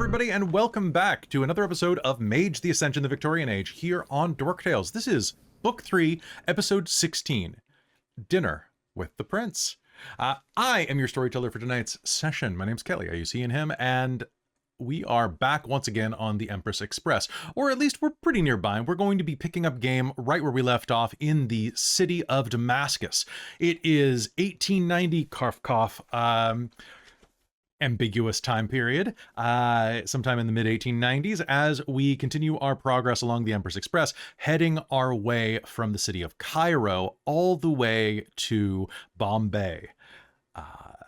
everybody, and welcome back to another episode of Mage the Ascension the Victorian Age here on Dork Tales. This is Book 3, Episode 16, Dinner with the Prince. I am your storyteller for tonight's session. My name's Kelly, you see him, and we are back once again on the Empress Express, or at least we're pretty nearby. We're going to be picking up game right where we left off in the city of Damascus. It is 1890, cough, ambiguous time period, sometime in the mid-1890s, as we continue our progress along the Empress Express, heading our way from the city of Cairo all the way to Bombay.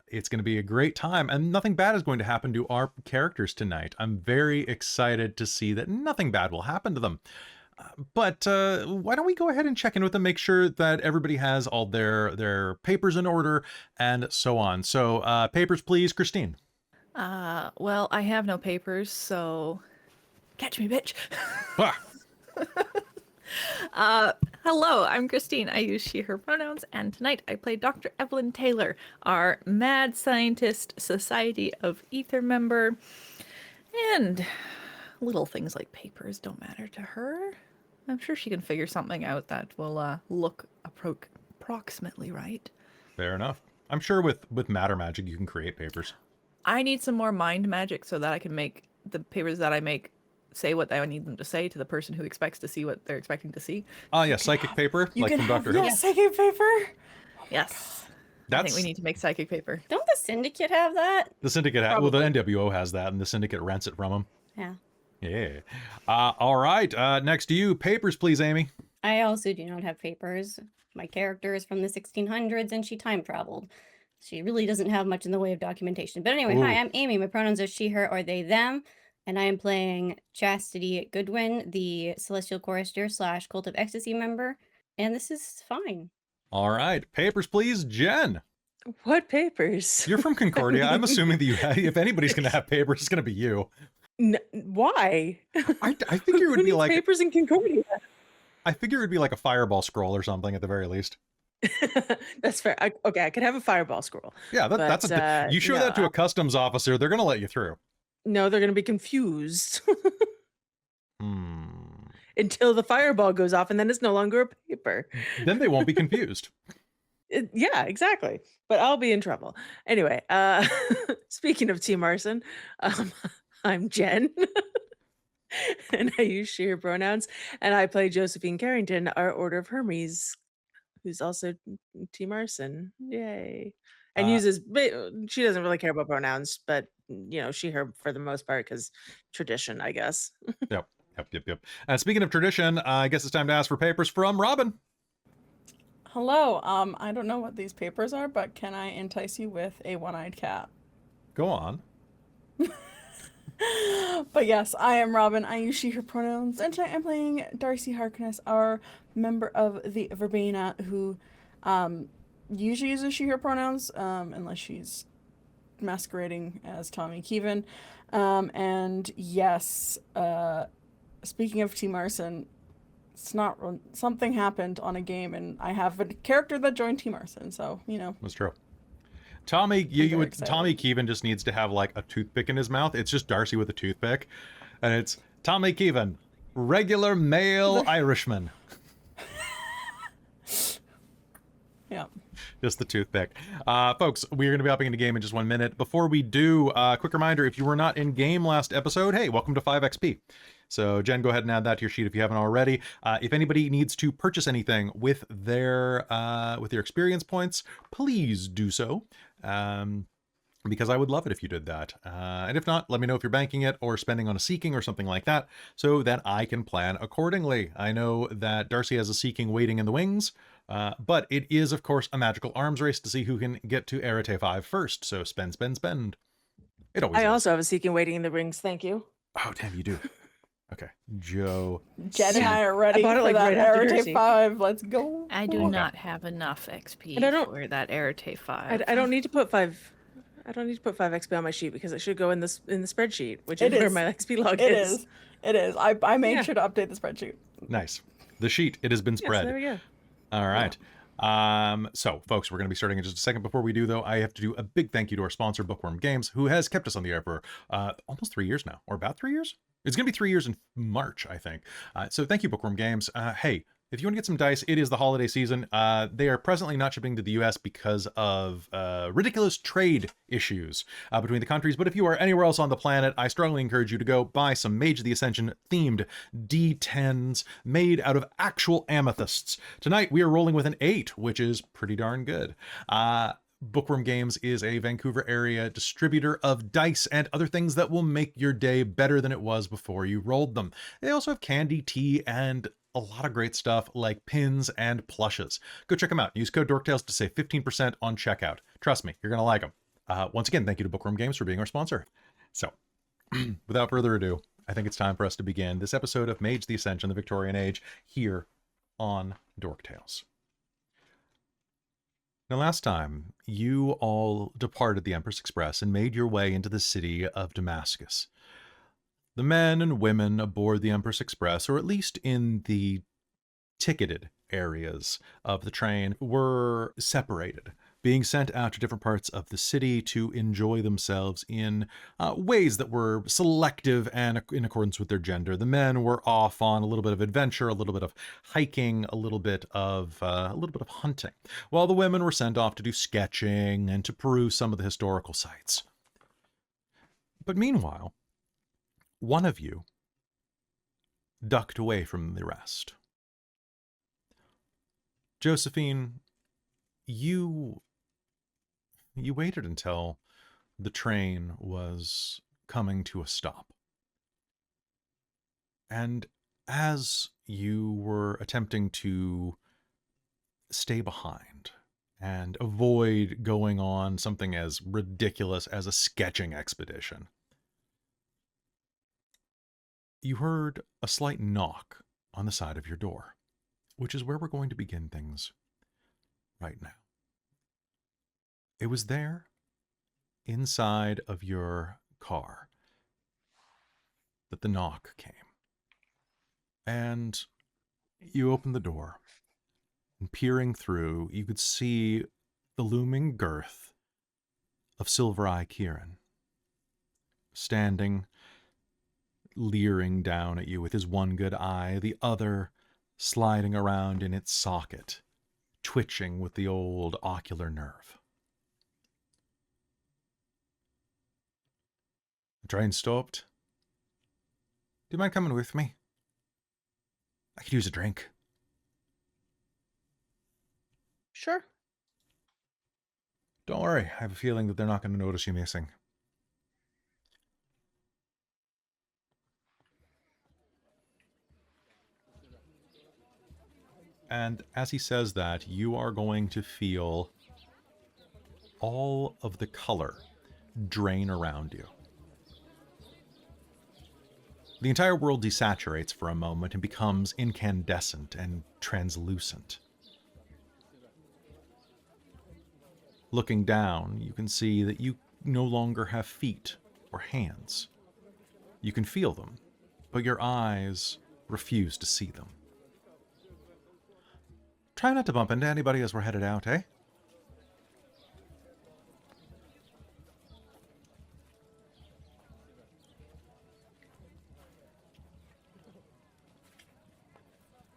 It's going to be a great time, and nothing bad is going to happen to our characters tonight. I'm very excited to see that nothing bad will happen to them. But why don't we go ahead and check in with them, make sure that everybody has all their papers in order, and so on. So papers, please, Christine. Well, I have no papers, so catch me, bitch. Hello, I'm Christine. I use she, her pronouns, and tonight I play Dr. Evelyn Taylor, our mad scientist Society of Ether member. And little things like papers don't matter to her. I'm sure she can figure something out that will look approximately right. Fair enough. I'm sure with matter magic you can create papers. I need some more mind magic so that I can make the papers that I make say what I need them to say to the person who expects to see what they're expecting to see. Oh, yeah, psychic paper, like from Doctor Who. Yes, psychic paper. Yes. I think we need to make psychic paper. Don't the Syndicate have that? The Syndicate well, the NWO has that, and the Syndicate rents it from them. Yeah. Yeah. All right, next to you, papers, please, Amy. I also do not have papers. My character is from the 1600s, and she time traveled. She really doesn't have much in the way of documentation. But anyway, Hi, I'm Amy. My pronouns are she, her, or they, them. And I am playing Chastity Goodwin, the Celestial Chorister / Cult of Ecstasy member. And this is fine. All right. Papers, please, Jen. What papers? You're from Concordia. I'm assuming that if anybody's going to have papers, it's going to be you. Why? I figure it would be like papers in Concordia. I figure it would be like a fireball scroll or something at the very least. That's fair. Okay, I could have a fireball scroll. Yeah, that's you show that to a customs officer, they're going to let you through. No, they're going to be confused. Until the fireball goes off, and then it's no longer a paper. Then they won't be confused. Yeah, exactly. But I'll be in trouble. Anyway, speaking of Team Arson, I'm Jen. And I use she, her pronouns. And I play Josephine Carrington, our Order of Hermes, who's also Team Arson. Yay. And she doesn't really care about pronouns, but she, her for the most part, because tradition, I guess. Yep. And speaking of tradition, I guess it's time to ask for papers from Robin. Hello. I don't know what these papers are, but can I entice you with a one-eyed cat? Go on. But yes, I am Robin. I use she, her pronouns, and tonight I'm playing Darcie Harkness, our member of the Verbena, who usually uses she, her pronouns, unless she's masquerading as Tommy Keevan. And yes, speaking of Team Arson, something happened on a game, and I have a character that joined Team Arson, so That's true. Tommy Keevan just needs to have like a toothpick in his mouth. It's just Darcie with a toothpick, and it's Tommy Keevan, regular male Irishman. Yeah. Just the toothpick. Folks, we're going to be upping into game in just 1 minute. Before we do, quick reminder, if you were not in game last episode, hey, welcome to 5 XP. So Jen, go ahead and add that to your sheet if you haven't already. If anybody needs to purchase anything with their experience points, please do so. Because I would love it if you did that. And if not, let me know if you're banking it or spending on a seeking or something like that, so that I can plan accordingly. I know that Darcie has a seeking waiting in the wings, but it is, of course, a magical arms race to see who can get to Rattray 5 first. So spend. It always I is. also have a seeking waiting in the rings. Thank you. Oh, damn, you do. Okay, Joe. Jen and I are ready for that Rattray 5. Let's go. I do not have enough XP for that Rattray 5. I don't need to put 5. I don't need to put 5 XP on my sheet because it should go in the spreadsheet, which is where my XP log is. It is. I made sure to update the spreadsheet. Nice. The sheet, it has been spread. Yes, there we go. All right. So, folks, we're going to be starting in just a second. Before we do, though, I have to do a big thank you to our sponsor, Bookwyrm Games, who has kept us on the air for almost 3 years now, or about 3 years. It's going to be 3 years in March, I think. So thank you, Bookwyrm Games. Hey, if you want to get some dice, it is the holiday season. They are presently not shipping to the US because of ridiculous trade issues between the countries. But if you are anywhere else on the planet, I strongly encourage you to go buy some Mage the Ascension themed D10s made out of actual amethysts. Tonight, we are rolling with an 8, which is pretty darn good. Bookwyrm Games is a Vancouver area distributor of dice and other things that will make your day better than it was before you rolled them. They also have candy, tea, and a lot of great stuff like pins and plushes. Go check them out. Use code DorkTales to save 15% on checkout. Trust me, you're going to like them. Once again, thank you to Bookwyrm Games for being our sponsor. So, without further ado, I think it's time for us to begin this episode of Mage the Ascension, the Victorian Age, here on Dork Tales. Now, last time, you all departed the Empress Express and made your way into the city of Damascus. The men and women aboard the Empress Express, or at least in the ticketed areas of the train, were separated, being sent out to different parts of the city to enjoy themselves in ways that were selective and in accordance with their gender. The men were off on a little bit of adventure, a little bit of hiking, a little bit of hunting, while the women were sent off to do sketching and to peruse some of the historical sites. But meanwhile, one of you ducked away from the rest. Josephine, you waited until the train was coming to a stop. And as you were attempting to stay behind and avoid going on something as ridiculous as a sketching expedition, you heard a slight knock on the side of your door, which is where we're going to begin things right now. It was there, inside of your car, that the knock came. And you opened the door, and peering through, you could see the looming girth of Silver Eye Kieran, standing leering down at you with his one good eye, the other sliding around in its socket, twitching with the old ocular nerve. The train stopped. Do you mind coming with me? I could use a drink. Sure. Don't worry, I have a feeling that they're not going to notice you missing. And as he says that, you are going to feel all of the color drain around you. The entire world desaturates for a moment and becomes incandescent and translucent. Looking down, you can see that you no longer have feet or hands. You can feel them, but your eyes refuse to see them. Try not to bump into anybody as we're headed out, eh?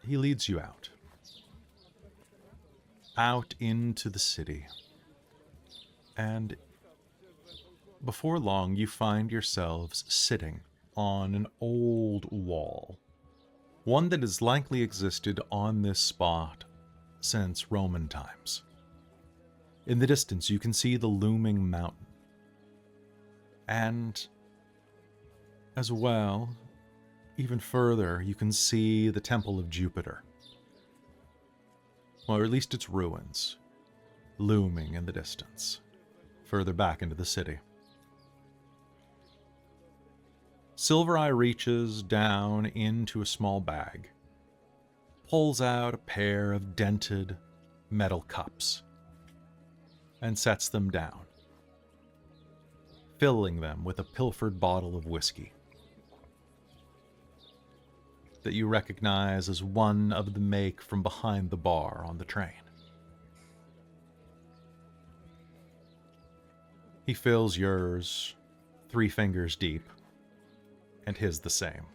He leads you out. Out into the city. And before long, you find yourselves sitting on an old wall. One that has likely existed on this spot since Roman times. In the distance, you can see the looming mountain. And as well, even further, you can see the Temple of Jupiter. Or at least its ruins, looming in the distance, further back into the city. Silver Eye reaches down into a small bag, pulls out a pair of dented metal cups, and sets them down, filling them with a pilfered bottle of whiskey that you recognize as one of the make from behind the bar on the train. He fills yours 3 fingers deep, and his the same.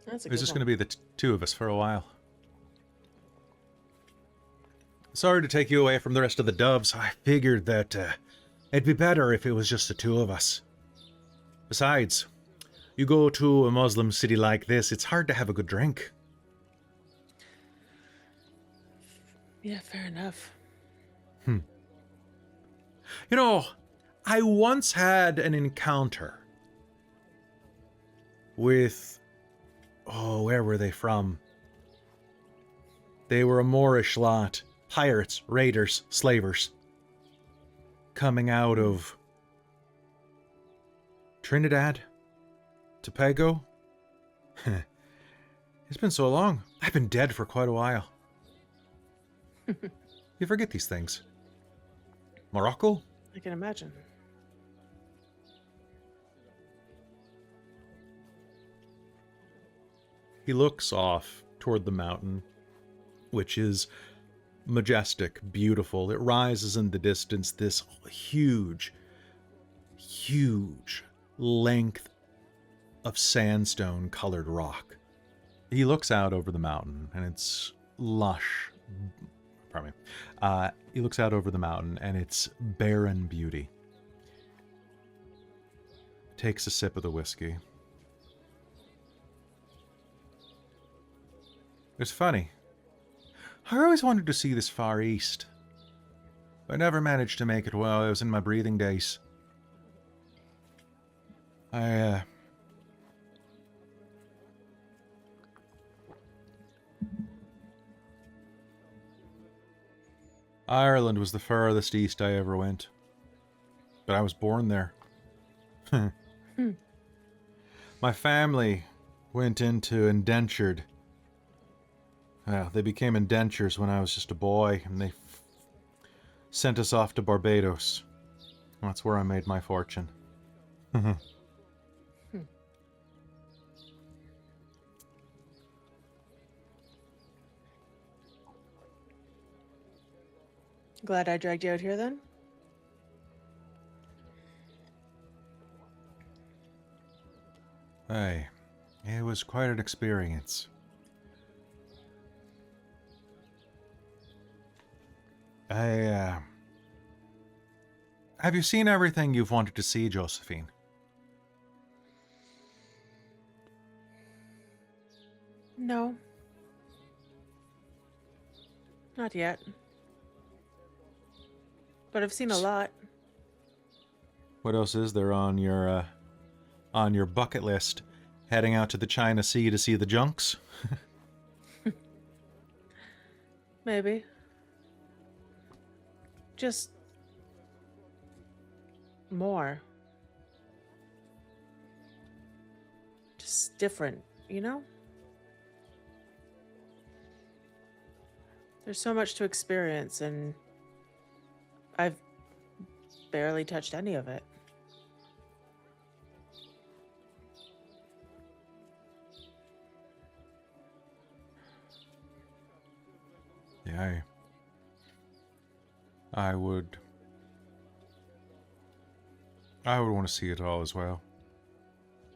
That's a It's good just one. going to be the two of us for a while. Sorry to take you away from the rest of the doves. I figured that it'd be better if it was just the 2 of us. Besides, you go to a Muslim city like this, it's hard to have a good drink. Yeah, fair enough. You know, I once had an encounter with... Oh, where were they from? They were a Moorish lot. Pirates, raiders, slavers. Coming out of... Trinidad? Tobago? It's been so long. I've been dead for quite a while. You forget these things. Morocco? I can imagine. He looks off toward the mountain, which is majestic, beautiful. It rises in the distance, this huge, huge length of sandstone-colored rock. He looks out over the mountain, and it's lush. Pardon me. He looks out over the mountain, and it's barren beauty. Takes a sip of the whiskey. It's funny. I always wanted to see this Far East. I never managed to make it while I was in my breathing days. Ireland was the furthest east I ever went. But I was born there. My family went into indentured. Well, they became indentures when I was just a boy, and they sent us off to Barbados. That's where I made my fortune. Glad I dragged you out here then. Hey, it was quite an experience. Have you seen everything you've wanted to see, Josephine? No. Not yet. But I've seen a lot. What else is there on your bucket list? Heading out to the China Sea to see the junks? Maybe. Just more. Just different, you know? There's so much to experience, and I've barely touched any of it. Yeah, I would want to see it all as well.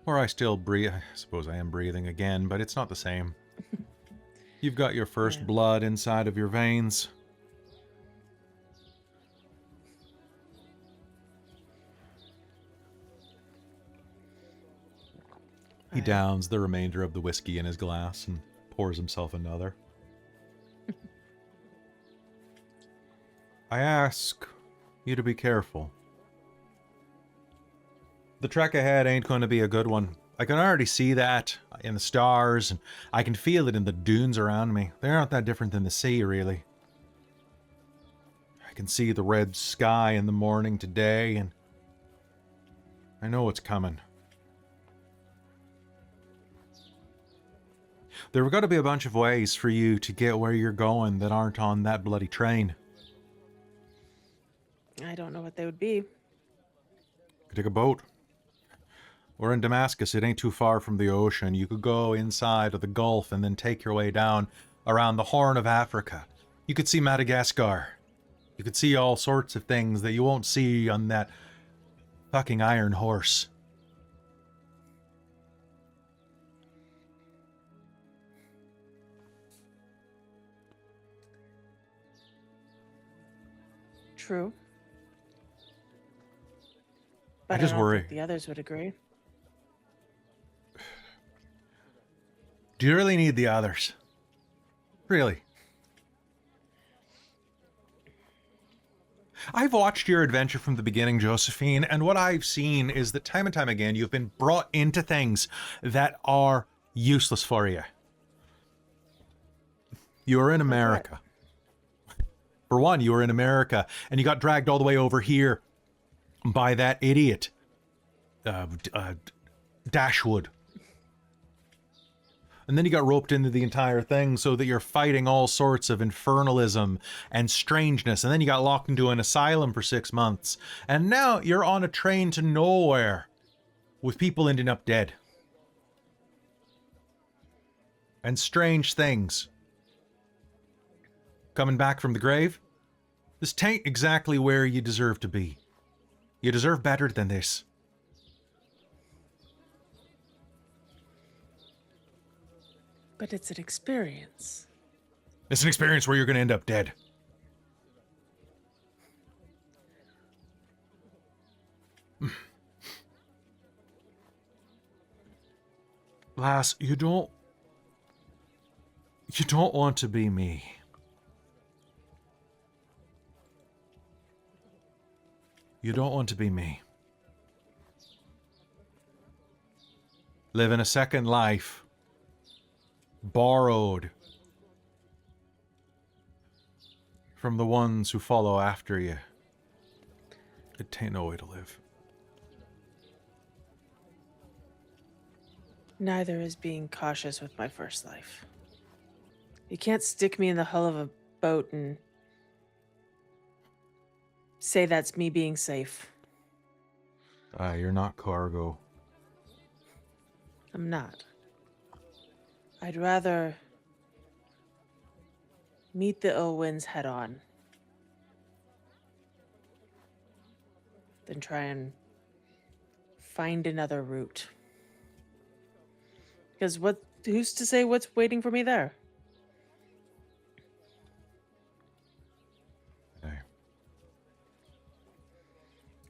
Or I still breathe. I suppose I am breathing again, but it's not the same. You've got your first Yeah. blood inside of your veins. He Right. downs the remainder of the whiskey in his glass and pours himself another. I ask you to be careful. The trek ahead ain't going to be a good one. I can already see that in the stars, and I can feel it in the dunes around me. They aren't that different than the sea, really. I can see the red sky in the morning today, and I know it's coming. There have got to be a bunch of ways for you to get where you're going that aren't on that bloody train. I don't know what they would be. Could take a boat. We're in Damascus. It ain't too far from the ocean. You could go inside of the Gulf and then take your way down around the Horn of Africa. You could see Madagascar. You could see all sorts of things that you won't see on that fucking iron horse. True. But I just don't worry. think the others would agree. Do you really need the others? Really? I've watched your adventure from the beginning, Josephine, and what I've seen is that time and time again you've been brought into things that are useless for you. You were in America. For one, you were in America, and you got dragged all the way over here by that idiot, Dashwood. And then you got roped into the entire thing so that you're fighting all sorts of infernalism and strangeness. And then you got locked into an asylum for 6 months. And now you're on a train to nowhere with people ending up dead. And strange things coming back from the grave. This tain't exactly where you deserve to be. You deserve better than this. But it's an experience. It's an experience where you're going to end up dead. Lass, you don't want to be me. You don't want to be me. Living a second life, borrowed from the ones who follow after you. It ain't no way to live. Neither is being cautious with my first life. You can't stick me in the hull of a boat and say that's me being safe. You're not cargo. I'm not. I'd rather meet the ill winds head on than try and find another route. Because who's to say what's waiting for me there? Okay.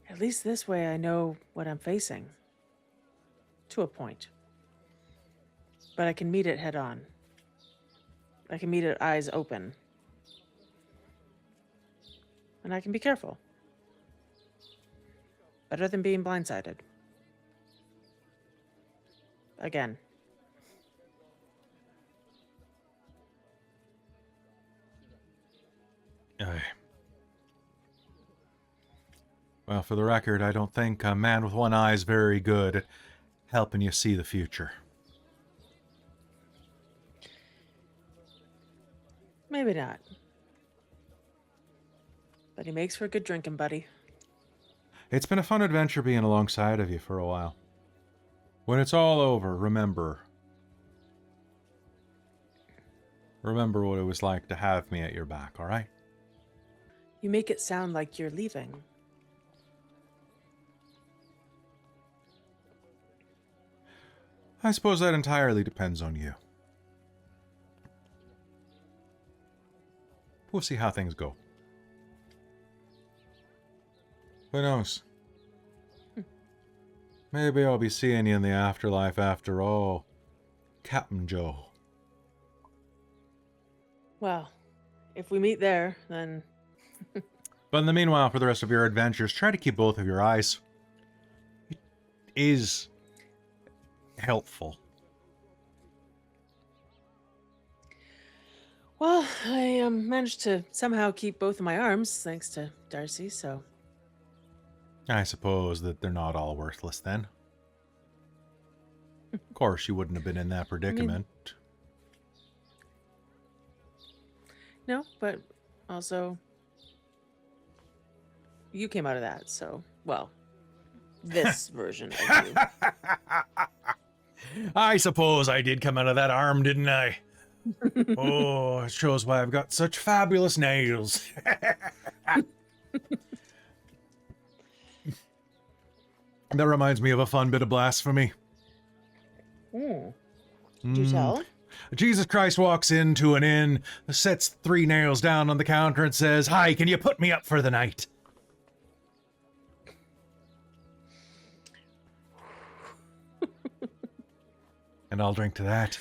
At least this way I know what I'm facing. To a point. But I can meet it head on. I can meet it eyes open. And I can be careful. Better than being blindsided. Again. Aye. Well, for the record, I don't think a man with one eye is very good at helping you see the future. Maybe not. But he makes for a good drinking buddy. It's been a fun adventure being alongside of you for a while. When it's all over, remember what it was like to have me at your back, all right? You make it sound like you're leaving. I suppose that entirely depends on you. We'll see how things go. Who knows? Maybe I'll be seeing you in the afterlife after all, Captain Joe. Well, if we meet there, then... But in the meanwhile, for the rest of your adventures, try to keep both of your eyes. It is helpful. Well, I managed to somehow keep both of my arms, thanks to Darcie, so... I suppose that they're not all worthless then. Of course, you wouldn't have been in that predicament. No, but also... You came out of that, so... Well, this version of you. I suppose I did come out of that arm, didn't I? Oh, it shows why I've got such fabulous nails. That reminds me of a fun bit of blasphemy. Do tell? Jesus Christ walks into an inn, sets 3 nails down on the counter and says, "Hi, can you put me up for the night?" And I'll drink to that.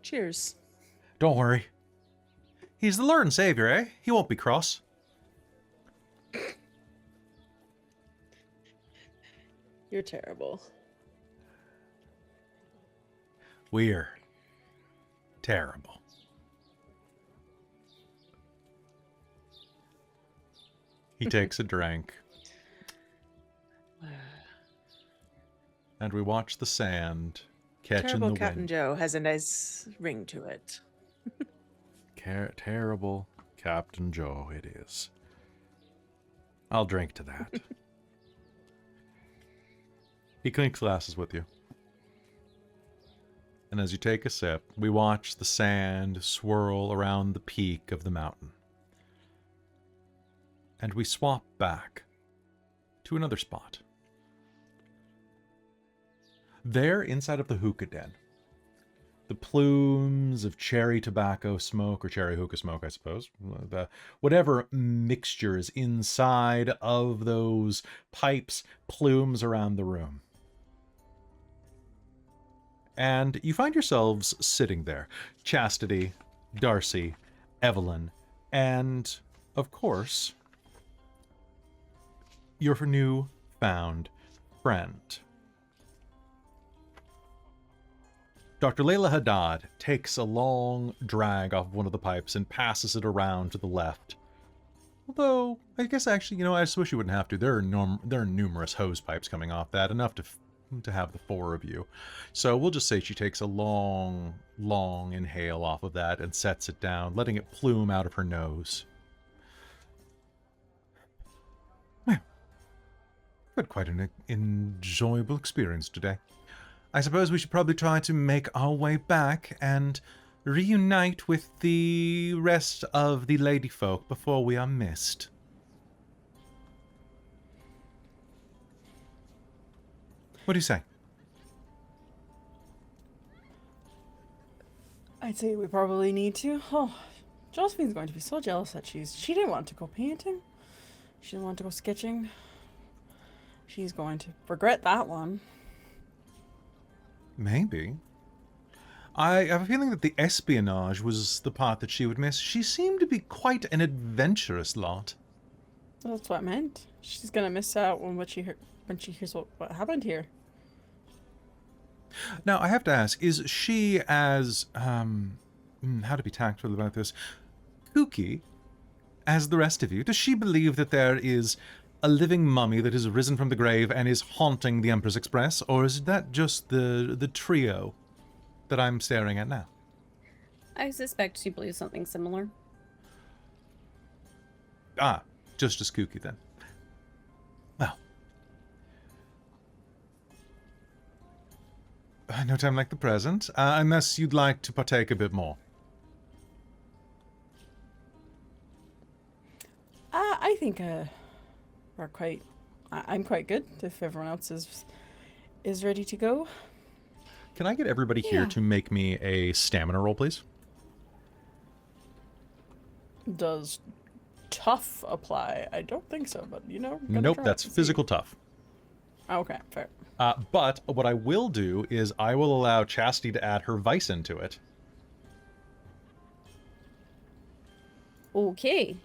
Cheers. Don't worry. He's the Lord and Savior, eh? He won't be cross. You're terrible. We're terrible. He takes a drink. And we watch the sand catching Terrible the Captain wind. Joe has a nice ring to it. Terrible Captain Joe it is. I'll drink to that. He clinks glasses with you. And as you take a sip, we watch the sand swirl around the peak of the mountain. And we swap back to another spot. There, inside of the hookah den, the plumes of cherry tobacco smoke, or cherry hookah smoke, I suppose, whatever mixture is inside of those pipes, plumes around the room. And you find yourselves sitting there. Chastity, Darcie, Evelyn, and, of course, your new found friend. Dr. Layla Haddad takes a long drag off one of the pipes and passes it around to the left. Although, I guess actually, I just wish you wouldn't have to. There are numerous hose pipes coming off that, enough to have the 4 of you. So we'll just say she takes a long, long inhale off of that and sets it down, letting it plume out of her nose. Well, I've had quite an enjoyable experience today. I suppose we should probably try to make our way back and reunite with the rest of the lady folk before we are missed. What do you say? I'd say we probably need to. Oh, Josephine's going to be so jealous that she didn't want to go painting. She didn't want to go sketching. She's going to regret that one. Maybe. I have a feeling that the espionage was the part that she would miss. She seemed to be quite an adventurous lot. That's what I meant. She's gonna miss out when she hears what happened here. Now, I have to ask, is she as, how to be tactful about this, kooky as the rest of you? Does she believe that there is a living mummy that has risen from the grave and is haunting the Empress Express, or is that just the trio that I'm staring at now? I suspect she believes something similar. Ah, just as kooky then. Well. No time like the present, unless you'd like to partake a bit more. I think I'm quite good if everyone else is ready to go. Can I get everybody here Yeah. to make me a stamina roll, please? Does tough apply? I don't think so, but gotta Nope, try that's to see. physical tough. Okay, fair. But what I will do is I will allow Chastity to add her vice into it. Okay.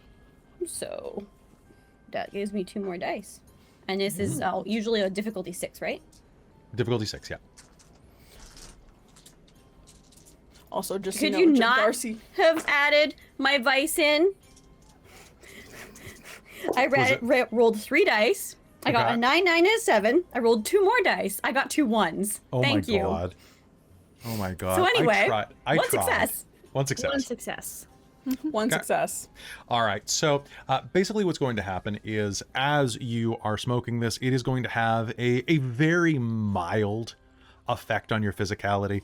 So that gives me 2 more dice. And this is usually a difficulty 6, right? Difficulty 6, yeah. Also, just Could so you know, not Darcie. have added my vice in? I rolled 3 dice. I got Okay. a 9, 9, and a 7. I rolled 2 more dice. I got 2 1s. Oh Thank my you. god. Oh my god. So anyway, I one tried. success. One success. One success. One Okay. success. All right. So basically what's going to happen is as you are smoking this, it is going to have a very mild effect on your physicality.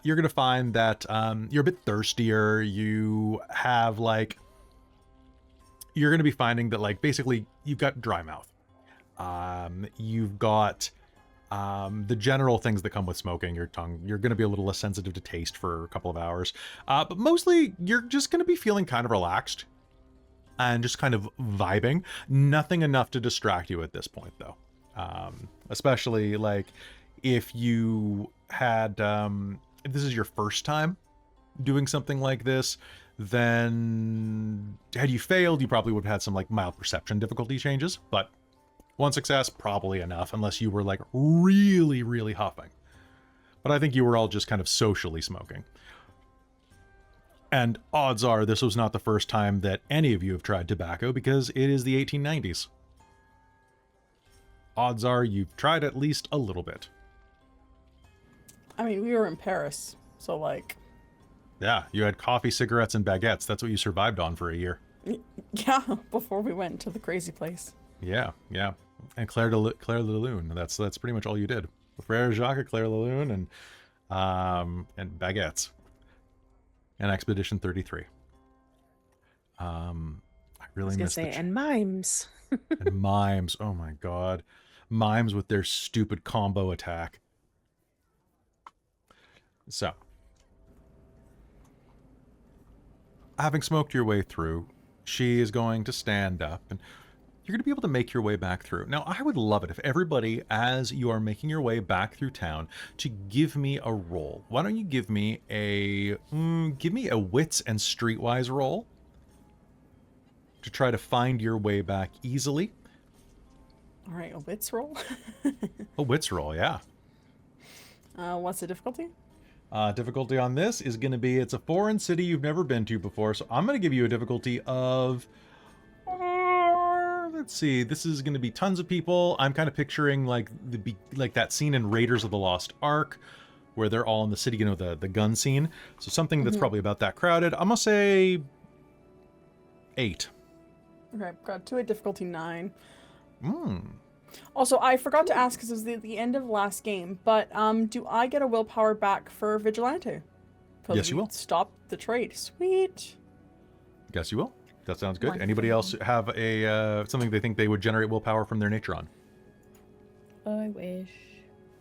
You're going to find that you're a bit thirstier. You have like, you're going to be finding that like basically you've got dry mouth. You've got the general things that come with smoking. Your tongue, you're going to be a little less sensitive to taste for a couple of hours. But mostly you're just going to be feeling kind of relaxed and just kind of vibing. Nothing enough to distract you at this point though. Especially like if you had, if this is your first time doing something like this, then had you failed, you probably would have had some like mild perception difficulty changes, but one success, probably enough, unless you were like really, really huffing. But I think you were all just kind of socially smoking. And odds are this was not the first time that any of you have tried tobacco because it is the 1890s. Odds are you've tried at least a little bit. I mean, we were in Paris, so like... Yeah, you had coffee, cigarettes, and baguettes. That's what you survived on for a year. Yeah, before we went to the crazy place. Yeah, yeah. And Claire de Lune. That's pretty much all you did. Frere Jacques, Claire de Lune, and baguettes. And Expedition 33. I really miss the and mimes. and mimes. Oh my god, mimes with their stupid combo attack. So, having smoked your way through, she is going to stand up and you're going to be able to make your way back through. Now, I would love it if everybody, as you are making your way back through town, to give me a roll. Why don't you give me a wits and streetwise roll to try to find your way back easily. All right, a wits roll. A wits roll, yeah. What's the difficulty? Difficulty on this is going to be, it's a foreign city you've never been to before, so I'm going to give you a difficulty of... let's see, this is going to be tons of people. I'm kind of picturing like that scene in Raiders of the Lost Ark where they're all in the city, you know, the gun scene. So something that's probably about that crowded. I'm going to say 8. Okay, got to a difficulty 9. Hmm. Also, I forgot to ask because it was the end of last game, but do I get a willpower back for Vigilante? Yes, you will. Stop the trade. Sweet. Guess you will. That sounds good. Wonderful. Anybody else have a something they think they would generate willpower from their nature on? I wish.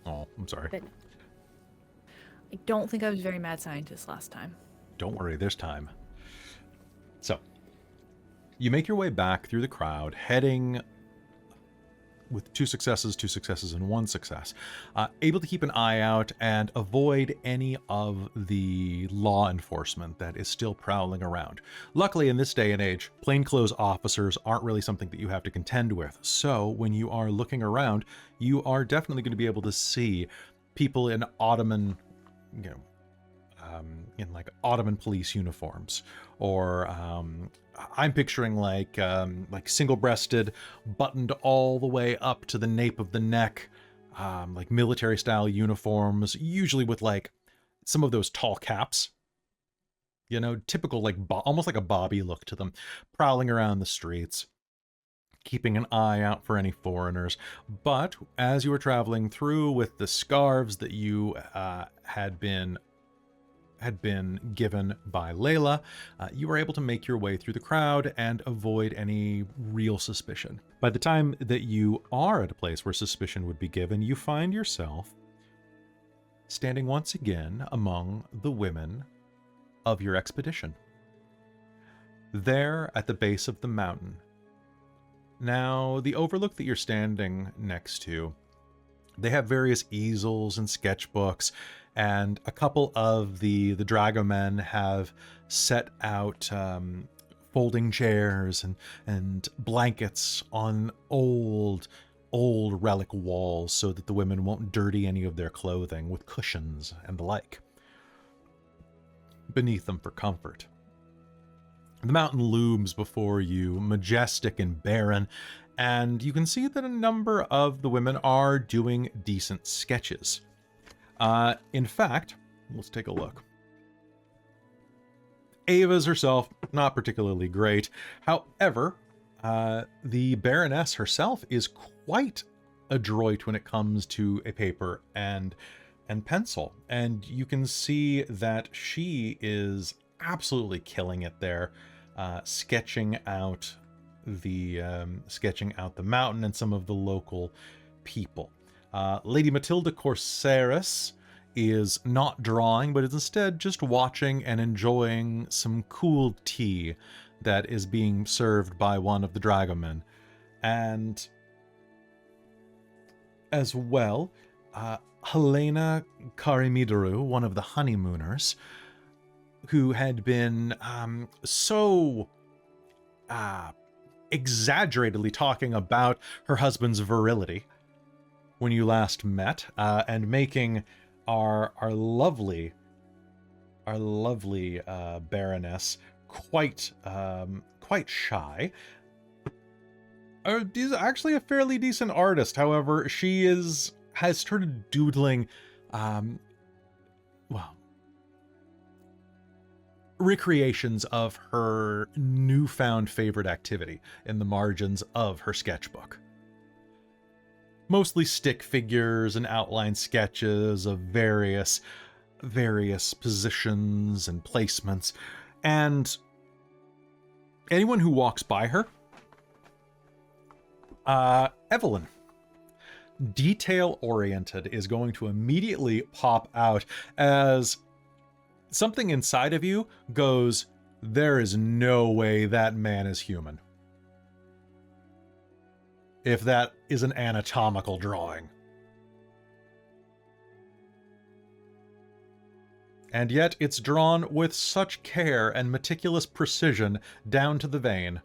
Oh, I'm sorry. But I don't think I was very mad scientist last time. Don't worry, there's time. So, you make your way back through the crowd, heading with 2 successes, and 1 success. Able to keep an eye out and avoid any of the law enforcement that is still prowling around. Luckily, in this day and age, plainclothes officers aren't really something that you have to contend with. So, when you are looking around, you are definitely going to be able to see people in Ottoman, you know, in like Ottoman police uniforms, or I'm picturing like single-breasted, buttoned all the way up to the nape of the neck, like military-style uniforms, usually with like some of those tall caps. You know, typical like almost like a bobby look to them, prowling around the streets, keeping an eye out for any foreigners. But as you were traveling through with the scarves that you had been given by Layla, you were able to make your way through the crowd and avoid any real suspicion. By the time that you are at a place where suspicion would be given, you find yourself standing once again among the women of your expedition. There at the base of the mountain. Now, the overlook that you're standing next to, they have various easels and sketchbooks, and a couple of the dragomen have set out folding chairs and blankets on old relic walls so that the women won't dirty any of their clothing, with cushions and the like beneath them for comfort. The mountain looms before you, majestic and barren, and you can see that a number of the women are doing decent sketches. In fact, let's take a look. Ava's herself, not particularly great. However, the Baroness herself is quite adroit when it comes to a paper and pencil. And you can see that she is absolutely killing it there, sketching out the mountain and some of the local people. Lady Matilda Corsaris is not drawing, but is instead just watching and enjoying some cool tea that is being served by one of the dragomen. And as well, Helena Karimidaru, one of the honeymooners, who had been so exaggeratedly talking about her husband's virility when you last met, and making our lovely Baroness quite shy. Is actually a fairly decent artist. However, she has started doodling, recreations of her newfound favorite activity in the margins of her sketchbook. Mostly stick figures and outline sketches of various positions and placements. And anyone who walks by her, Evelyn, detail-oriented, is going to immediately pop out as something inside of you goes, there is no way that man is human. If that is an anatomical drawing. And yet it's drawn with such care and meticulous precision down to the vein.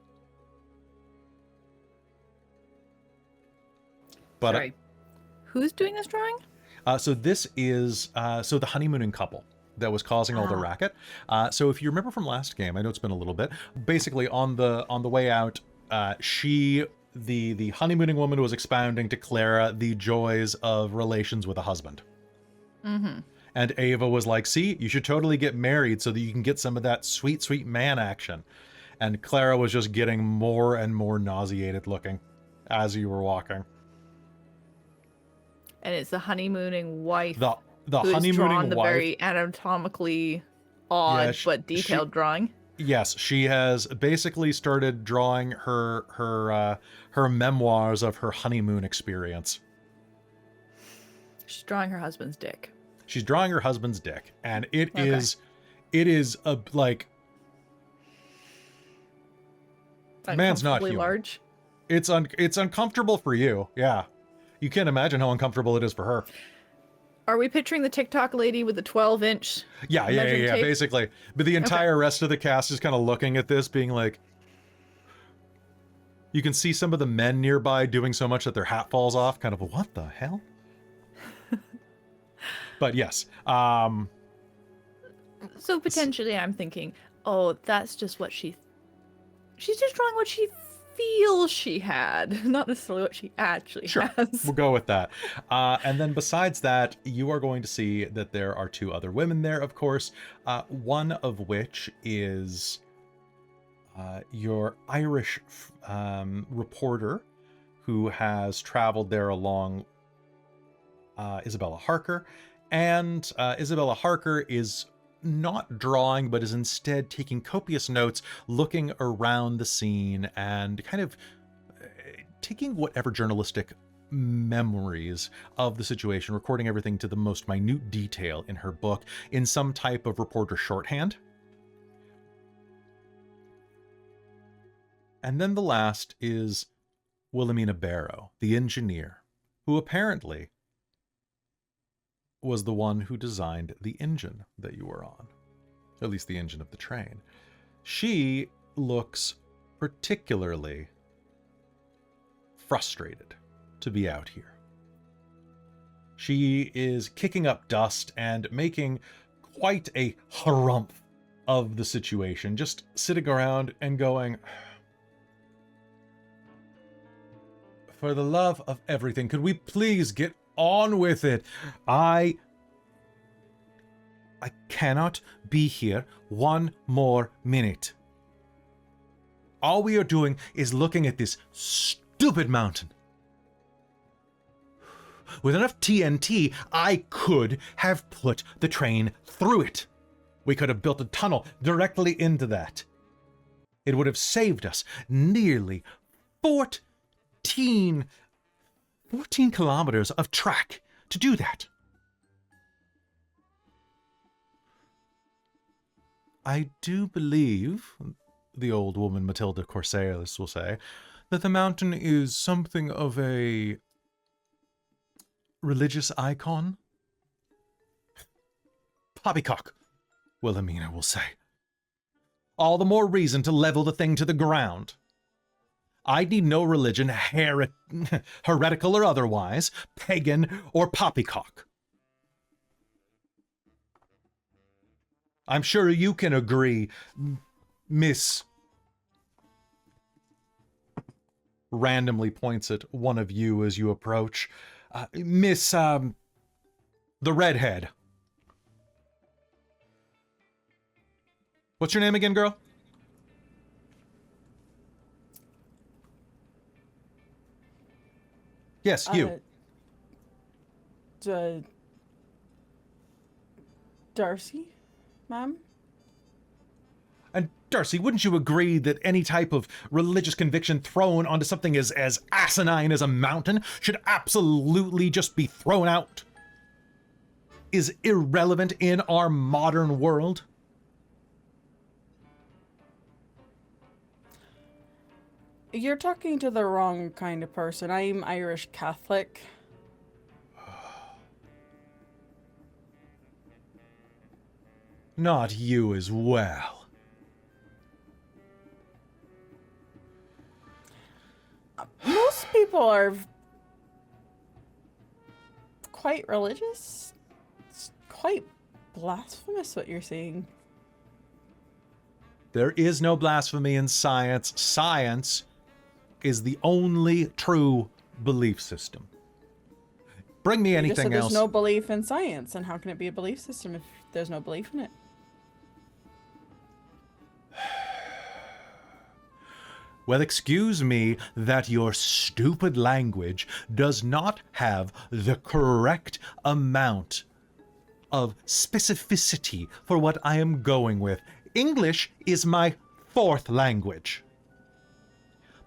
But, Sorry. Who's doing this drawing? So this is the honeymooning couple that was causing all the racket. So if you remember from last game, I know it's been a little bit. Basically, on the way out, the honeymooning woman was expounding to Clara the joys of relations with a husband. Mm-hmm. And Ava was like, "See, you should totally get married so that you can get some of that sweet, sweet man action." And Clara was just getting more and more nauseated looking as you were walking. And it's the honeymooning wife. The who's honeymooning drawn the wife. very anatomically odd Yeah, but detailed drawing. Yes, she has basically started drawing her memoirs of her honeymoon experience. She's drawing her husband's dick. She's drawing her husband's dick, and it is a like. The man's not Uncomfortably human. large. It's uncomfortable for you, yeah. You can't imagine how uncomfortable it is for her. Are we picturing the TikTok lady with the 12-inch? Yeah, measuring tape? basically. But the entire rest of the cast is kind of looking at this, being like, you can see some of the men nearby doing so much that their hat falls off, kind of, what the hell? But yes. So potentially I'm thinking, oh, that's just what she's just drawing what she feels she had, not necessarily what she actually has. We'll go with that. And then besides that, you are going to see that there are two other women there, of course, one of which is your Irish reporter who has traveled there along Isabella Harker. And Isabella Harker is not drawing, but is instead taking copious notes, looking around the scene and kind of taking whatever journalistic memories of the situation, recording everything to the most minute detail in her book in some type of reporter shorthand. And then the last is Wilhelmina Barrow, the engineer, who apparently was the one who designed the engine that you were on, at least the engine of the train. She looks particularly frustrated to be out here. She is kicking up dust and making quite a harumph of the situation, just sitting around and going, for the love of everything, could we please get on with it? I I cannot be here one more minute. All we are doing is looking at this stupid mountain. With enough TNT, I could have put the train through it. We could have built a tunnel directly into that. It would have saved us nearly 14 kilometers of track to do that. I do believe, the old woman Matilda Corsalis will say, that the mountain is something of a religious icon. Poppycock, Wilhelmina will say. All the more reason to level the thing to the ground. I need no religion, heretical or otherwise, pagan or poppycock. I'm sure you can agree, Miss... randomly points at one of you as you approach. Miss, the redhead. What's your name again, girl? Yes, you. Darcie, ma'am? And Darcie, wouldn't you agree that any type of religious conviction thrown onto something as asinine as a mountain should absolutely just be thrown out? Is irrelevant in our modern world? You're talking to the wrong kind of person. I'm Irish Catholic. Not you as well. Most people are quite religious. It's quite blasphemous what you're saying. There is no blasphemy in science. Science is the only true belief system. Bring me anything else. There's no belief in science, and how can it be a belief system if there's no belief in it? Well, excuse me that your stupid language does not have the correct amount of specificity for what I am going with. English is my fourth language.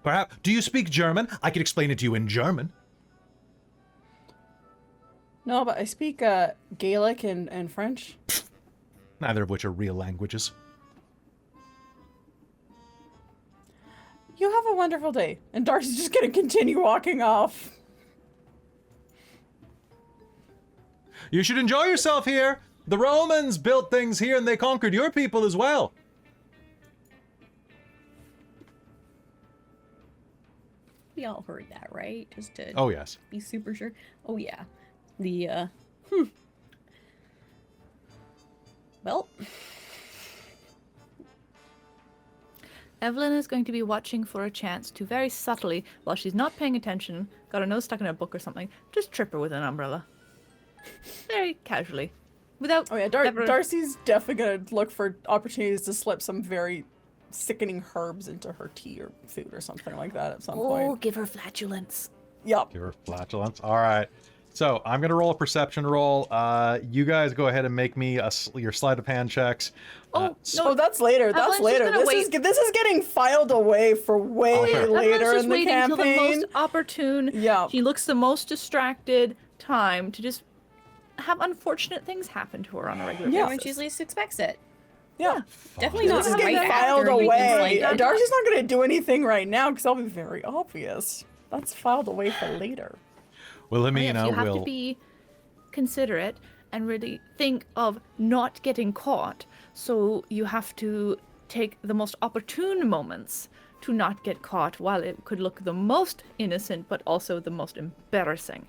Perhaps, do you speak German? I could explain it to you in German. No, but I speak Gaelic and French. Neither of which are real languages. You have a wonderful day. And Darcy's just gonna continue walking off. You should enjoy yourself here. The Romans built things here and they conquered your people as well. We all heard that, right? Just to Oh, yes. be super sure. Oh, yeah. Well, Evelyn is going to be watching for a chance to very subtly, while she's not paying attention, got her nose stuck in a book or something, just trip her with an umbrella. Very casually. Without Oh yeah, Darcy's definitely gonna look for opportunities to slip some very sickening herbs into her tea or food or something like that at some point. give her flatulence. Yep. Your flatulence. All right. So I'm going to roll a perception roll. You guys go ahead and make me your sleight of hand checks. No, Oh, that's later. That's Evelyn's just later. gonna wait. This is getting filed away for way fair. later Evelyn's just in the waiting till the campaign. most opportune. Yeah. She looks the most distracted time to just have unfortunate things happen to her on a regular Yeah. when basis. she least expects it. Yeah. Definitely not This is right getting after filed everything's away. like- Darcy's not going to do anything right now because that'll be very obvious. That's filed away for later. Wilhelmina you have will... to be considerate and really think of not getting caught. So you have to take the most opportune moments to not get caught while it could look the most innocent but also the most embarrassing.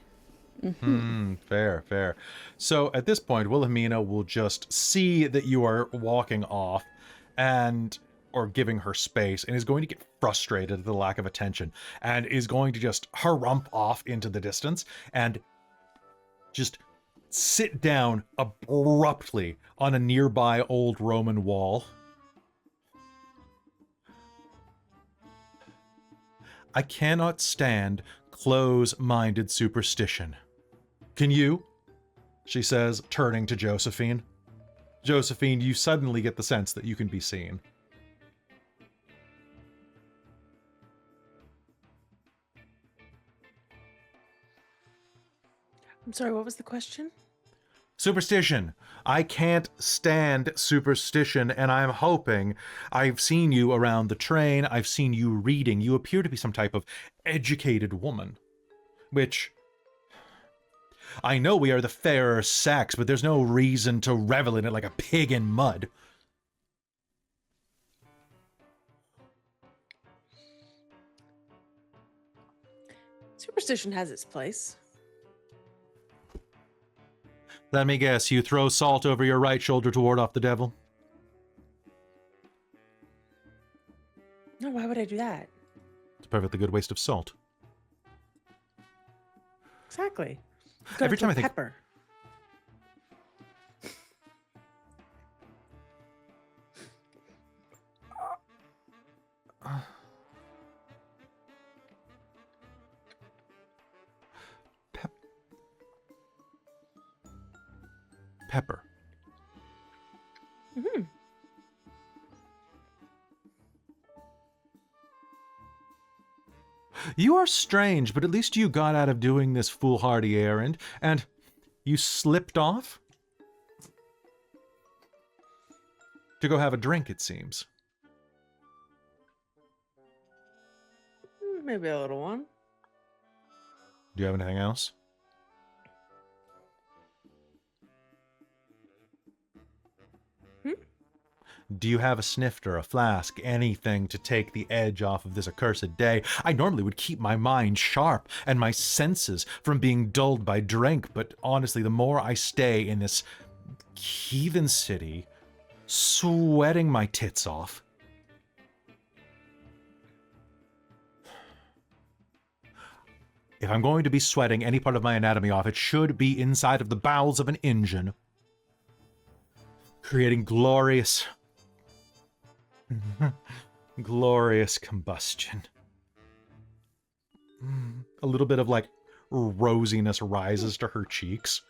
Fair. So at this point, Wilhelmina will just see that you are walking off or giving her space, and is going to get frustrated at the lack of attention, and is going to just harump off into the distance and just sit down abruptly on a nearby old Roman wall. I cannot stand close-minded superstition. Can you? She says, turning to Josephine. Josephine, you suddenly get the sense that you can be seen. I'm sorry, what was the question? Superstition. I can't stand superstition, and I'm hoping. I've seen you around the train. I've seen you reading. You appear to be some type of educated woman. Which, I know we are the fairer sex, but there's no reason to revel in it like a pig in mud. Superstition has its place. Let me guess, you throw salt over your right shoulder to ward off the devil? No, why would I do that? It's a perfectly good waste of salt. Exactly. Every time I think... pepper. Pepper. Mm-hmm. You are strange, but at least you got out of doing this foolhardy errand, and you slipped off? To go have a drink, it seems. Maybe a little one. Do you have anything else? Do you have a snifter, a flask, anything to take the edge off of this accursed day? I normally would keep my mind sharp and my senses from being dulled by drink, but honestly, the more I stay in this heathen city, sweating my tits off, if I'm going to be sweating any part of my anatomy off, it should be inside of the bowels of an engine, creating glorious... glorious combustion. A little bit of, like, rosiness rises to her cheeks.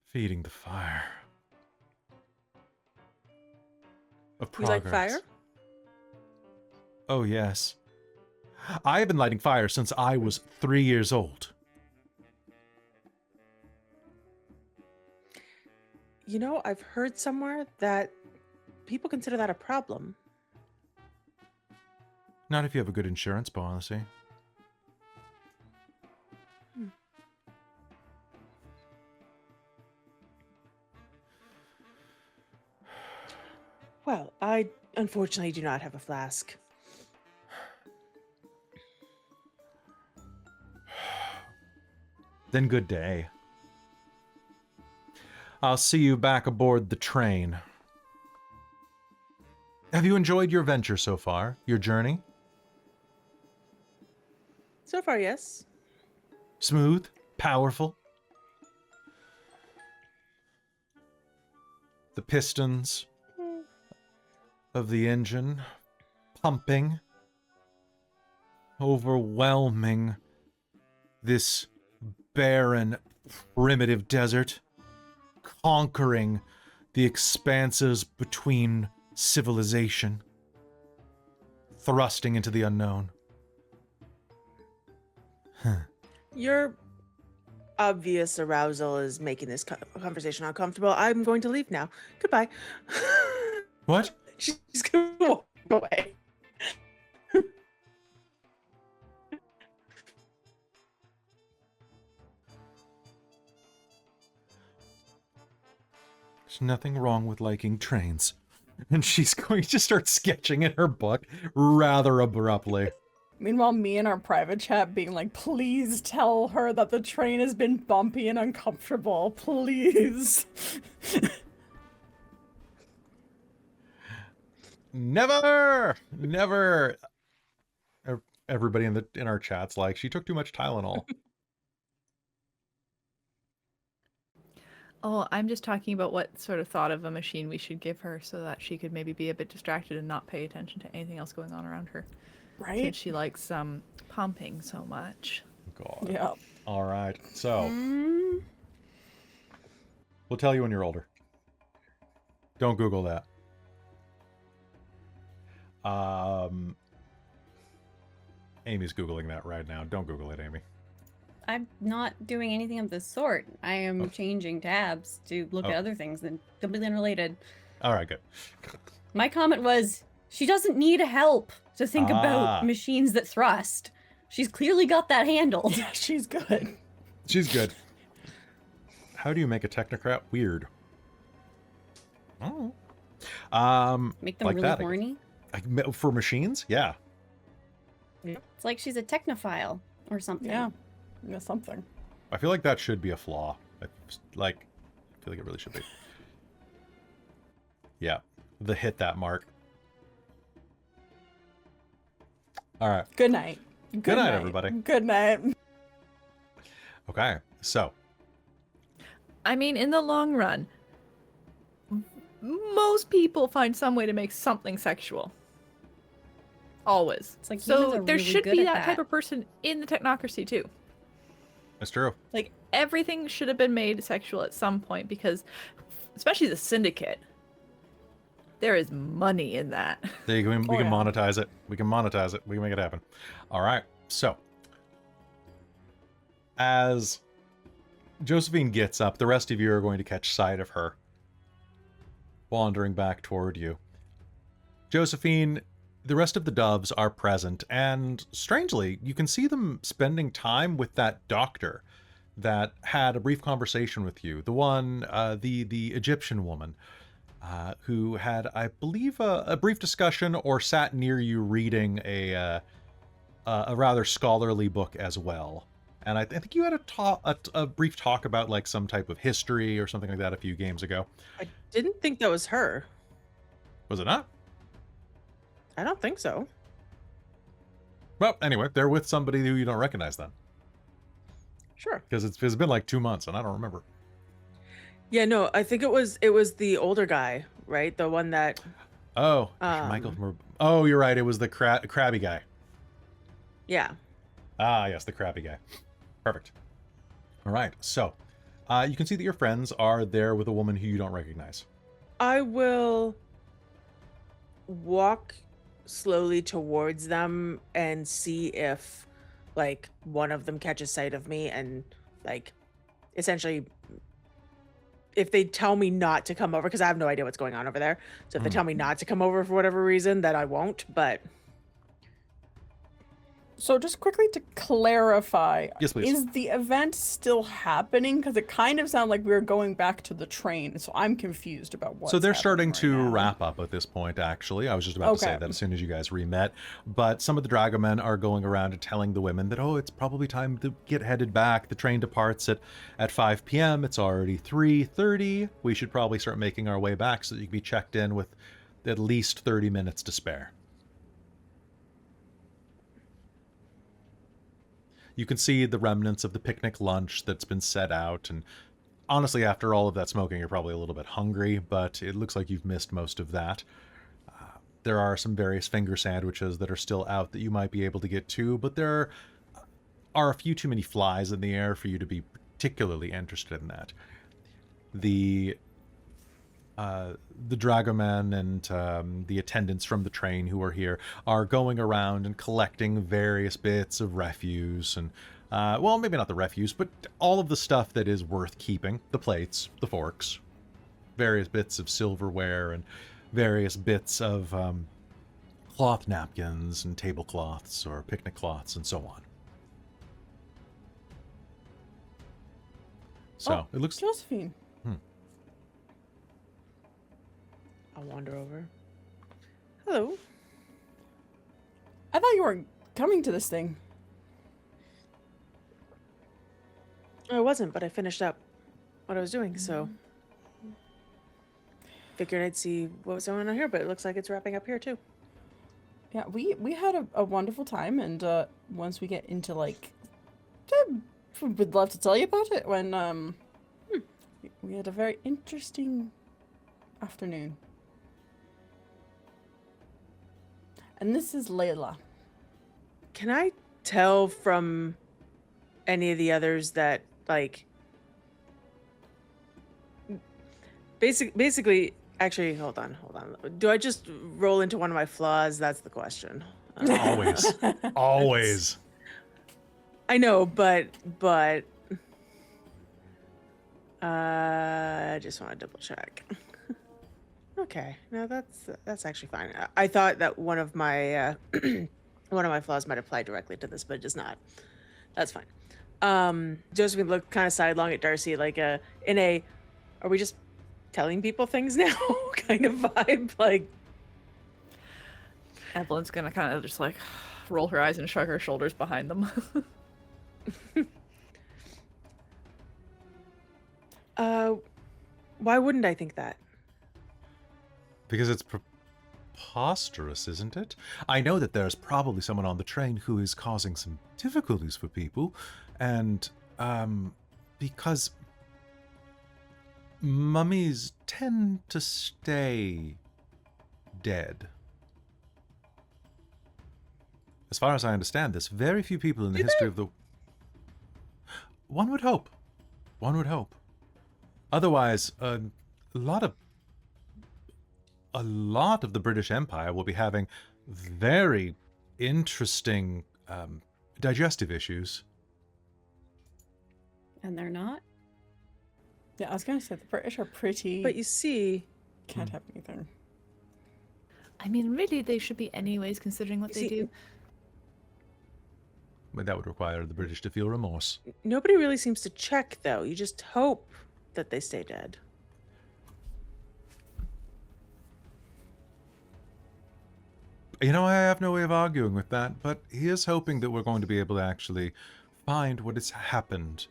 Feeding the fire. Of You progress. like fire? Oh, yes. I have been lighting fire since I was 3 years old. You know, I've heard somewhere that people consider that a problem. Not if you have a good insurance policy. Well, I unfortunately do not have a flask. Then good day. I'll see you back aboard the train. Have you enjoyed your venture so far? Your journey? So far, yes. Smooth? Powerful? The pistons of the engine pumping, overwhelming this barren, primitive desert, conquering the expanses between civilization, thrusting into the unknown. Your obvious arousal is making this conversation uncomfortable. I'm going to leave now. Goodbye. What? She's going to walk away. There's nothing wrong with liking trains. And she's going to start sketching in her book rather abruptly. Meanwhile, me in our private chat being like, please tell her that the train has been bumpy and uncomfortable. Please. Never! Never! everybody in our chats like she took too much Tylenol. Oh, I'm just talking about what sort of thought of a machine we should give her so that she could maybe be a bit distracted and not pay attention to anything else going on around her. Right? Since she likes pumping so much. God. Yeah. All right. So we'll tell you when you're older. Don't Google that. Amy's Googling that right now. Don't Google it, Amy. I'm not doing anything of the sort. I am changing tabs to look at other things that completely unrelated. All right, good. My comment was, she doesn't need help to think about machines that thrust. She's clearly got that handled. Yeah, she's good. She's good. How do you make a technocrat weird? Oh. Make them like really that, I horny. For machines? Yeah. It's like she's a technophile or something. Yeah. Yeah, something. I feel like that should be a flaw. I feel like it really should be. Yeah. Hit that mark. All right. Good night. Good night, everybody. Good night. Okay. So, I mean, in the long run, most people find some way to make something sexual. Always. It's like so humans are there really should good be at that type that. of person in the technocracy too. that's true. Like everything should have been made sexual at some point because, especially the syndicate, there is money in that. We can yeah. monetize it. We can monetize it. We can make it happen. All right. So, as Josephine gets up, the rest of you are going to catch sight of her wandering back toward you. Josephine, the rest of the doves are present, and strangely, you can see them spending time with that doctor that had a brief conversation with you. The one, the Egyptian woman, who had, I believe, a brief discussion or sat near you reading a rather scholarly book as well. And I think you had a brief talk about like some type of history or something like that a few games ago. I didn't think that was her. Was it not? I don't think so. Well, anyway, they're with somebody who you don't recognize then. Sure. Because it's been like 2 months and I don't remember. Yeah, no, I think it was the older guy, right? The one that Oh, Michael. Oh, you're right. It was the crabby guy. yeah. Ah, yes, the crabby guy. Perfect. All right. So, you can see that your friends are there with a woman who you don't recognize. I will walk slowly towards them and see if like one of them catches sight of me and like essentially if they tell me not to come over, because I have no idea what's going on over there. So if they tell me not to come over for whatever reason, then I won't. But So just quickly to clarify, Yes, please. is the event still happening? Because it kind of sounded like we were going back to the train, so I'm confused about what. So they're starting happening to right now. wrap up at this point, actually. I was just about to say Okay. that as soon as you guys re-met. But some of the dragomen are going around and telling the women that, oh, it's probably time to get headed back. The train departs at 5 p.m. It's already 3:30. We should probably start making our way back so that you can be checked in with at least 30 minutes to spare. You can see the remnants of the picnic lunch that's been set out, and honestly, after all of that smoking, you're probably a little bit hungry, but it looks like you've missed most of that. There are some various finger sandwiches that are still out that you might be able to get to, but there are a few too many flies in the air for you to be particularly interested in that. The dragoman and the attendants from the train who are here are going around and collecting various bits of refuse and, well, maybe not the refuse, but all of the stuff that is worth keeping. The plates, the forks, various bits of silverware, and various bits of cloth napkins and tablecloths or picnic cloths and so on. So, it looks... Josephine. I'll wander over. Hello. I thought you weren't coming to this thing. I wasn't, but I finished up what I was doing, so figured I'd see what was going on here, but it looks like it's wrapping up here too. Yeah, we had a wonderful time, and once we get into like, we'd love to tell you about it. When we had a very interesting afternoon. And this is Layla. Can I tell from any of the others that, like, basically, actually, hold on. Do I just roll into one of my flaws? That's the question. Always. Always. I know, but I just want to double check. Okay, no, that's actually fine. I thought that one of my one of my flaws might apply directly to this, but it does not. That's fine. Josephine looked kind of sidelong at Darcie, like in a, are we just telling people things now kind of vibe? Like, Evelyn's gonna kind of just like roll her eyes and shrug her shoulders behind them. why wouldn't I think that? Because it's preposterous, isn't it? I know that there's probably someone on the train who is causing some difficulties for people, and because mummies tend to stay dead. As far as I understand this, very few people in the history of the... One would hope. One would hope. Otherwise, a lot of the British Empire will be having very interesting digestive issues. And they're not? Yeah, I was gonna say the British are pretty. But you see, Can't have anything. I mean, really, they should be anyways, considering what they do. But that would require the British to feel remorse. nobody really seems to check, though. You just hope that they stay dead. You know, I have no way of arguing with that, but he is hoping that we're going to be able to actually find what has happened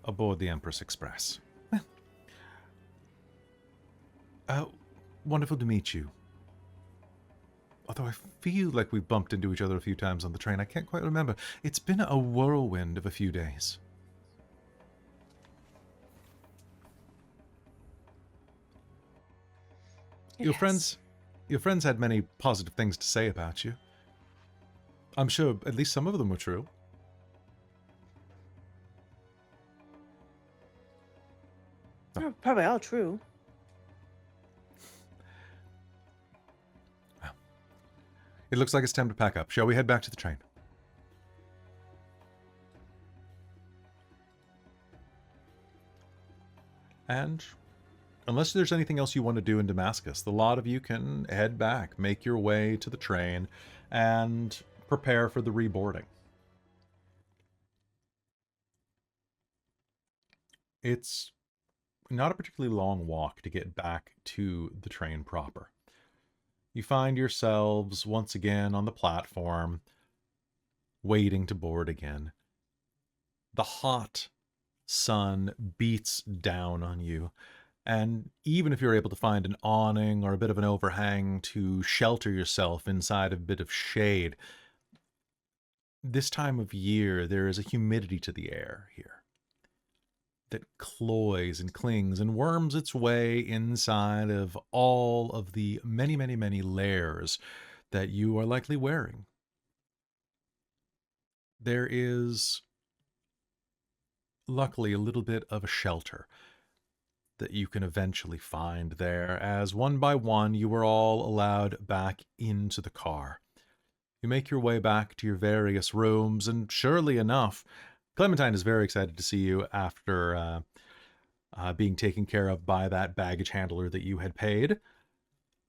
aboard the Empress Express. Well, wonderful to meet you. Although I feel like we've bumped into each other a few times on the train, I can't quite remember. It's been a whirlwind of a few days. Your friends had many positive things to say about you. I'm sure at least some of them were true. Oh, probably all true. Well, it looks like it's time to pack up. Shall we head back to the train? And unless there's anything else you want to do in Damascus, the lot of you can head back, make your way to the train, and prepare for the reboarding. It's not a particularly long walk to get back to the train proper. You find yourselves once again on the platform, waiting to board again. The hot sun beats down on you, and even if you're able to find an awning or a bit of an overhang to shelter yourself inside a bit of shade, this time of year there is a humidity to the air here that cloys and clings and worms its way inside of all of the many, many, many layers that you are likely wearing. There is, luckily, a little bit of a shelter that you can eventually find there, as one by one you are all allowed back into the car. You make your way back to your various rooms, and surely enough, Clementine is very excited to see you after being taken care of by that baggage handler that you had paid,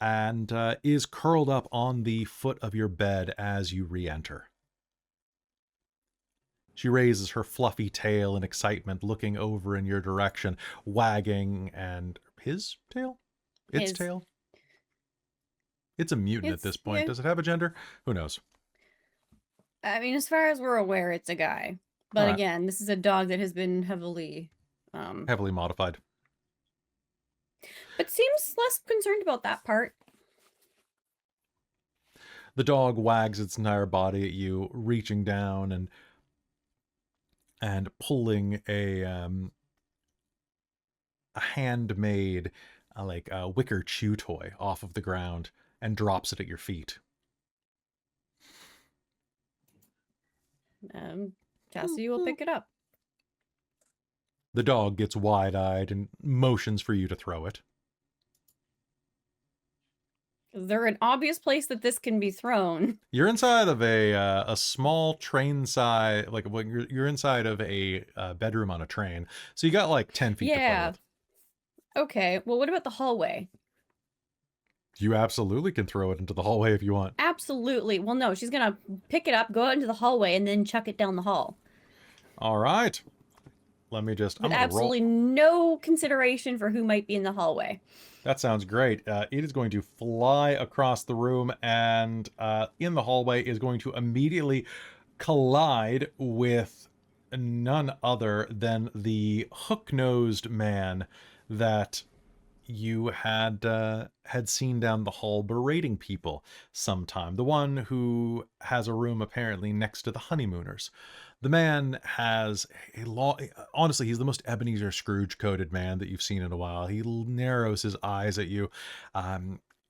and is curled up on the foot of your bed as you re-enter. She raises her fluffy tail in excitement, looking over in your direction, wagging, and his tail? Its His. tail? It's a mutant at this point. Yeah. Does it have a gender? Who knows? I mean, as far as we're aware, it's a guy. But Alright. again, this is a dog that has been heavily Heavily modified. but seems less concerned about that part. The dog wags its entire body at you, reaching down and pulling a handmade like a wicker chew toy off of the ground and drops it at your feet. Chastity will pick it up. The dog gets wide-eyed and motions for you to throw it. Is there an obvious place that this can be thrown? You're inside of a small train side, like you're inside of a bedroom on a train, so you got like 10 feet to play with. Okay, well, what about the hallway? You absolutely can throw it into the hallway if you want. Absolutely. Well, no, she's gonna pick it up, go out into the hallway, and then chuck it down the hall. All right. Let me just... With absolutely no consideration for who might be in the hallway. That sounds great. It is going to fly across the room and in the hallway is going to immediately collide with none other than the hook-nosed man that you had seen down the hall berating people sometime. The one who has a room apparently next to the honeymooners. The man has honestly, he's the most Ebenezer Scrooge-coated man that you've seen in a while. He narrows his eyes at you.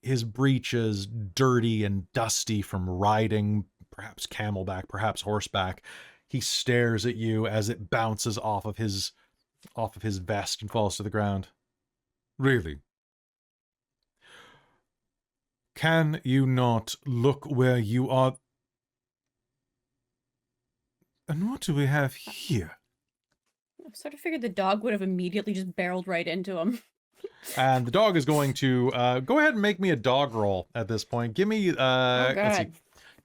His breeches dirty and dusty from riding, perhaps camelback, perhaps horseback. He stares at you as it bounces off of his vest and falls to the ground. Really? Can you not look where you are? And what do we have here? I sort of figured the dog would have immediately just barreled right into him. And the dog is going to go ahead and make me a dog roll at this point. Give me let's see.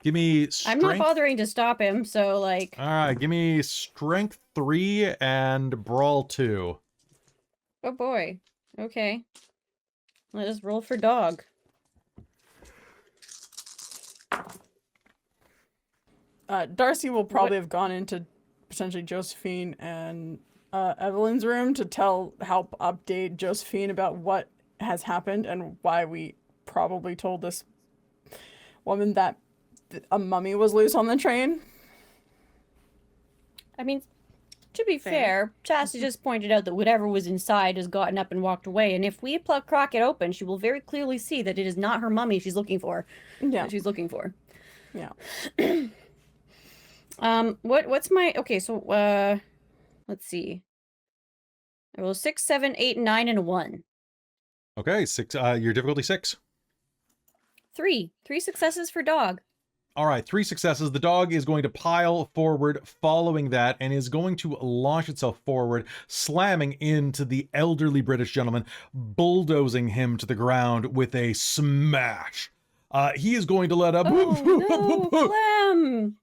Give me strength. I'm not bothering to stop him, so like. All right, give me strength 3 and brawl 2. Oh boy. Okay. Let us roll for dog. Darcie will probably have gone into potentially Josephine and Evelyn's room to help update Josephine about what has happened and why we probably told this woman that a mummy was loose on the train. I mean, to be fair, Chastity just pointed out that whatever was inside has gotten up and walked away, and if we crack it open, she will very clearly see that it is not her mummy she's looking for. Yeah. That she's looking for. Yeah. What's my... Okay, so, let's see. I roll 6, 7, 8, 9, and a 1. Okay, 6. Your difficulty 6. 3 successes for dog. All right, 3 successes. The dog is going to pile forward following that and is going to launch itself forward, slamming into the elderly British gentleman, bulldozing him to the ground with a smash. He is going to let up... Oh, no, Clem!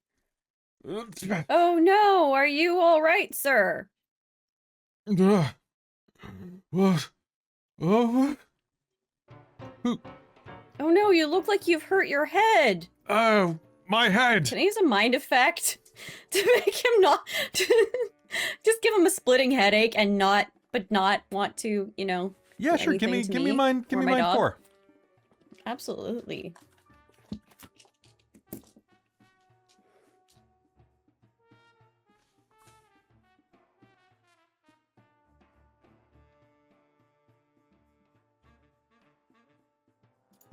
Oh, no, are you all right, sir? What? Oh, Oh, no, you look like you've hurt your head. oh, my head. Can I use a mind effect to make him not... just give him a splitting headache and not want to, you know... Yeah, sure. Give me mine. Give me mine dog? 4. Absolutely.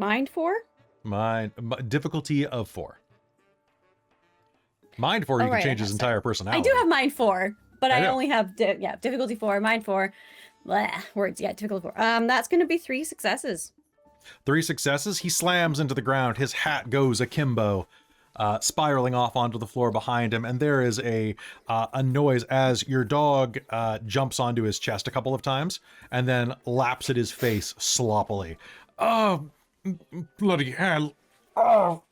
Mind 4? Mine difficulty of 4. Mind 4, you can change his entire personality. I do have mind 4, but I know. only have difficulty 4, mind 4. Blah, words, difficulty 4. That's going to be 3 successes. 3 successes. He slams into the ground. His hat goes akimbo, spiraling off onto the floor behind him, and there is a noise as your dog jumps onto his chest a couple of times and then laps at his face sloppily. Oh, bloody hell! Oh,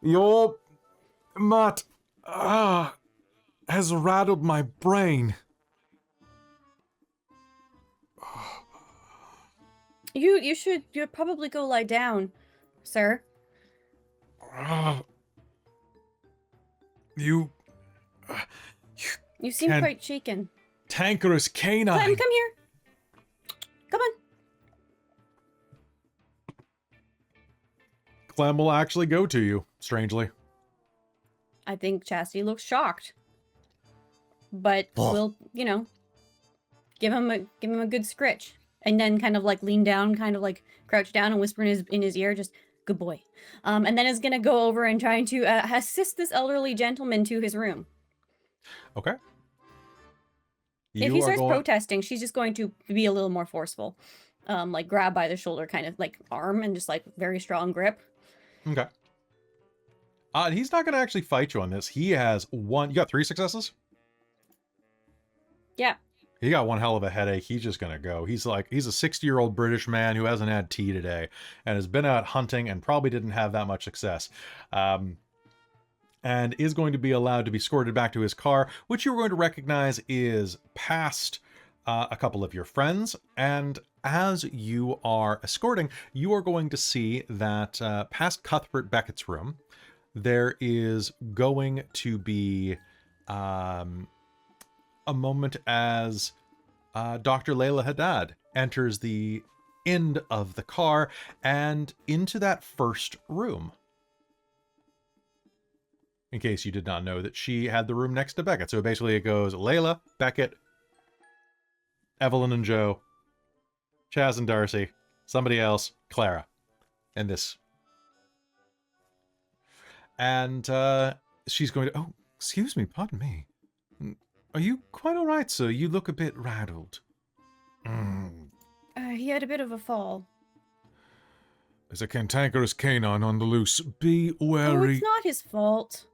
your mat has rattled my brain. You'd probably go lie down, sir. You You seem quite shaken. Tankerous canine. Clem, come here. Come on. Clem will actually go to you, strangely. I think Chastity looks shocked. But we'll, you know, give him a good scritch. And then kind of like lean down, kind of like crouch down and whisper in his ear, just, good boy. And then is going to go over and trying to assist this elderly gentleman to his room. Okay. If he starts protesting, she's just going to be a little more forceful. Like grab by the shoulder, kind of like arm, and just like very strong grip. Okay. He's not going to actually fight you on this. He has one... You got 3 successes? Yeah. He got one hell of a headache. He's just going to go. He's a 60-year-old British man who hasn't had tea today and has been out hunting and probably didn't have that much success. And is going to be allowed to be escorted back to his car, which you're going to recognize is past a couple of your friends. And as you are escorting, you are going to see that past Cuthbert Beckett's room, there is going to be a moment as Dr. Layla Haddad enters the end of the car and into that first room. In case you did not know that she had the room next to Beckett. So basically it goes Layla, Beckett, Evelyn and Joe, Chaz and Darcie, somebody else, Clara, and this. And she's going to... Oh, excuse me, pardon me. Are you quite all right, sir? You look a bit rattled. He had a bit of a fall. There's a cantankerous canine on the loose. Be Oh, wary. it's not his fault.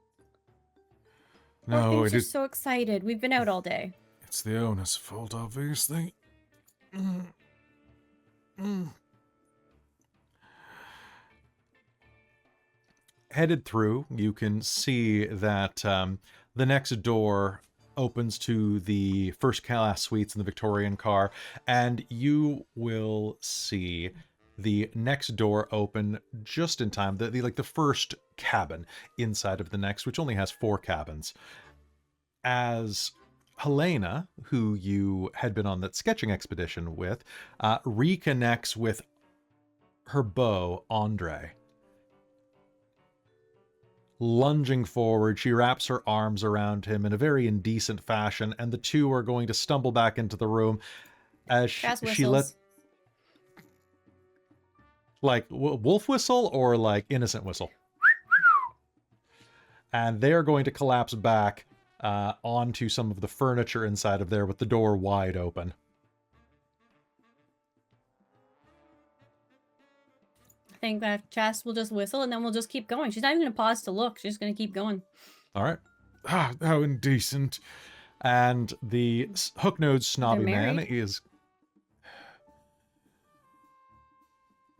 No, He's it just is. so excited. We've been out all day. It's the owner's fault, obviously. Headed through, you can see that the next door opens to the first class suites in the Victorian car, and you will see the next door open just in time. The first cabin inside of the next, which only has 4 cabins. As Helena, who you had been on that sketching expedition with, reconnects with her beau, Andre. Lunging forward, she wraps her arms around him in a very indecent fashion, and the two are going to stumble back into the room as she let... Like wolf whistle or like innocent whistle? And they are going to collapse back onto some of the furniture inside of there with the door wide open. I think that Chast will just whistle and then we'll just keep going. She's not even going to pause to look. She's just going to keep going. All right. Ah, how indecent. And the hook-nosed snobby man married? is...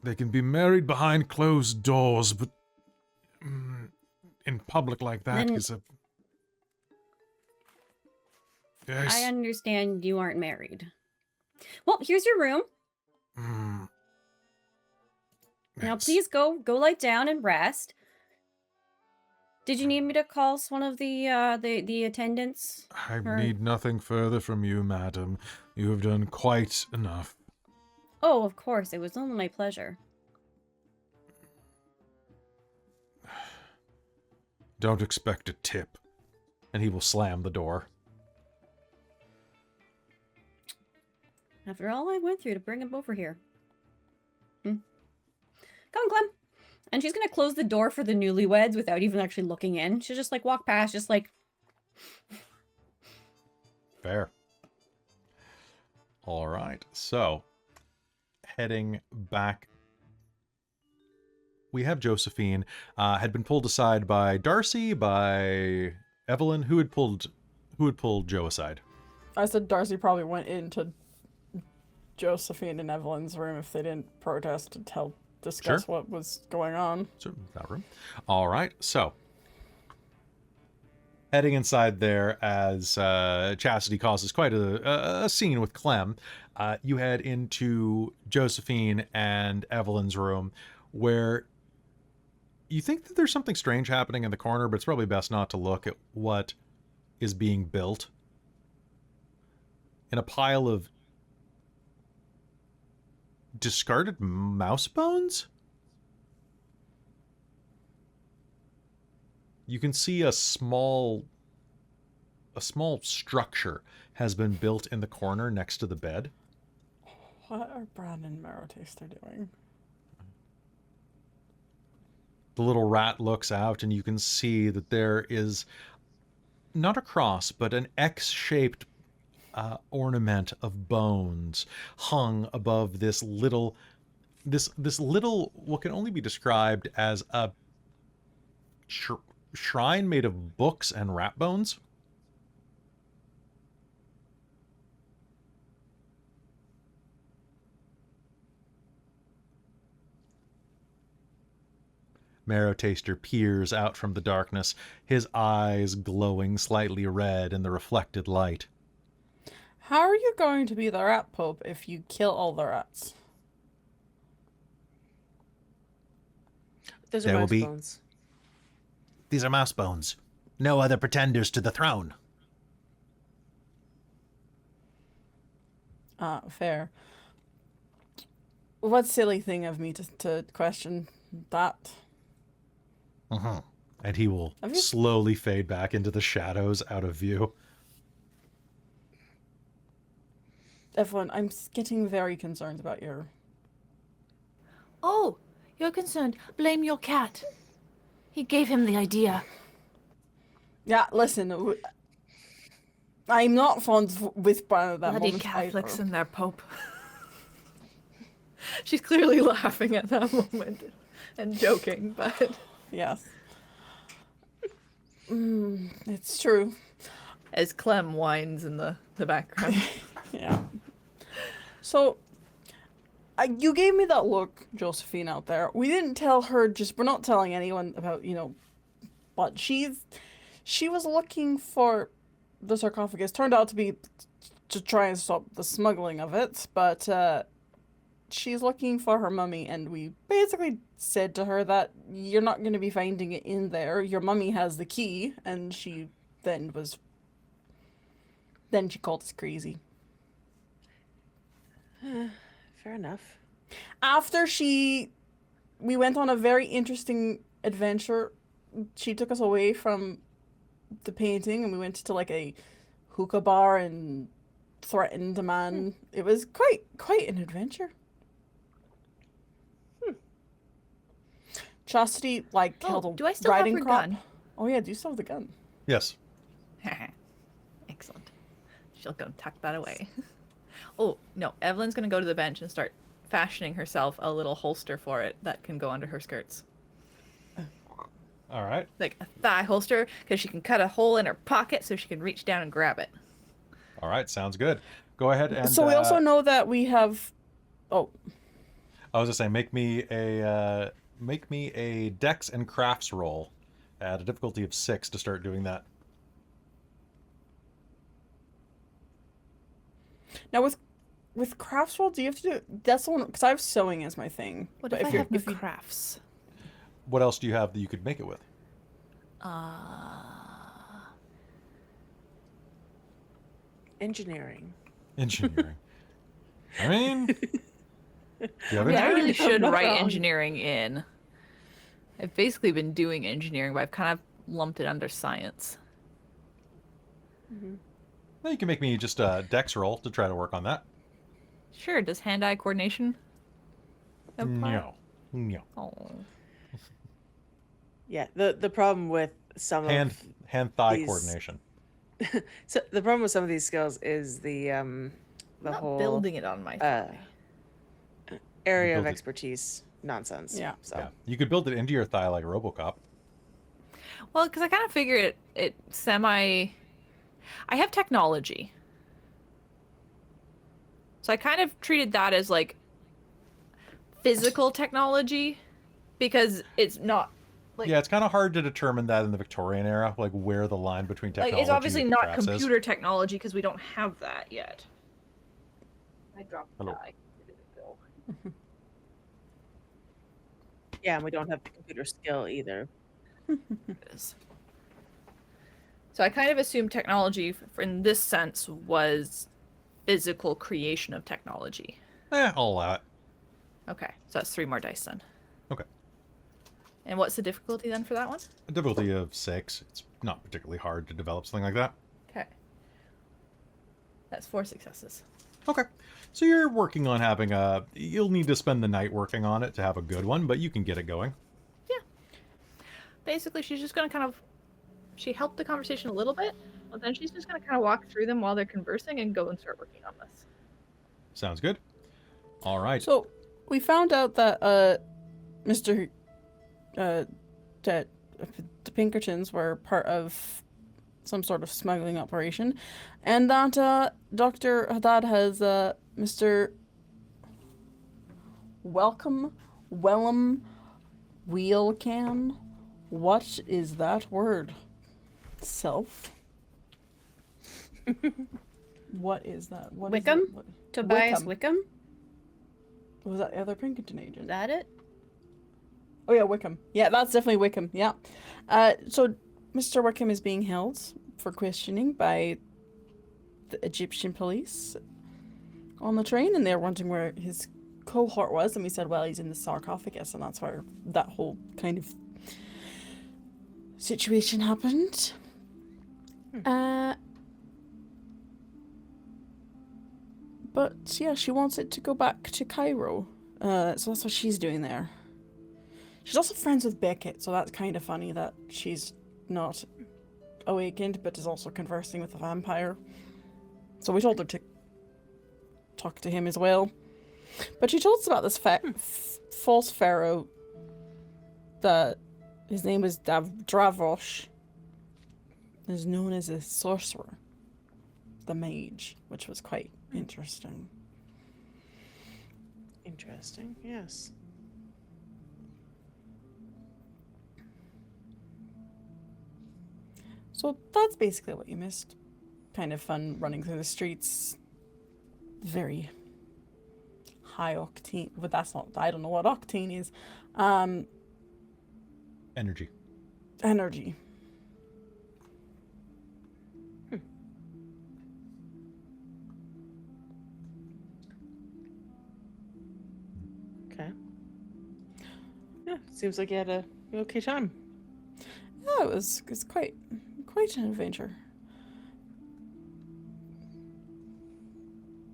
They can be married behind closed doors, but in public like that Then- is a... Yes. I understand you aren't married. Well, here's your room. Now, Yes. please go lie down and rest. Did you need me to call one of the attendants? I or- need nothing further from you, madam. You have done quite enough. Oh, of course. It was only my pleasure. Don't expect a tip. And he will slam the door. After all I went through to bring him over here. Come on, Clem. And she's going to close the door for the newlyweds without even actually looking in. She'll just like walk past, just like... Fair. All right. So, heading back, we have Josephine. Had been pulled aside by Darcie, by Evelyn. Who had pulled Joe aside? I said Darcie probably went into Josephine and Evelyn's room if they didn't protest to discuss what was going on. So, that room. All right. So, heading inside there as Chastity causes quite a scene with Clem, you head into Josephine and Evelyn's room, where you think that there's something strange happening in the corner, but it's probably best not to look at what is being built. In a pile of discarded mouse bones? you can see a small structure has been built in the corner next to the bed. What are Bran and Marrow-Taster doing? The little rat looks out, and you can see that there is not a cross, but an X-shaped ornament of bones hung above this little, what can only be described as a shrine made of books and rat bones. Marrow-Taster peers out from the darkness, his eyes glowing slightly red in the reflected light. How are you going to be the rat pope if you kill all the rats? Those There are will mouse be- bones. These are mouse bones. No other pretenders to the throne. Fair. What silly thing of me to question that. And he will Have you- slowly fade back into the shadows out of view. Evelyn, I'm getting very concerned about your... Oh, you're concerned. Blame your cat. He gave him the idea. Yeah, listen, I'm not fond with Bran at that Bloody moment Catholics either. and their pope. She's clearly laughing at that moment and joking, but Yes. It's true. as Clem whines in the background. Yeah. So, you gave me that look, Josephine, out there. We didn't tell her, we're not telling anyone about, but she was looking for the sarcophagus. Turned out to be to try and stop the smuggling of it, but she's looking for her mummy, and we basically said to her that you're not going to be finding it in there. Your mummy has the key, and she then she called us crazy. Fair enough. After we went on a very interesting adventure. She took us away from the painting, and we went to like a hookah bar and threatened a man. It was quite an adventure. Chastity held a do I still have riding her crop. gun? Oh yeah, do you still have the gun? Yes. Excellent. She'll go tuck that away. Oh, no. Evelyn's going to go to the bench and start fashioning herself a little holster for it that can go under her skirts. All right. Like a thigh holster, because she can cut a hole in her pocket so she can reach down and grab it. All right. Sounds good. Go ahead and. So we also know that we have. Oh, I was just saying, make me a Dex and Crafts roll at a difficulty of 6 to start doing that. now with crafts roll, do you have to do? That's the one because I have sewing as my thing. What But if I you're- have no you- crafts? What else do you have that you could make it with? Engineering. Engineering. I mean, do you have I engineering? really should not write wrong. engineering in. I've basically been doing engineering, but I've kind of lumped it under science. Well, you can make me just a Dex roll to try to work on that. Sure, does hand-eye coordination apply? No. No. Oh. Yeah. The problem with some of Hand-thigh these- coordination. so the problem with some of these skills is the I'm not whole building it on my thigh. area of build it. expertise nonsense. Yeah. So Yeah. You could build it into your thigh like RoboCop. Well, because I kind of figure it semi... I have technology. So I kind of treated that as like physical technology because it's not like Yeah, it's kind of hard to determine that in the Victorian era, like where the line between technology it's obviously and not crafts is. computer technology because we don't have that yet. I dropped the Hello. die. yeah, and we don't have the computer skill either. Is. So I kind of assumed technology in this sense was physical creation of technology. I'll allow it. Okay, so that's 3 more dice then. Okay. And what's the difficulty then for that one? A difficulty of 6. It's not particularly hard to develop something like that. Okay. That's 4 successes. Okay. So you're working on having a... You'll need to spend the night working on it to have a good one, but you can get it going. Yeah. Basically, she's just going to kind of... She helped the conversation a little bit, but then she's just going to kind of walk through them while they're conversing and go and start working on this. Sounds good. All right. So we found out that Mr. That the Pinkertons were part of some sort of smuggling operation, and that Dr. Haddad has Mr. Wellum Wheelcan. What is that word? Self. What is that? What is Wickham? that? What- Tobias Wickham? Was that the other Pinkerton agent? Is that it? Oh yeah, Wickham. Yeah, that's definitely Wickham. Yeah. So Mr. Wickham is being held for questioning by the Egyptian police on the train, and they're wondering where his cohort was, and we said, well, he's in the sarcophagus, and that's where that whole kind of situation happened. But yeah, she wants it to go back to Cairo. So that's what she's doing there. She's also friends with Beckett, so that's kind of funny that she's not awakened, but is also conversing with the vampire. So we told her to talk to him as well. But she told us about this false pharaoh that his name was Dravosh. Is known as a sorcerer, the mage, which was quite interesting. Interesting, yes. So that's basically what you missed. Kind of fun running through the streets. Very high octane, but that's not, I don't know what octane is. Energy. Energy. Okay. Yeah, seems like you had a okay time. Yeah, it's quite an adventure.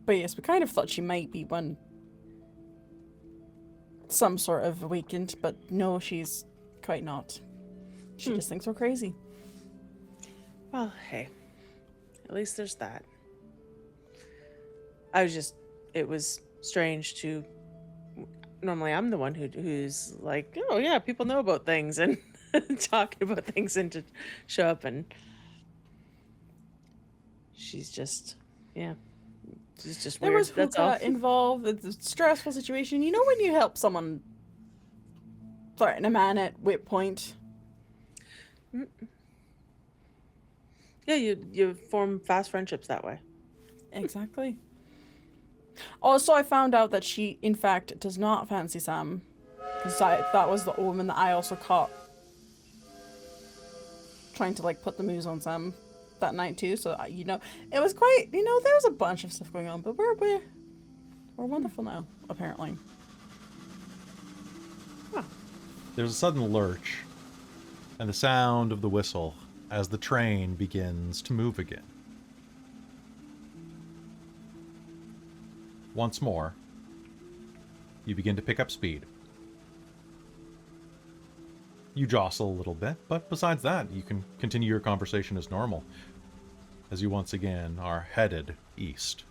But yes, we kind of thought she might be some sort of awakened, but no, she's quite not. She just thinks we're crazy. Well, hey, at least there's that. It was strange to, normally I'm the one who's like, oh yeah, people know about things and talking about things and to show up, and she's just, yeah. It's just There weird. was That's all. hookah involved. It's a stressful situation. You know when you help someone threaten a man at whip point? Yeah, you form fast friendships that way. Exactly. Also, I found out that she, in fact, does not fancy Sam. Because that was the woman that I also caught trying to, like, put the moves on Sam that night, too. So, you know, it was quite, you know, there was a bunch of stuff going on. But we're wonderful now, apparently. Huh. There's a sudden lurch, and the sound of the whistle as the train begins to move again. Once more, you begin to pick up speed. You jostle a little bit, but besides that, you can continue your conversation as normal, as you once again are headed east.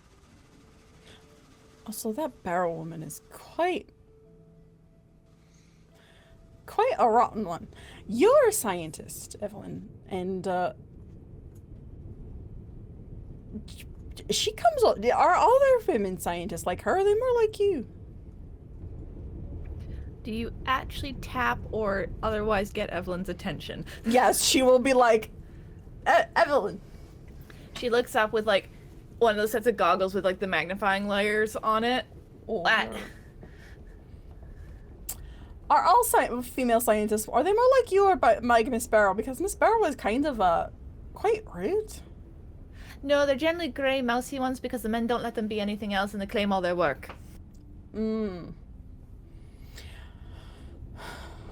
Also, that barrel woman is quite a rotten one. You're a scientist, Evelyn, and she comes up. Are all there women scientists like her? Are they more like you? Do you actually tap or otherwise get Evelyn's attention? Yes, she will be like, Evelyn. She looks up with like one of those sets of goggles with like the magnifying layers on it. Are all female scientists, are they more like you or like Miss Barrow? Because Miss Barrow is kind of quite rude. No, they're generally grey, mousy ones because the men don't let them be anything else and they claim all their work.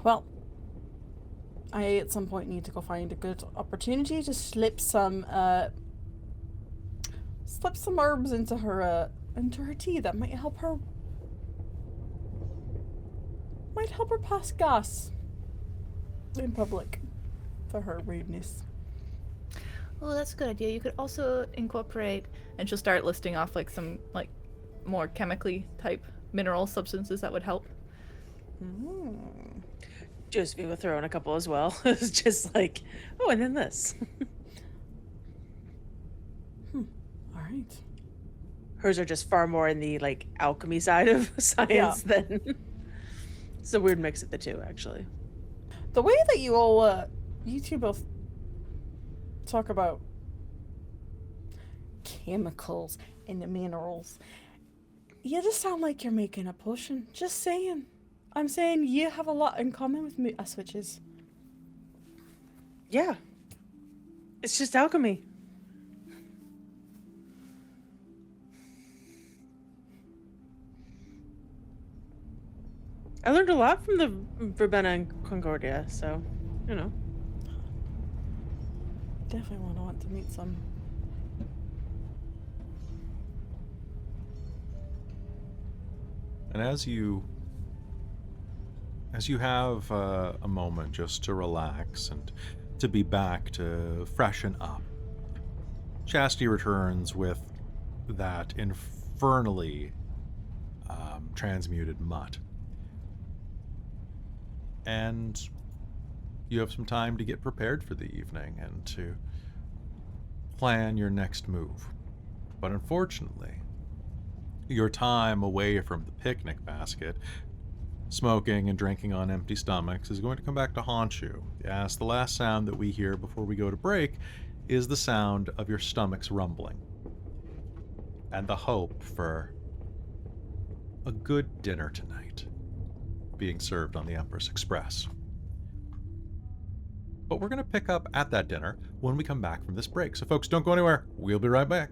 Well, I at some point need to go find a good opportunity to slip some herbs into her tea that might help her pass gas in public for her rudeness. Oh, that's a good idea. You could also incorporate, and she'll start listing off like some more chemically type mineral substances that would help. Josephine will throw in a couple as well. It's just like, oh, and then this. All right. Hers are just far more in the alchemy side of science than. It's a weird mix of the two, actually. The way that you two both talk about chemicals and the minerals, you just sound like you're making a potion. Just saying. I'm saying you have a lot in common with me, switches. Yeah. It's just alchemy. I learned a lot from the Verbena and Concordia, so, you know. Definitely want to meet some. And as you have a moment just to relax and to be back to freshen up, Chastity returns with that infernally transmuted mutt. And you have some time to get prepared for the evening and to plan your next move. But unfortunately, your time away from the picnic basket, smoking and drinking on empty stomachs, is going to come back to haunt you. Yes, the last sound that we hear before we go to break is the sound of your stomach's rumbling. And the hope for a good dinner tonight being served on the Empress Express. But we're going to pick up at that dinner when we come back from this break. So folks, don't go anywhere. We'll be right back.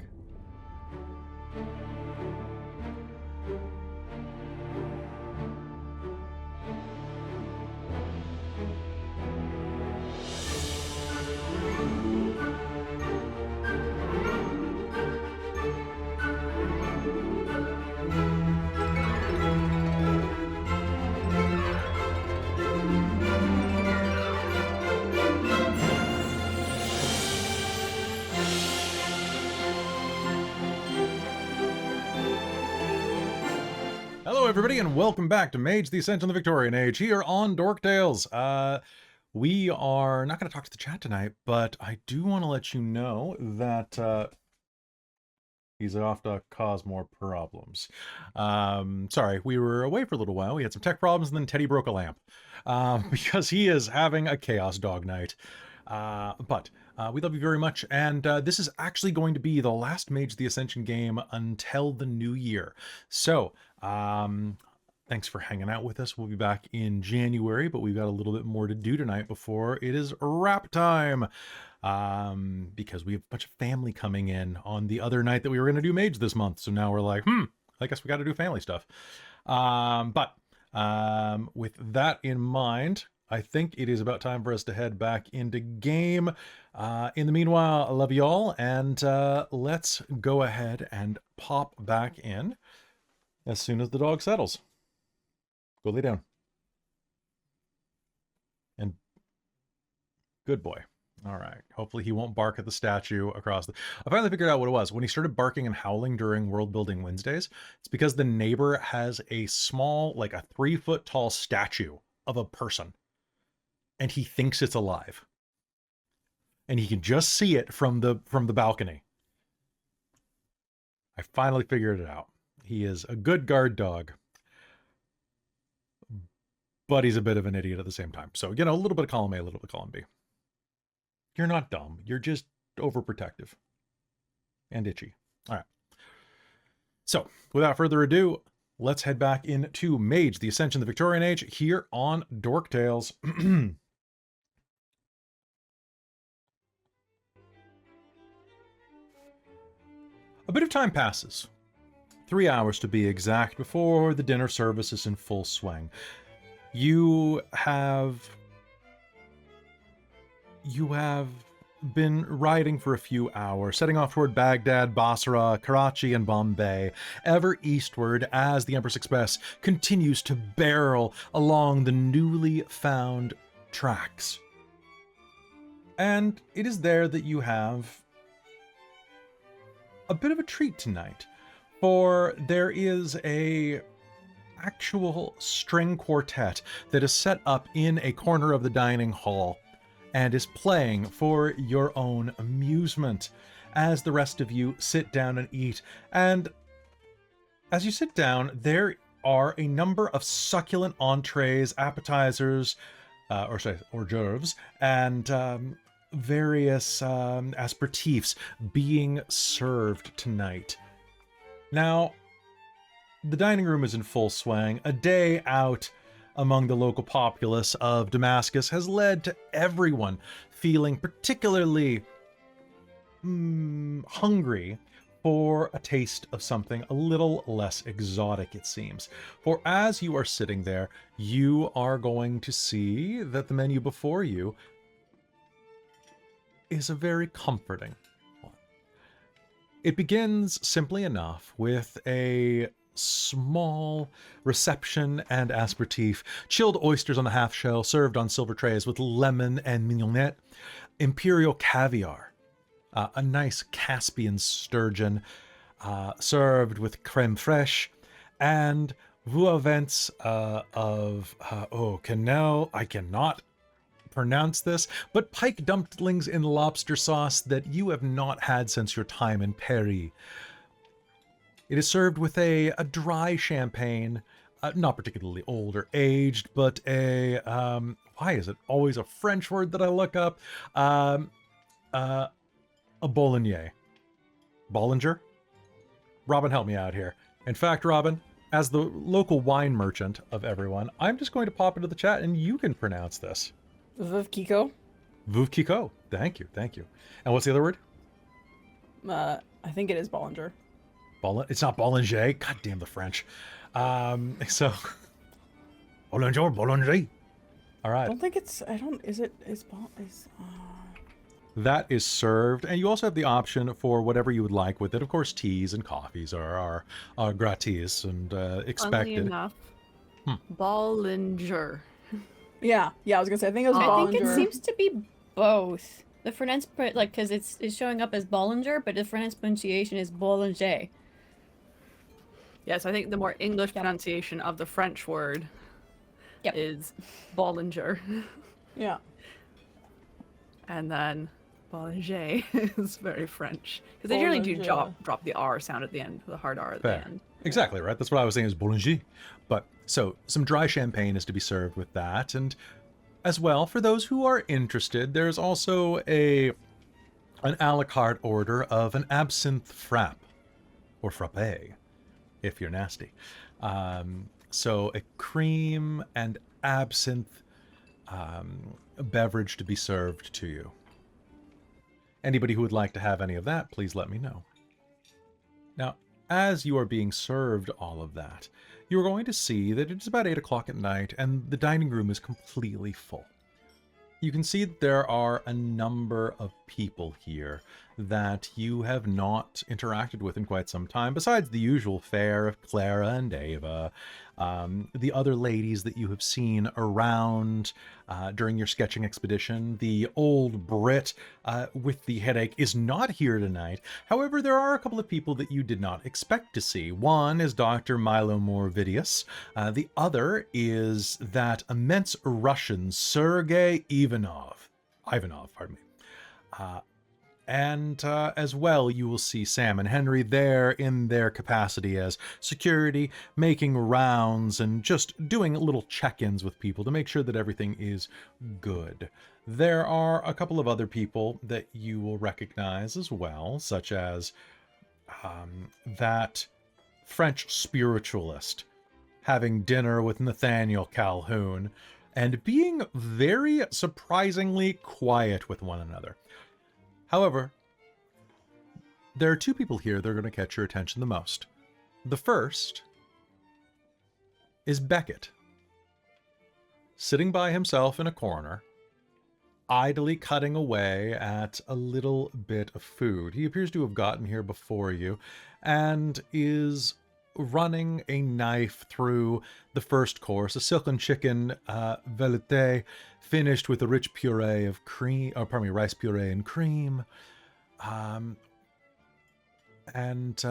Hello, everybody, and welcome back to Mage the Ascension the Victorian Age here on Dork Tales. We are not going to talk to the chat tonight, but I do want to let you know that he's off to cause more problems. Sorry, we were away for a little while. We had some tech problems, and then Teddy broke a lamp because he is having a chaos dog night. But we love you very much, and this is actually going to be the last Mage the Ascension game until the new year. So, thanks for hanging out with us. We'll be back in January, but we've got a little bit more to do tonight before it is wrap time. Because we have a bunch of family coming in on the other night that we were going to do Mage this month. So now we're like, I guess we got to do family stuff. But with that in mind, I think it is about time for us to head back into game. In the meanwhile, I love you all, and let's go ahead and pop back in as soon as the dog settles. Go lay down. And good boy. All right. Hopefully he won't bark at the statue across the... I finally figured out what it was. When he started barking and howling during World Building Wednesdays, it's because the neighbor has a small, like a 3-foot tall statue of a person. And he thinks it's alive. And he can just see it from the balcony. I finally figured it out. He is a good guard dog. But he's a bit of an idiot at the same time. So, you know, a little bit of column A, a little bit of column B. You're not dumb. You're just overprotective. And itchy. All right. So, without further ado, let's head back into Mage the Ascension the Victorian Age here on Dork Tales. A bit of time passes. 3 hours to be exact before the dinner service is in full swing. You have you have been riding for a few hours, setting off toward Baghdad, Basra, Karachi, and Bombay, ever eastward as the Empress Express continues to barrel along the newly found tracks. And it is there that you have a bit of a treat tonight, for there is a actual string quartet that is set up in a corner of the dining hall and is playing for your own amusement as the rest of you sit down and eat. And as you sit down, there are a number of succulent entrees, appetizers, hors d'oeuvres, and various aperitifs being served tonight. Now, the dining room is in full swing. A day out among the local populace of Damascus has led to everyone feeling particularly hungry for a taste of something a little less exotic, it seems. For as you are sitting there, you are going to see that the menu before you is a very comforting one. It begins simply enough with a small reception and aperitif, chilled oysters on a half shell served on silver trays with lemon and mignonette, imperial caviar, a nice Caspian sturgeon served with creme fraiche, and veau vents of cannelle. I cannot pronounce this, but pike dumplings in lobster sauce that you have not had since your time in Paris. It is served with a dry champagne, not particularly old or aged, but a, why is it always a French word that I look up? A Bollinger. Bollinger? Robin, help me out here. In fact, Robin, as the local wine merchant of everyone, I'm just going to pop into the chat and you can pronounce this. Veuve Kiko. Veuve Kiko. Thank you, thank you. And what's the other word? I think it is Bollinger. It's not Bollinger. God damn the French. So Bollinger. All right. I don't think it's. I don't. Is it? That is served, and you also have the option for whatever you would like with it. Of course, teas and coffees are gratis and expected. Funnily enough, Bollinger. Yeah, I was gonna say. I think it was I Bollinger. think it seems to be both. The French, because it's showing up as Bollinger, but the French pronunciation is Bollinger. Yes, I think the more English pronunciation of the French word is Bollinger. Yeah. And then Bollinger is very French. Because they usually do drop the R sound at the end, the hard R at the end. Exactly, right? That's what I was saying is Bollinger. But, so, some dry champagne is to be served with that, and as well, for those who are interested, there's also an a la carte order of an absinthe frappe, or frappe, if you're nasty. So a cream and absinthe beverage to be served to you. Anybody who would like to have any of that, please let me know. Now, as you are being served all of that, you're going to see that it's about 8 o'clock at night and the dining room is completely full. You can see that there are a number of people here that you have not interacted with in quite some time, besides the usual fare of Clara and Ava, the other ladies that you have seen around during your sketching expedition. The old Brit with the headache is not here tonight. However, there are a couple of people that you did not expect to see. One is Dr. Milo Morvidius. The other is that immense Russian, Sergei Ivanov, pardon me. And as well, you will see Sam and Henry there in their capacity as security, making rounds and just doing little check-ins with people to make sure that everything is good. There are a couple of other people that you will recognize as well, such as that French spiritualist having dinner with Nathaniel Calhoun and being very surprisingly quiet with one another. However, there are two people here that are going to catch your attention the most. The first is Beckett, sitting by himself in a corner, idly cutting away at a little bit of food. He appears to have gotten here before you and is running a knife through the first course, a silken chicken velouté, finished with a rich puree of cream, or pardon me, rice puree and cream, and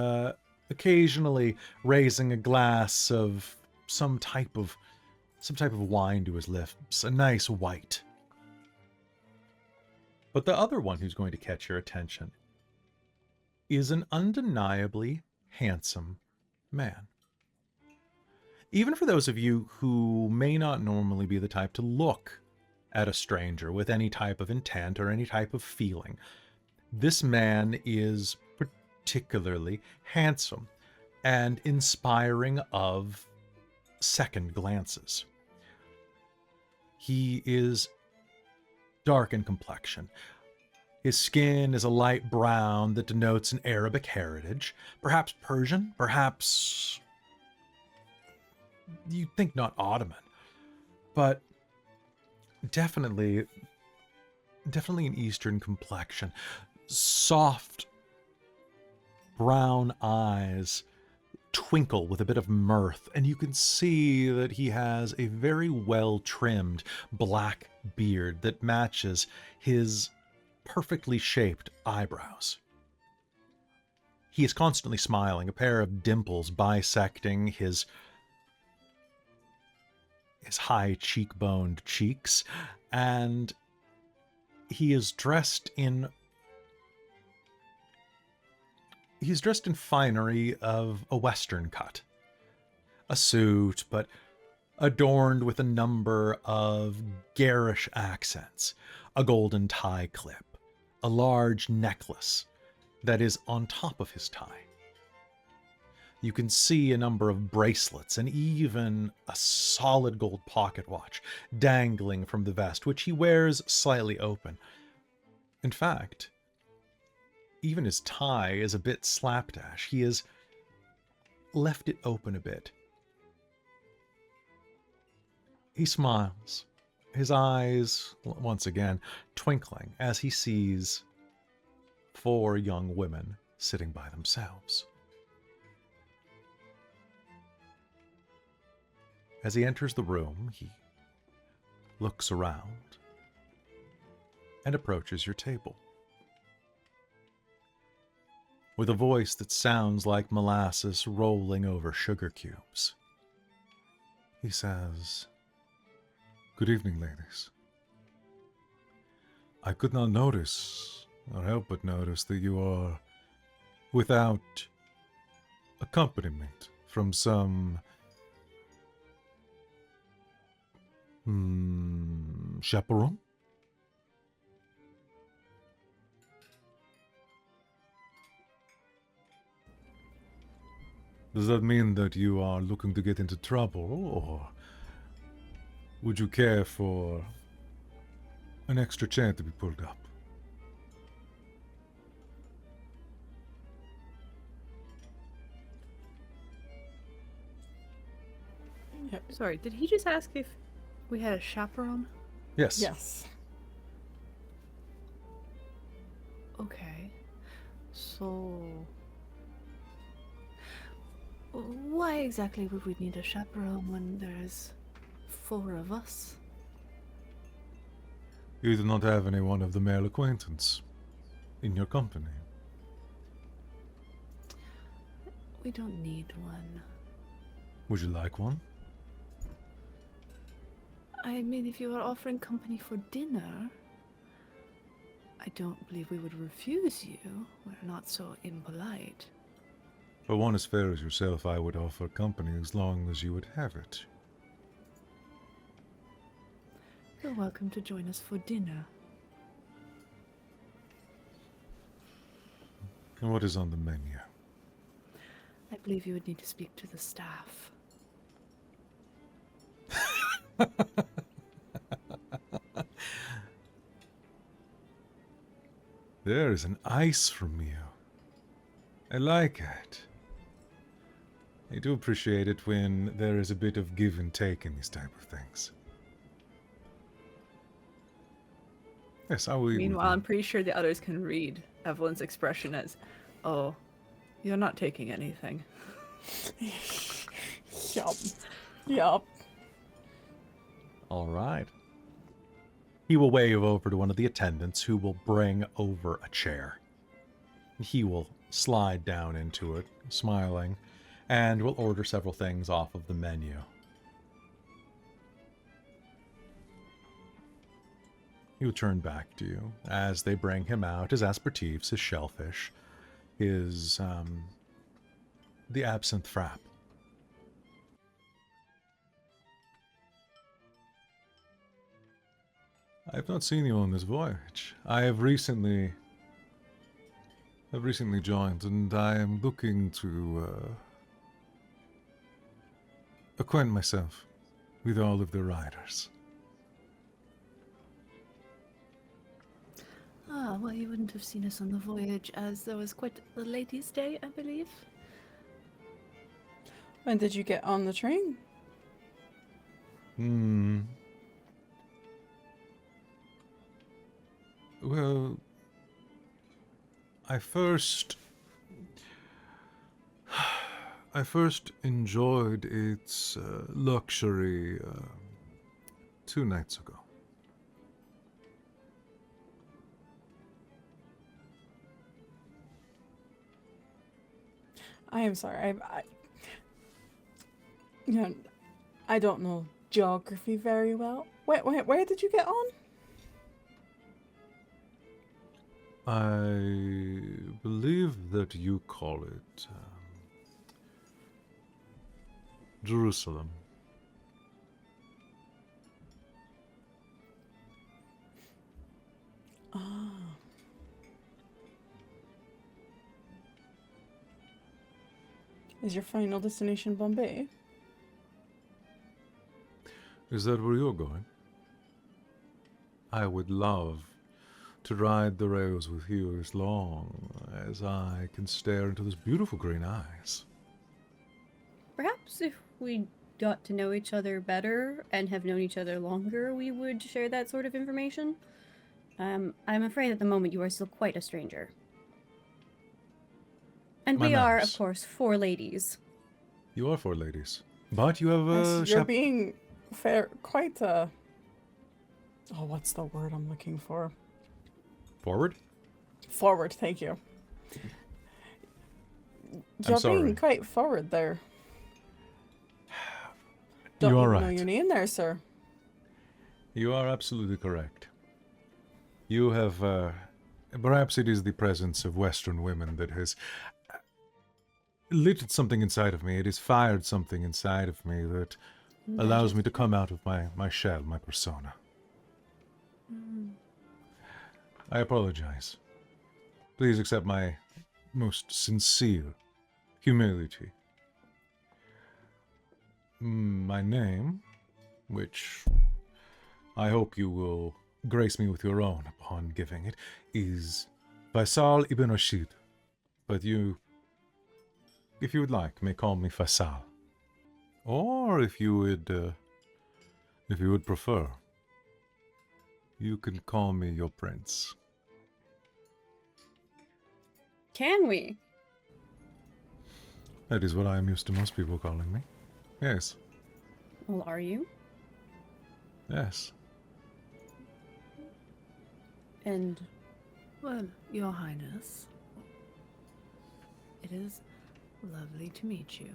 occasionally raising a glass of some type of wine to his lips, a nice white. But the other one who's going to catch your attention is an undeniably handsome man. Even for those of you who may not normally be the type to look at a stranger with any type of intent or any type of feeling, this man is particularly handsome and inspiring of second glances. He is dark in complexion. His skin is a light brown that denotes an Arabic heritage, perhaps Persian, perhaps you'd think not Ottoman, but definitely an Eastern complexion. Soft brown eyes twinkle with a bit of mirth, and you can see that he has a very well-trimmed black beard that matches his perfectly shaped eyebrows. He is constantly smiling, a pair of dimples bisecting his high cheekboned cheeks, and he is dressed in finery of a Western cut. A suit, but adorned with a number of garish accents, a golden tie clip, a large necklace that is on top of his tie. You can see a number of bracelets and even a solid gold pocket watch dangling from the vest, which he wears slightly open. In fact, even his tie is a bit slapdash. He has left it open a bit. He smiles, his eyes, once again, twinkling as he sees 4 young women sitting by themselves. As he enters the room, he looks around and approaches your table. With a voice that sounds like molasses rolling over sugar cubes, he says, "Good evening, ladies. I could not notice, or help but notice, that you are without accompaniment from some chaperone?" Does that mean that you are looking to get into trouble, or would you care for an extra chair to be pulled up? Sorry, did he just ask if we had a chaperone? Yes. Yes. Okay. So, why exactly would we need a chaperone when there's 4 of us? You do not have anyone of the male acquaintance in your company. We don't need one. Would you like one? I mean, if you are offering company for dinner, I don't believe we would refuse you. We're not so impolite. For one as fair as yourself, I would offer company as long as you would have it. You're welcome to join us for dinner. And what is on the menu? I believe you would need to speak to the staff. There is an ice from you. I like it. I do appreciate it when there is a bit of give and take in these type of things. Yes, I will eat with Meanwhile, you. I'm pretty sure the others can read Evelyn's expression as, "Oh, you're not taking anything." Yup. Yup. All right. He will wave over to one of the attendants who will bring over a chair. He will slide down into it, smiling, and will order several things off of the menu. He will turn back to you as they bring him out his aperitifs, his shellfish, his, the absinthe frap. I have not seen you on this voyage. I have recently joined, and I am looking to acquaint myself with all of the riders. Ah, well, you wouldn't have seen us on the voyage, as there was quite the ladies' day, I believe. When did you get on the train? Well, I first enjoyed its luxury 2 nights ago. I am sorry. You know, I don't know geography very well. Where did you get on? I believe that you call it Jerusalem. Ah. Is your final destination Bombay? Is that where you're going? I would love to ride the rails with you as long as I can stare into those beautiful green eyes. Perhaps if we got to know each other better and have known each other longer, we would share that sort of information. I'm afraid at the moment you are still quite a stranger. And My we are, of manners. course, 4 ladies. You are 4 ladies, but you have a You're being fair, quite oh, what's the word I'm looking for? Forward? Forward, thank you. You're sorry. being quite forward there. You Don't are even know right. your name there, sir. You are absolutely correct. You have, perhaps it is the presence of Western women that has lit something inside of me. It has fired something inside of me that allows me to come out of my shell, my persona. I apologize. Please accept my most sincere humility. My name, which I hope you will grace me with your own upon giving it, is Faisal ibn Rashid. But you, if you would like, may call me Faisal. Or if you would prefer, you can call me your prince. Can we? That is what I am used to most people calling me. Yes, Well, are you? yes. And Well, Your Highness, it is lovely to meet you.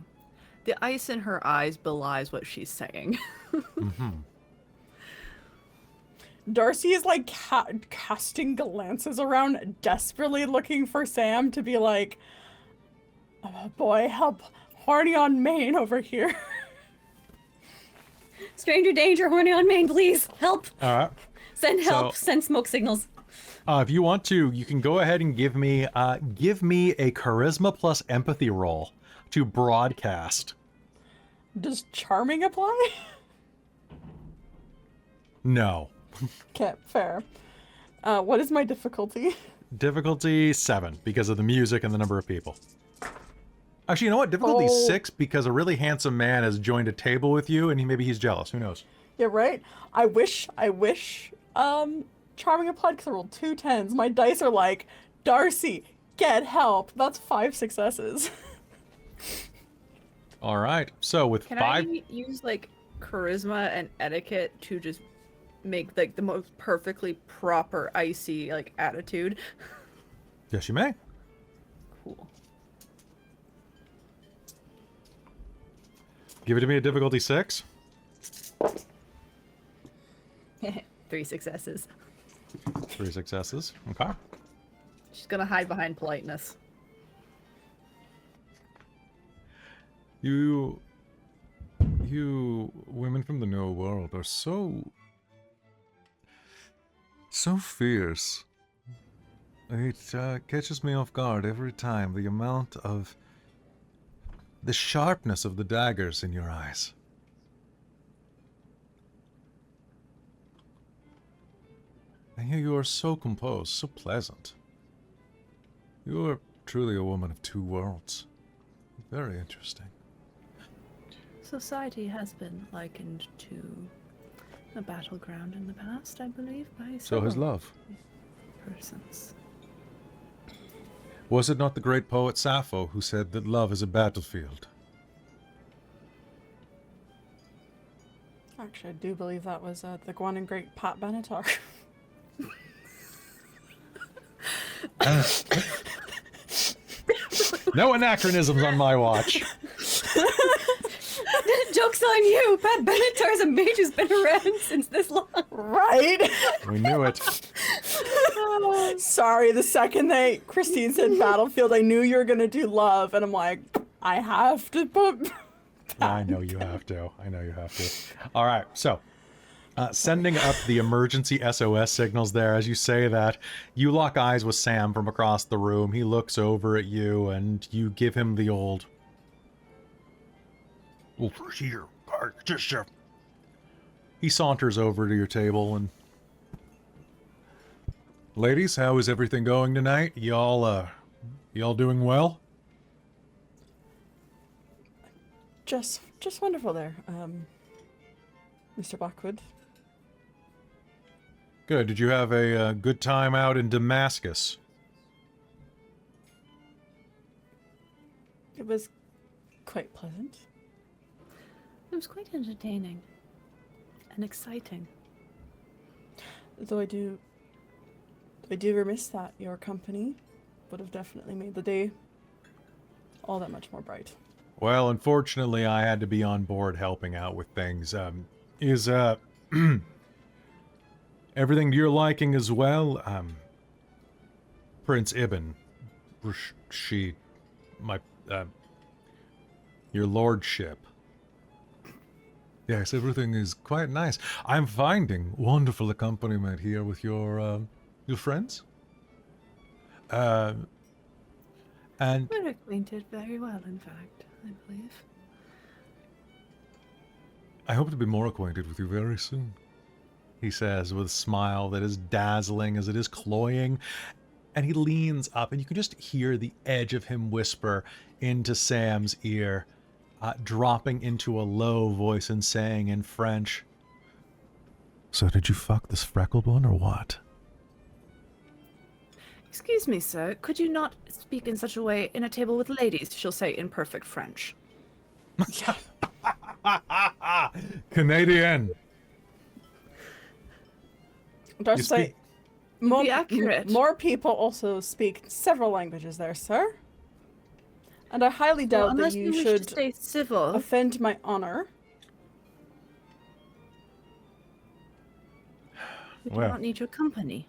The ice in her eyes belies what she's saying. Mm-hmm. Darcie is like casting glances around, desperately looking for Sam to be like, oh boy, help horny on Maine over here. stranger danger, horny on main, please help! All right. Send help! So- Send smoke signals. If you want to, you can go ahead and give me a charisma plus empathy roll to broadcast. Does charming apply? No. Okay, fair. What is my difficulty? Difficulty 7 because of the music and the number of people. Actually, you know what? Difficulty Oh. 6 because a really handsome man has joined a table with you and maybe he's jealous. Who knows? Yeah, right? I wish, Charming applied because I rolled 2 10s. My dice are like, Darcie, get help. That's 5 successes. All right. So with Can 5... I use like charisma and etiquette to just make like the most perfectly proper icy like attitude? Yes, you may. Cool. Give it to me at difficulty 6. 3 successes. 3 successes. Okay. She's gonna hide behind politeness. You women from the New World are so fierce. It catches me off guard every time, the amount of the sharpness of the daggers in your eyes. And yet you are so composed, so pleasant. You are truly a woman of 2 worlds. Very interesting. Society has been likened to a battleground in the past, I believe, by So has several love. persons. Was it not the great poet Sappho who said that love is a battlefield? Actually, I do believe that was the one and great Pat Benatar. No anachronisms on my watch. Joke's on you! Pat Benatar's a mage who's been around since this long. Right? We knew it. Sorry, the second that Christine said battlefield, I knew you were going to do love, and I'm like, I have to put... I know you have to. I know you have to. All right. So, sending up the emergency SOS signals there. As you say that, you lock eyes with Sam from across the room. He looks over at you, and you give him the old... Over here. Just He saunters over to your table and... Ladies, how is everything going tonight? Y'all doing well? Just wonderful there, Mr. Blackwood. Good. Did you have a good time out in Damascus? It was quite pleasant. It was quite entertaining and exciting. Though I do remiss that your company would have definitely made the day all that much more bright. Well, unfortunately, I had to be on board helping out with things. Is everything to your liking as well? Prince Ibn, your lordship. Yes, everything is quite nice. I'm finding wonderful accompaniment here with your friends. And We're acquainted very well, in fact, I believe. I hope to be more acquainted with you very soon. He says with a smile that is dazzling as it is cloying. And he leans up, and you can just hear the edge of him whisper into Sam's ear, dropping into a low voice and saying in French, So did you fuck this freckled one or what? Excuse me, sir, could you not speak in such a way in a table with ladies, she'll say in perfect French. Canadian! Darcy, speak- Be accurate. more people also speak several languages there, sir. And I highly doubt Well, unless that you you wish should to stay civil. offend my honor. We do Well. not need your company.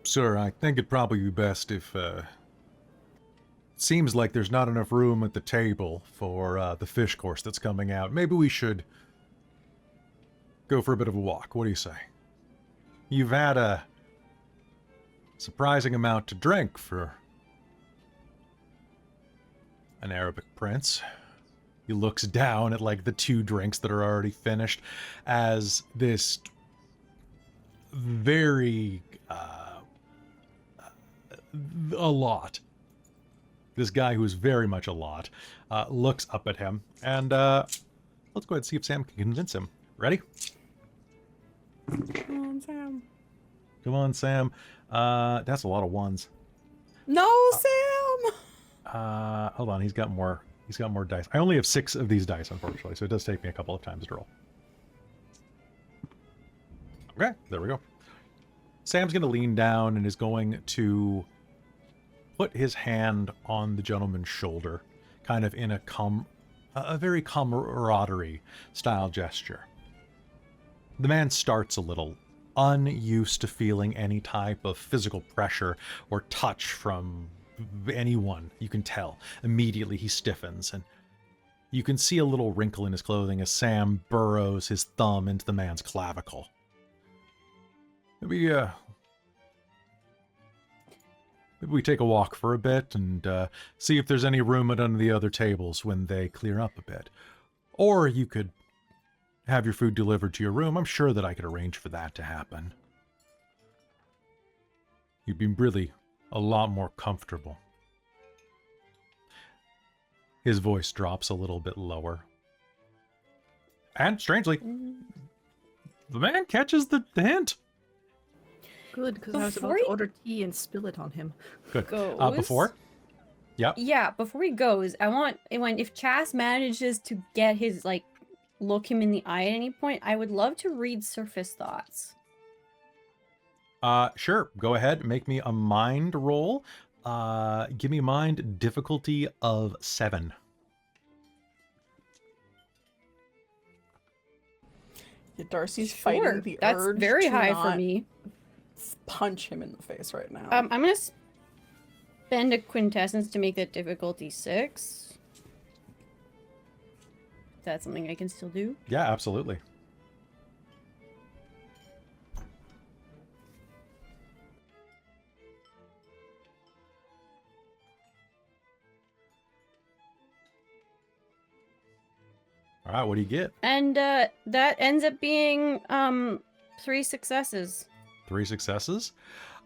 Sir, I think it'd probably be best if, it seems like there's not enough room at the table for the fish course that's coming out. Maybe we should go for a bit of a walk. What do you say? You've had a surprising amount to drink for an Arabic prince. He looks down at like the 2 drinks that are already finished as this very Ilott, this guy who's very much Ilott, looks up at him and let's go ahead and see if Sam can convince him. Ready? Come on, Sam. Come on, Sam. That's a lot of ones. No, Sam. Hold on. He's got more dice. I only have 6 of these dice, unfortunately, so it does take me a couple of times to roll. Okay, there we go. Sam's going to lean down and is going to put his hand on the gentleman's shoulder, kind of in a very camaraderie style gesture. The man starts a little, unused to feeling any type of physical pressure or touch from anyone. You can tell. Immediately he stiffens, and you can see a little wrinkle in his clothing as Sam burrows his thumb into the man's clavicle. Maybe we take a walk for a bit and see if there's any room at any of the other tables when they clear up a bit. Or you could have your food delivered to your room. I'm sure that I could arrange for that to happen. You'd be really a lot more comfortable. His voice drops a little bit lower. And strangely, the man catches the hint. Good, because I was about Before to he- order tea and spill it on him. Good. Goes. Before? Yep. Yeah, before he goes, if Chas manages to get his, like, look him in the eye at any point, I would love to read surface thoughts. Sure. Go ahead. Make me a mind roll. Give me mind difficulty of 7. Yeah, Darcy's Sure, fighting the that's urge very to high for not me. punch him in the face right now. I'm gonna spend a quintessence to make that difficulty 6. That's something I can still do. Yeah, absolutely. All right, what do you get? And that ends up being 3 successes. 3 successes.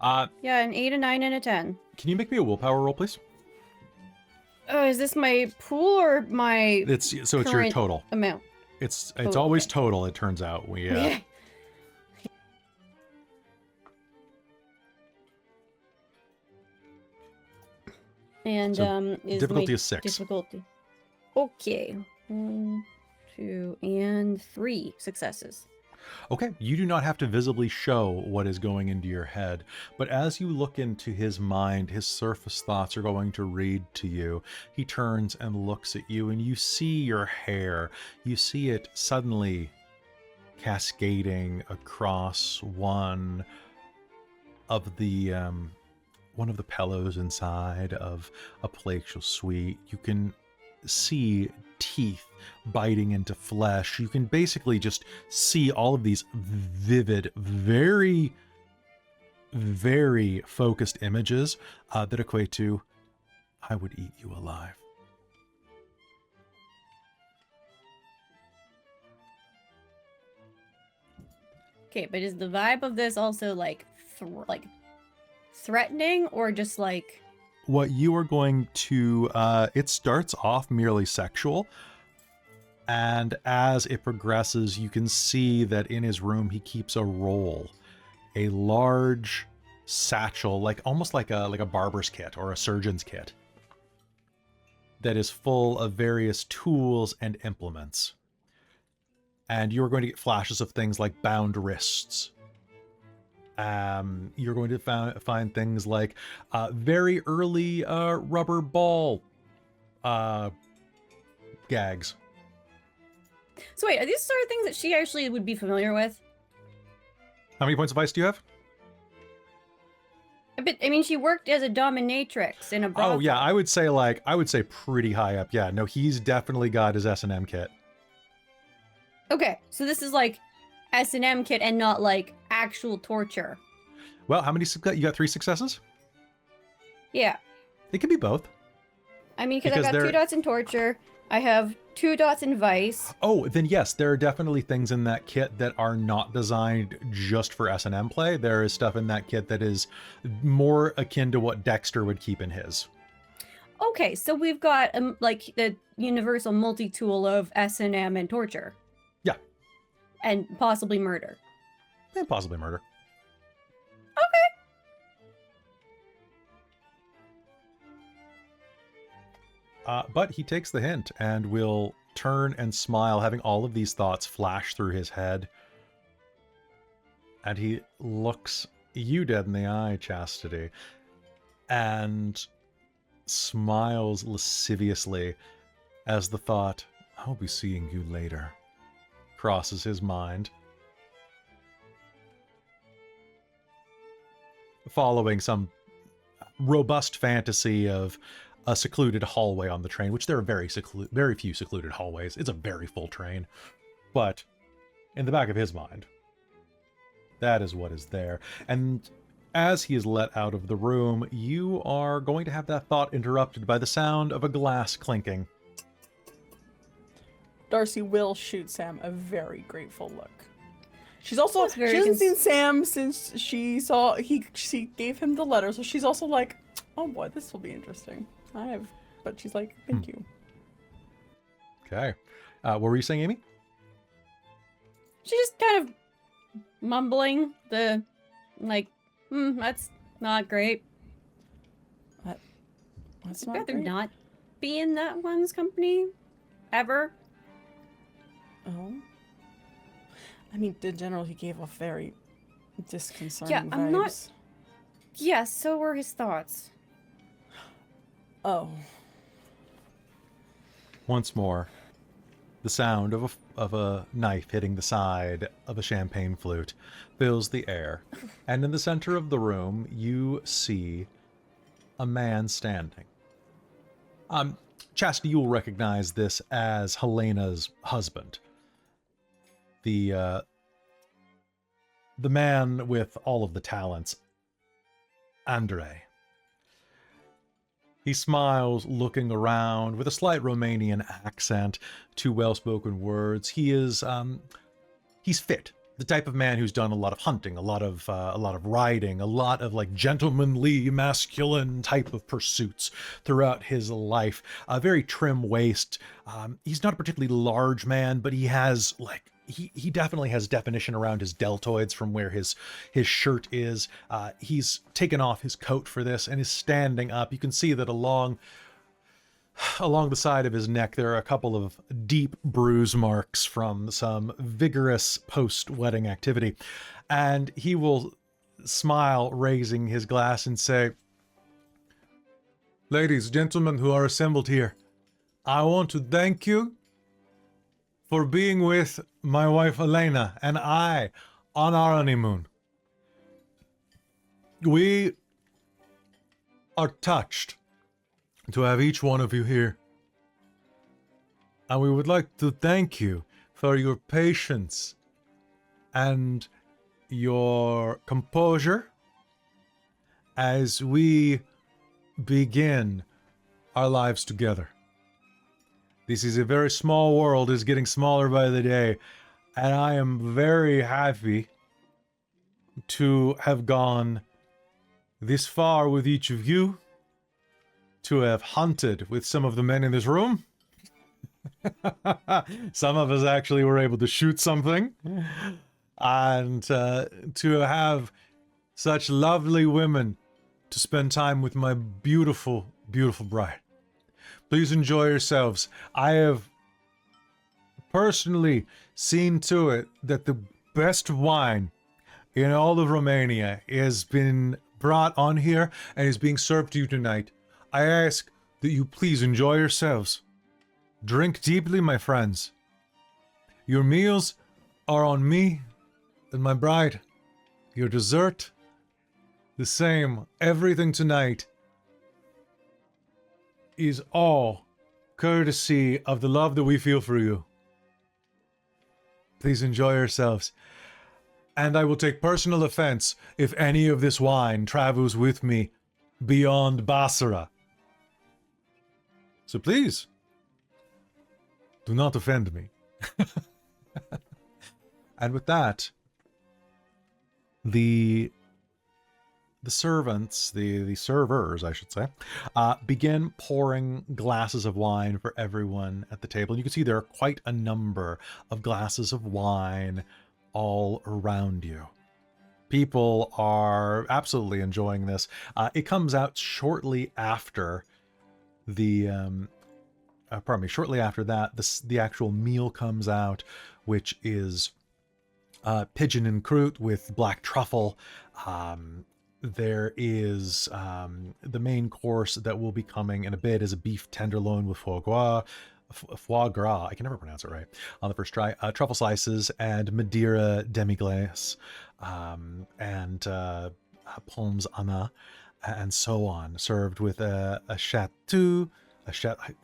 Yeah, an 8, a 9, and a 10. Can you make me a willpower roll, please? Oh, is this my pool or my It's your current total. amount? It's Oh, always okay. total. It turns out we And So, is difficulty my is 6. difficulty. Okay. 1, 2, and 3 successes. Okay, you do not have to visibly show what is going into your head, but as you look into his mind, his surface thoughts are going to read to you. He turns and looks at you, and you see your hair. You see it suddenly cascading across one of the pillows inside of a palatial suite. You can see teeth biting into flesh. You can basically just see all of these vivid, very, very focused images that equate to, I would eat you alive. Okay, but is the vibe of this also like threatening or just like What you are going to, it starts off merely sexual, and as it progresses, you can see that in his room he keeps a roll, a large satchel, almost like a barber's kit or a surgeon's kit, that is full of various tools and implements. And you're going to get flashes of things like bound wrists. You're going to find things like very early rubber ball gags. So wait, are these sort of things that she actually would be familiar with? How many points of ice do you have? I mean, she worked as a dominatrix in a brothel. Oh yeah, I would say pretty high up. Yeah, no, he's definitely got his S&M kit. Okay, so this is like S&M kit and not like actual torture. Well, how many you got? 3 successes? Yeah. It could be both. I mean, because I Because got 2 they're- dots in torture. I have 2 dots in vice. Oh, then yes, there are definitely things in that kit that are not designed just for S&M play. There is stuff in that kit that is more akin to what Dexter would keep in his. Okay, so we've got like the universal multi-tool of S&M and torture. Yeah. And possibly murder. And possibly murder. But he takes the hint and will turn and smile, having all of these thoughts flash through his head. And he looks you dead in the eye, Chastity, and smiles lasciviously as the thought, "I'll be seeing you later," crosses his mind. Following some robust fantasy of a secluded hallway on the train, which there are very few secluded hallways. It's a very full train. But in the back of his mind, that is what is there. And as he is let out of the room, you are going to have that thought interrupted by the sound of a glass clinking. Darcie will shoot Sam a very grateful look. She's also That's very she hasn't seen Sam since she gave him the letter, so she's also like, oh boy, this will be interesting. But she's like, thank you. Okay. What were you saying, Amy? She's just kind of mumbling the, like, that's not great. That's I'd not rather great. not be in that one's company. Ever. Oh. I mean, in general, he gave off very disconcerting Yeah, I'm not- vibes. Yes, so were his thoughts. Oh. Once more, the sound of a knife hitting the side of a champagne flute fills the air, and in the center of the room, you see a man standing. Chastity, you will recognize this as Helena's husband. The man with all of the talents, Andre. He smiles, looking around with a slight Romanian accent, two well-spoken words. He is, he's fit. The type of man who's done a lot of hunting, a lot of riding, a lot of like gentlemanly, masculine type of pursuits throughout his life. A very trim waist. He's not a particularly large man, but he has like, he definitely has definition around his deltoids from where his shirt is. He's taken off his coat for this and is standing up. You can see that along the side of his neck there are a couple of deep bruise marks from some vigorous post-wedding activity. And he will smile, raising his glass, and say, "Ladies, gentlemen who are assembled here, I want to thank you for being with my wife Elena and I on our honeymoon. We are touched to have each one of you here. And we would like to thank you for your patience and your composure as we begin our lives together. This is a very small world, is getting smaller by the day, and I am very happy to have gone this far with each of you, to have hunted with some of the men in this room. Some of us actually were able to shoot something, and to have such lovely women to spend time with my beautiful, beautiful bride. Please enjoy yourselves. I have personally seen to it that the best wine in all of Romania has been brought on here and is being served to you tonight. I ask that you please enjoy yourselves. Drink deeply, my friends. Your meals are on me and my bride. Your dessert, the same. Everything tonight is all courtesy of the love that we feel for you. Please enjoy yourselves. And I will take personal offense if any of this wine travels with me beyond Basra. So please, do not offend me. And with that, the the servants, the servers, I should say, begin pouring glasses of wine for everyone at the table. And you can see there are quite a number of glasses of wine all around you. People are absolutely enjoying this. It comes out shortly after the, shortly after that, the actual meal comes out, which is pigeon and croûte with black truffle. There is the main course that will be coming in a bit is a beef tenderloin with foie gras. I can never pronounce it right on the first try. Truffle slices and Madeira demi-glace, and pommes Anna, and so on, served with a chateau.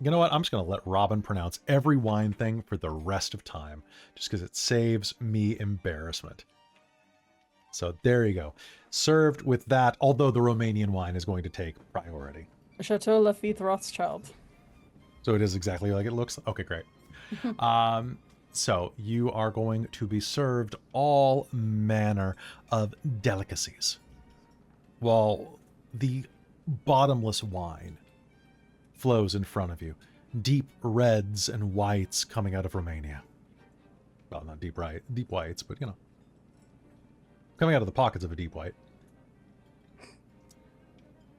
You know what? I'm just going to let Robin pronounce every wine thing for the rest of time, just because it saves me embarrassment. So there you go. Served with that, although the Romanian wine is going to take priority. Chateau Lafite Rothschild. So it is exactly like it looks. Okay, great. So you are going to be served all manner of delicacies, while the bottomless wine flows in front of you. Deep reds and whites coming out of Romania. Well, not deep whites, but coming out of the pockets of a deep white.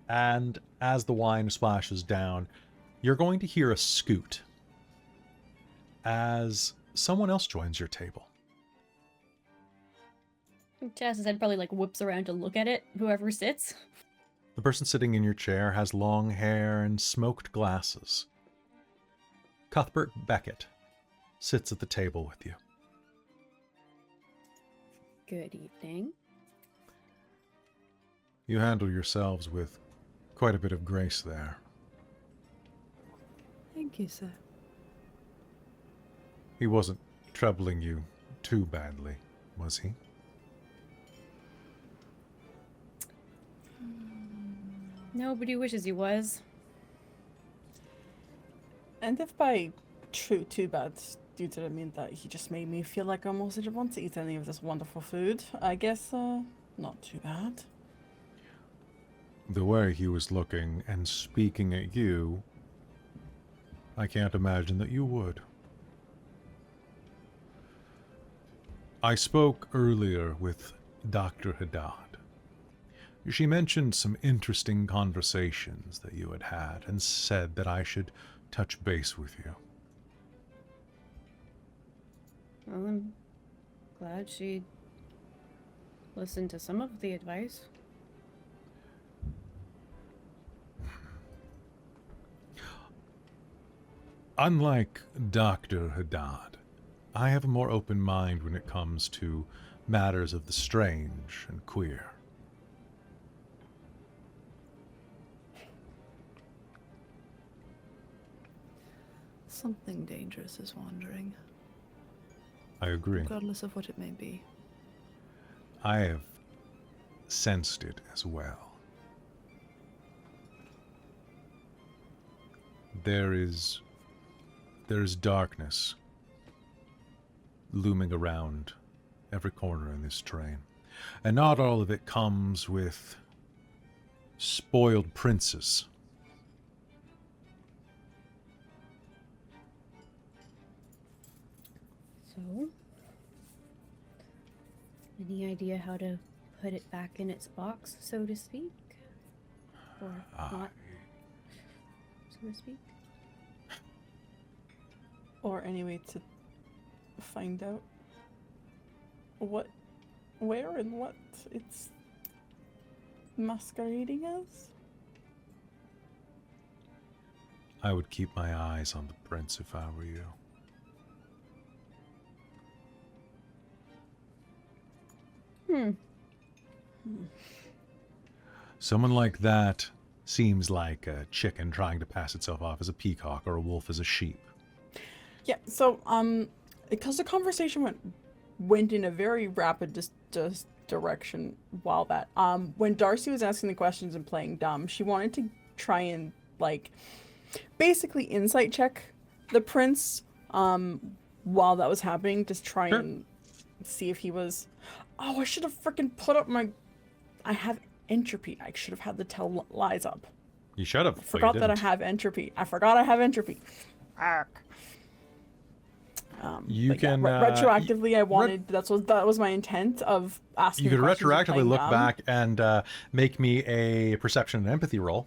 And as the wine splashes down, you're going to hear a scoot as someone else joins your table. Chaz's head probably whips around to look at it, whoever sits. The person sitting in your chair has long hair and smoked glasses. Cuthbert Beckett sits at the table with you. Good evening. You handle yourselves with quite a bit of grace there. Thank you, sir. He wasn't troubling you too badly, was he? Nobody wishes he was. And if by too bad, due to the mean that he just made me feel like I almost didn't want to eat any of this wonderful food, I guess, not too bad. The way he was looking and speaking at you, I can't imagine that you would. I spoke earlier with Dr. Haddad. She mentioned some interesting conversations that you had had and said that I should touch base with you. Well, I'm glad she listened to some of the advice. Unlike Dr. Haddad, I have a more open mind when it comes to matters of the strange and queer. Something dangerous is wandering, I agree. regardless of what it may be. I have sensed it as well. There's darkness looming around every corner in this train. And not all of it comes with spoiled princes. So, any idea how to put it back in its box, so to speak? Or not, so to speak? Or any way to find out where and what it's masquerading as? I would keep my eyes on the prince if I were you. Someone like that seems like a chicken trying to pass itself off as a peacock or a wolf as a sheep. Yeah, so, because the conversation went in a very rapid direction while that, when Darcie was asking the questions and playing dumb, she wanted to try and, basically insight check the prince, while that was happening, just try and see if he was, oh, I should have freaking put up my, I have entropy. I should have had the tell lies up. You should have. I forgot that I have entropy. I forgot I have entropy. Ark. You but yeah, can retroactively. I wanted that was my intent of asking. You could questions and retroactively playing look dumb. back and make me a perception and empathy roll.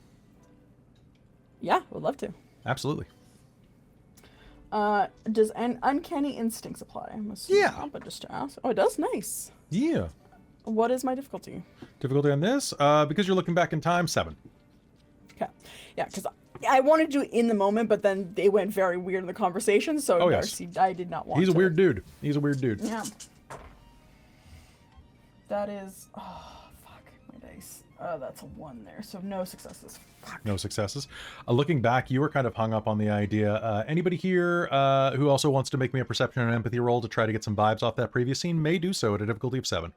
Yeah, would love to. Absolutely. Does an uncanny instincts apply? I'm assuming Yeah. not, but just to ask. Oh, it does. Nice. Yeah. What is my difficulty? Difficulty on this? Because you're looking back in time, 7. Okay. Yeah, because I wanted to do it in the moment, but then they went very weird in the conversation. So Oh, yes. Darcie, I did not want. He's a to. weird dude. He's a weird dude. Yeah. That is. Oh, fuck my dice. That's a 1 there, so no successes. Fuck. No successes. Looking back, you were kind of hung up on the idea. Anybody here who also wants to make me a perception and empathy roll to try to get some vibes off that previous scene may do so at a difficulty of 7.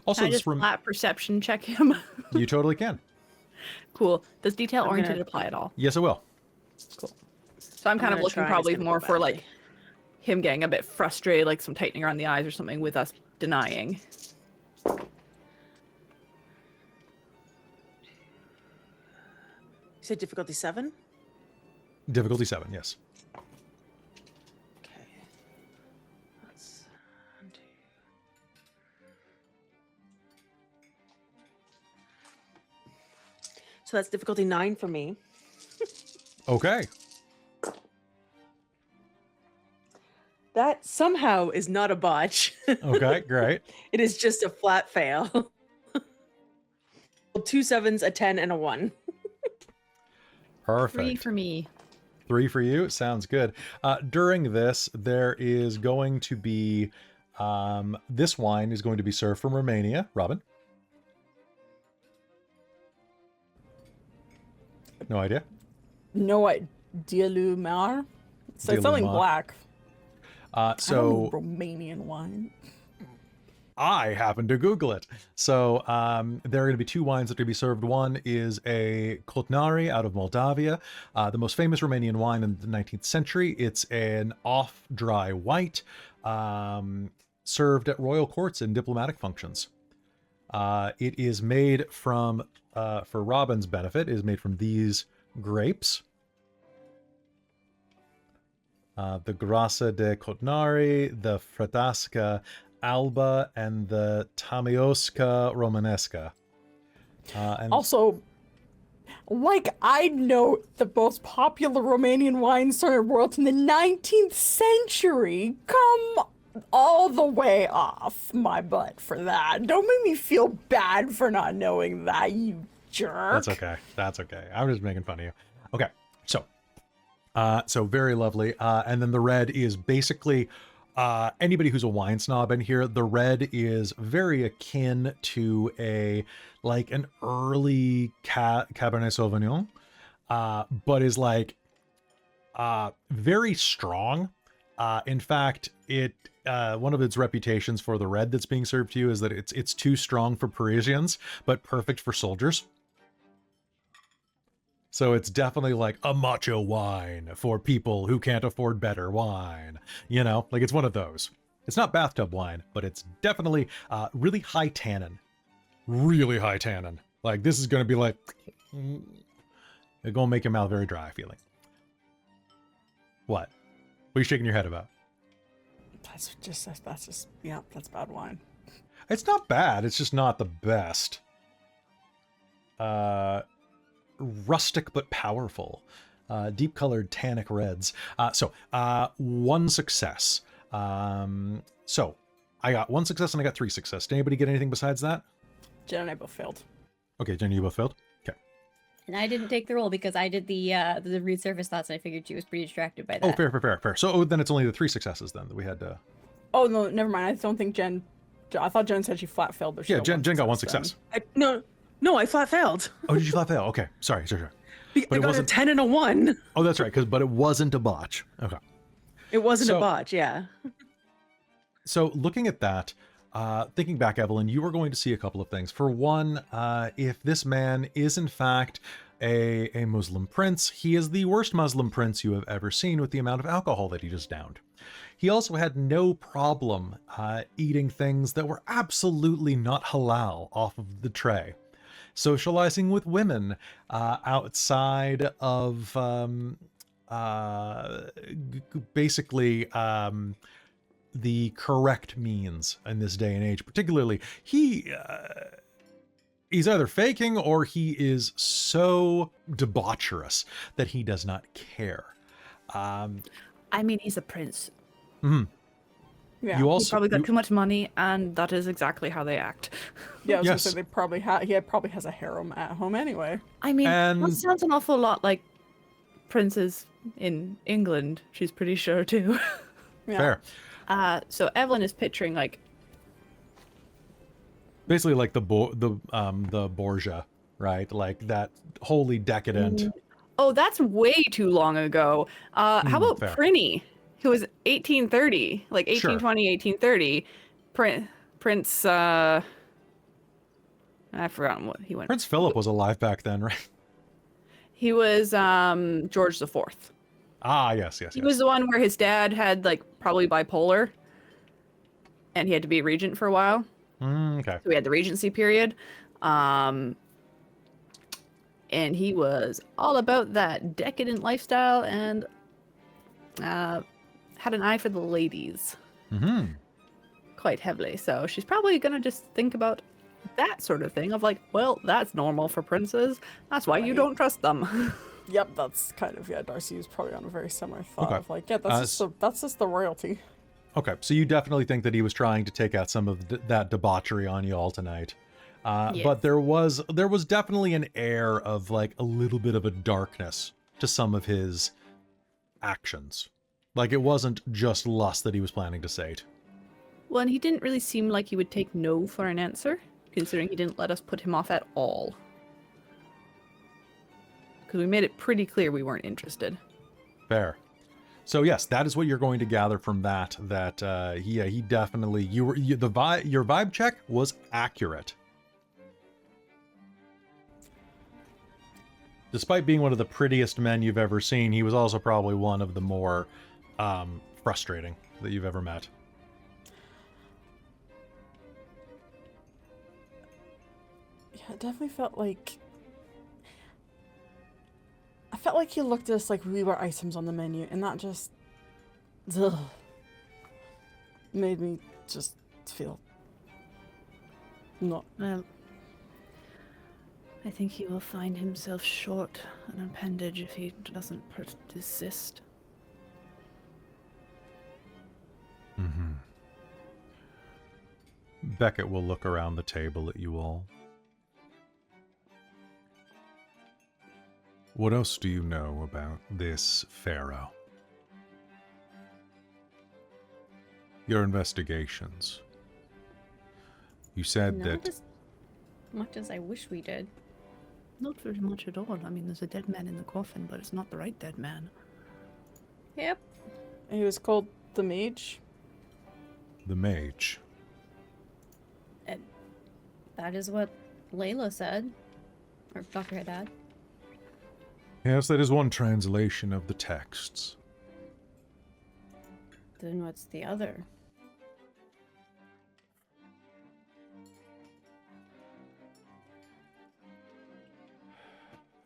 Also, Can I this just flat perception check him? you totally can. Cool. Does detail I'm oriented gonna- apply at all? Yes, it will. Cool. So I'm kind of gonna looking try, it's probably gonna go more for badly. like him getting a bit frustrated, like some tightening around the eyes or something with us denying. You said difficulty 7? Difficulty 7, yes. Okay. That's 1, 2. So that's difficulty 9 for me. Okay. That somehow is not a botch. Okay, great. It is just a flat fail. 2 7s, a 10, and a 1. Perfect. 3 for me. 3 for you. Sounds good. During this, there is going to be this wine is going to be served from Romania. Robin? No idea. No idea, Lumar. So it's something Dialumar. black. I don't So know Romanian wine. I happened to Google it. So there are going to be 2 wines that are going to be served. One is a Kotnari out of Moldavia, the most famous Romanian wine in the 19th century. It's an off-dry white served at royal courts and diplomatic functions. It is made from, for Robin's benefit, is made from these grapes. The Grassa de Kotnari, the Fratasca Alba, and the Tamiosca Romanesca. And Also, like I know the most popular Romanian wine started world in the 19th century. Come all the way off my butt for that. Don't make me feel bad for not knowing that, you jerk. that's okay. That's okay. I'm just making fun of you. Okay, so very lovely. And then the red is basically anybody who's a wine snob in here. The red is very akin to an early Cabernet Sauvignon, but is like very strong. In fact, it one of its reputations for the red that's being served to you is that it's too strong for Parisians, but perfect for soldiers. So it's definitely like a macho wine for people who can't afford better wine. You know, like it's one of those. It's not bathtub wine, but it's definitely really high tannin. Really high tannin. Like this is going to be like, it's going to make your mouth very dry feeling. What? What are you shaking your head about? That's just yeah, that's bad wine. It's not bad. It's just not the best. Rustic but powerful. Deep colored tannic reds. So 1 success. So I got 1 success and I got 3 success. Did anybody get anything besides that? Jen and I both failed. Okay, Jenny, you both failed? Okay. And I didn't take the roll because I did the read surface thoughts, and I figured she was pretty distracted by that. Oh, fair. So then it's only the 3 successes then that we had to... Oh no, never mind. I don't think Jen. I thought Jen said she flat failed, but she Yeah, got Jen got 1 then. success. No, I flat failed. Oh, did you flat fail? Okay, sorry. But But I it got wasn't- a 10 and a 1. Oh, that's right, but it wasn't a botch. Okay. It wasn't So- a botch, yeah. So looking at that, thinking back, Evelyn, you are going to see a couple of things. For one, if this man is in fact a Muslim prince. He is the worst Muslim prince you have ever seen with the amount of alcohol that he just downed. He also had no problem eating things that were absolutely not halal off of the tray. Socializing with women outside of basically the correct means in this day and age. Particularly, he's either faking or he is so debaucherous that he does not care. I mean, he's a prince. Yeah. You He also probably got too much money, and that is exactly how they act. Yeah, I was Yes. gonna say he probably has a harem at home anyway. I mean, And- that sounds an awful lot like princes in England. She's pretty sure too. Yeah. fair. So Evelyn is picturing like, Basically like the Borgia, right? Like that wholly decadent. oh, that's way too long ago. How about fair. Prinny, who was 1830, like Sure. 1820, 1830. Prince, I've forgotten what he went. Prince Philip was alive back then, right? He was George IV. Ah, yes. He was the one where his dad had like probably bipolar, and he had to be regent for a while. Okay. So we had the regency period. And he was all about that decadent lifestyle and had an eye for the ladies Mm-hmm. quite heavily. So she's probably going to just think about that sort of thing of like, well, that's normal for princes. That's why you Right. don't trust them. Yep, that's kind of Darcie was probably on a very similar thought Okay. of like, yeah, that's just the royalty. Okay, so you definitely think that he was trying to take out some of that debauchery on you all tonight. Yes. But there was definitely an air of like a little bit of a darkness to some of his actions. Like it wasn't just lust that he was planning to sate. Well, and he didn't really seem like he would take no for an answer, considering he didn't let us put him off at all. Because we made it pretty clear we weren't interested. Fair. So yes, that is what you're going to gather from that. That he definitely your vibe check was accurate. Despite being one of the prettiest men you've ever seen, he was also probably one of the more frustrating that you've ever met. Yeah, it definitely felt like he looked at us like we were items on the menu, and that just made me just feel not. Well, I think he will find himself short an appendage if he doesn't desist. Mm-hmm. Beckett will look around the table at you all. What else do you know about this pharaoh? Your investigations. You said Not that... as much as I wish we did. Not very much at all. I mean, there's a dead man in the coffin, but it's not the right dead man. Yep. He was called the Mage. The mage. That is what Layla said. Or Dr. Haddad. Yes, that is one translation of the texts. Then what's the other?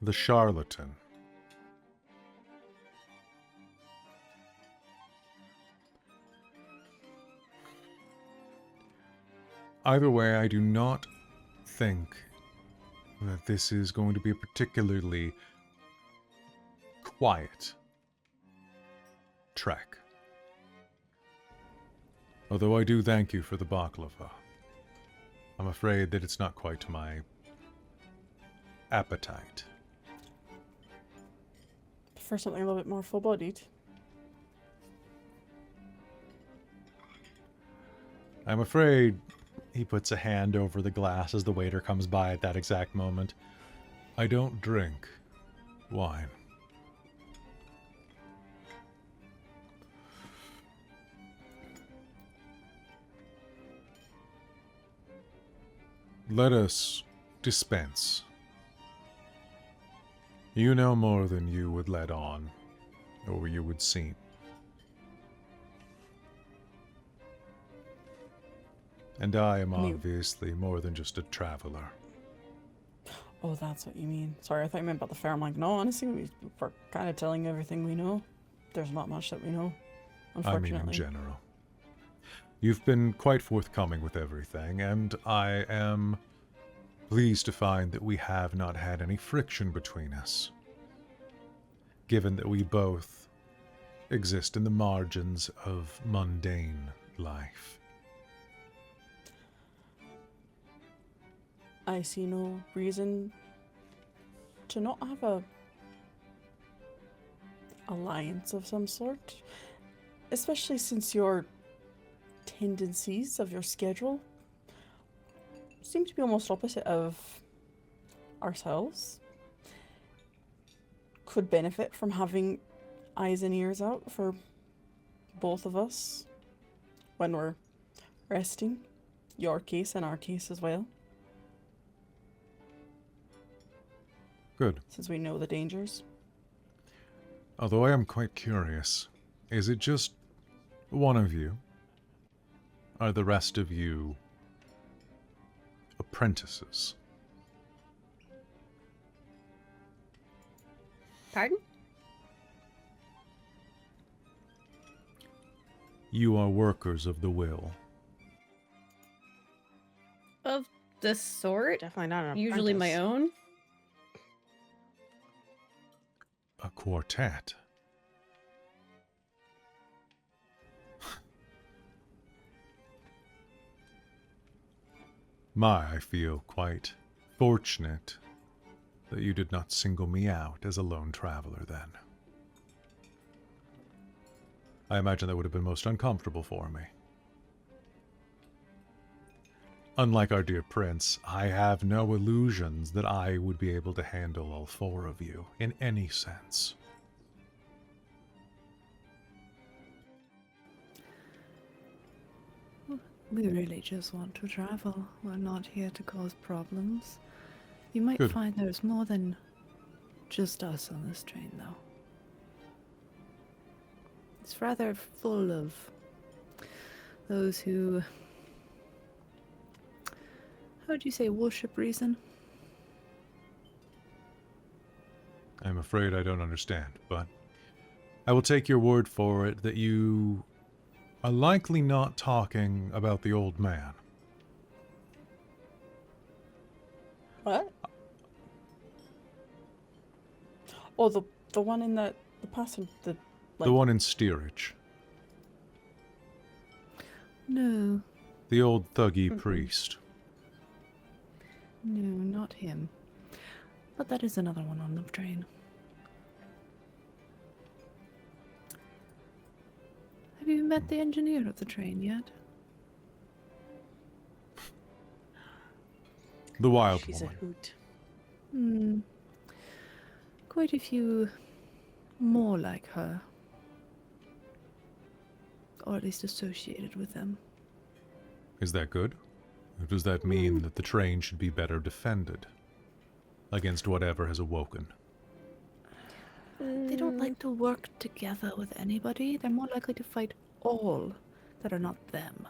The charlatan. Either way, I do not think that this is going to be a particularly quiet trek. Although I do thank you for the baklava. I'm afraid that it's not quite to my appetite. For something a little bit more full-bodied. I'm afraid he puts a hand over the glass as the waiter comes by at that exact moment. I don't drink wine. Let us dispense. You know more than you would let on, or you would seem. And I am obviously more than just a traveler. Oh, that's what you mean. Sorry, I thought you meant about the fair. I'm like, no, honestly, we're kind of telling everything we know. There's not much that we know, unfortunately. I mean in general. You've been quite forthcoming with everything, and I am pleased to find that we have not had any friction between us, given that we both exist in the margins of mundane life. I see no reason to not have a alliance of some sort, especially since your tendencies of your schedule seem to be almost opposite of ourselves. Could benefit from having eyes and ears out for both of us when we're resting. Your case and our case as well. Good. Since we know the dangers. Although I am quite curious, is it just one of you? Are the rest of you apprentices? Pardon? You are workers of the will. Of the sort? Definitely not an Usually my apprentice. own. A quartet. I feel quite fortunate that you did not single me out as a lone traveler then. I imagine that would have been most uncomfortable for me. Unlike our dear prince, I have no illusions that I would be able to handle all four of you in any sense. We really just want to travel. We're not here to cause problems. You might Good. find there's more than just us on this train, though. It's rather full of those who, how would you say, worship reason? I'm afraid I don't understand, but I will take your word for it that you are likely not talking about the old man. What? Oh, the one in the passenger, The one in steerage. No, The old thuggy priest. no, not him. But that is another one on the train. Have you met the engineer of the train yet? The wild She's a woman. hoot. Quite a few more like her. Or at least associated with them. Is that good? Or does that mean that the train should be better defended against whatever has awoken? They don't like to work together with anybody. They're more likely to fight all that are not them.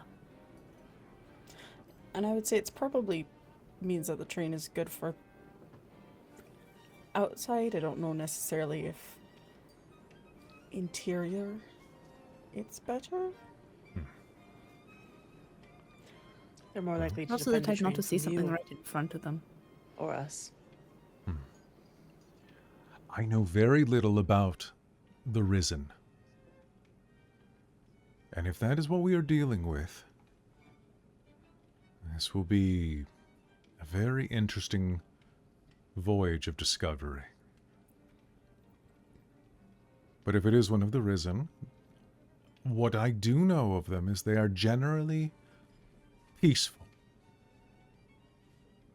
And I would say it's probably means that the train is good for outside. I don't know necessarily if interior it's better. They're more likely to Also the defend type not to train see from something you right in front of them. or us. I know very little about the Risen. And if that is what we are dealing with, this will be a very interesting voyage of discovery. But if it is one of the Risen, what I do know of them is they are generally peaceful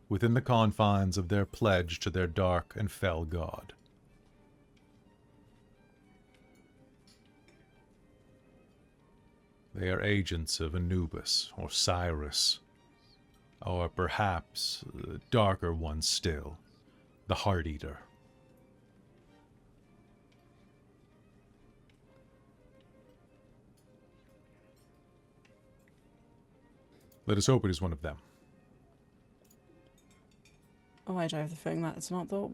within the confines of their pledge to their dark and fell god. They are agents of Anubis or Cyrus, or perhaps darker ones still, the Heart Eater. Let us hope it is one of them. Oh, I have the feeling that it's not, though.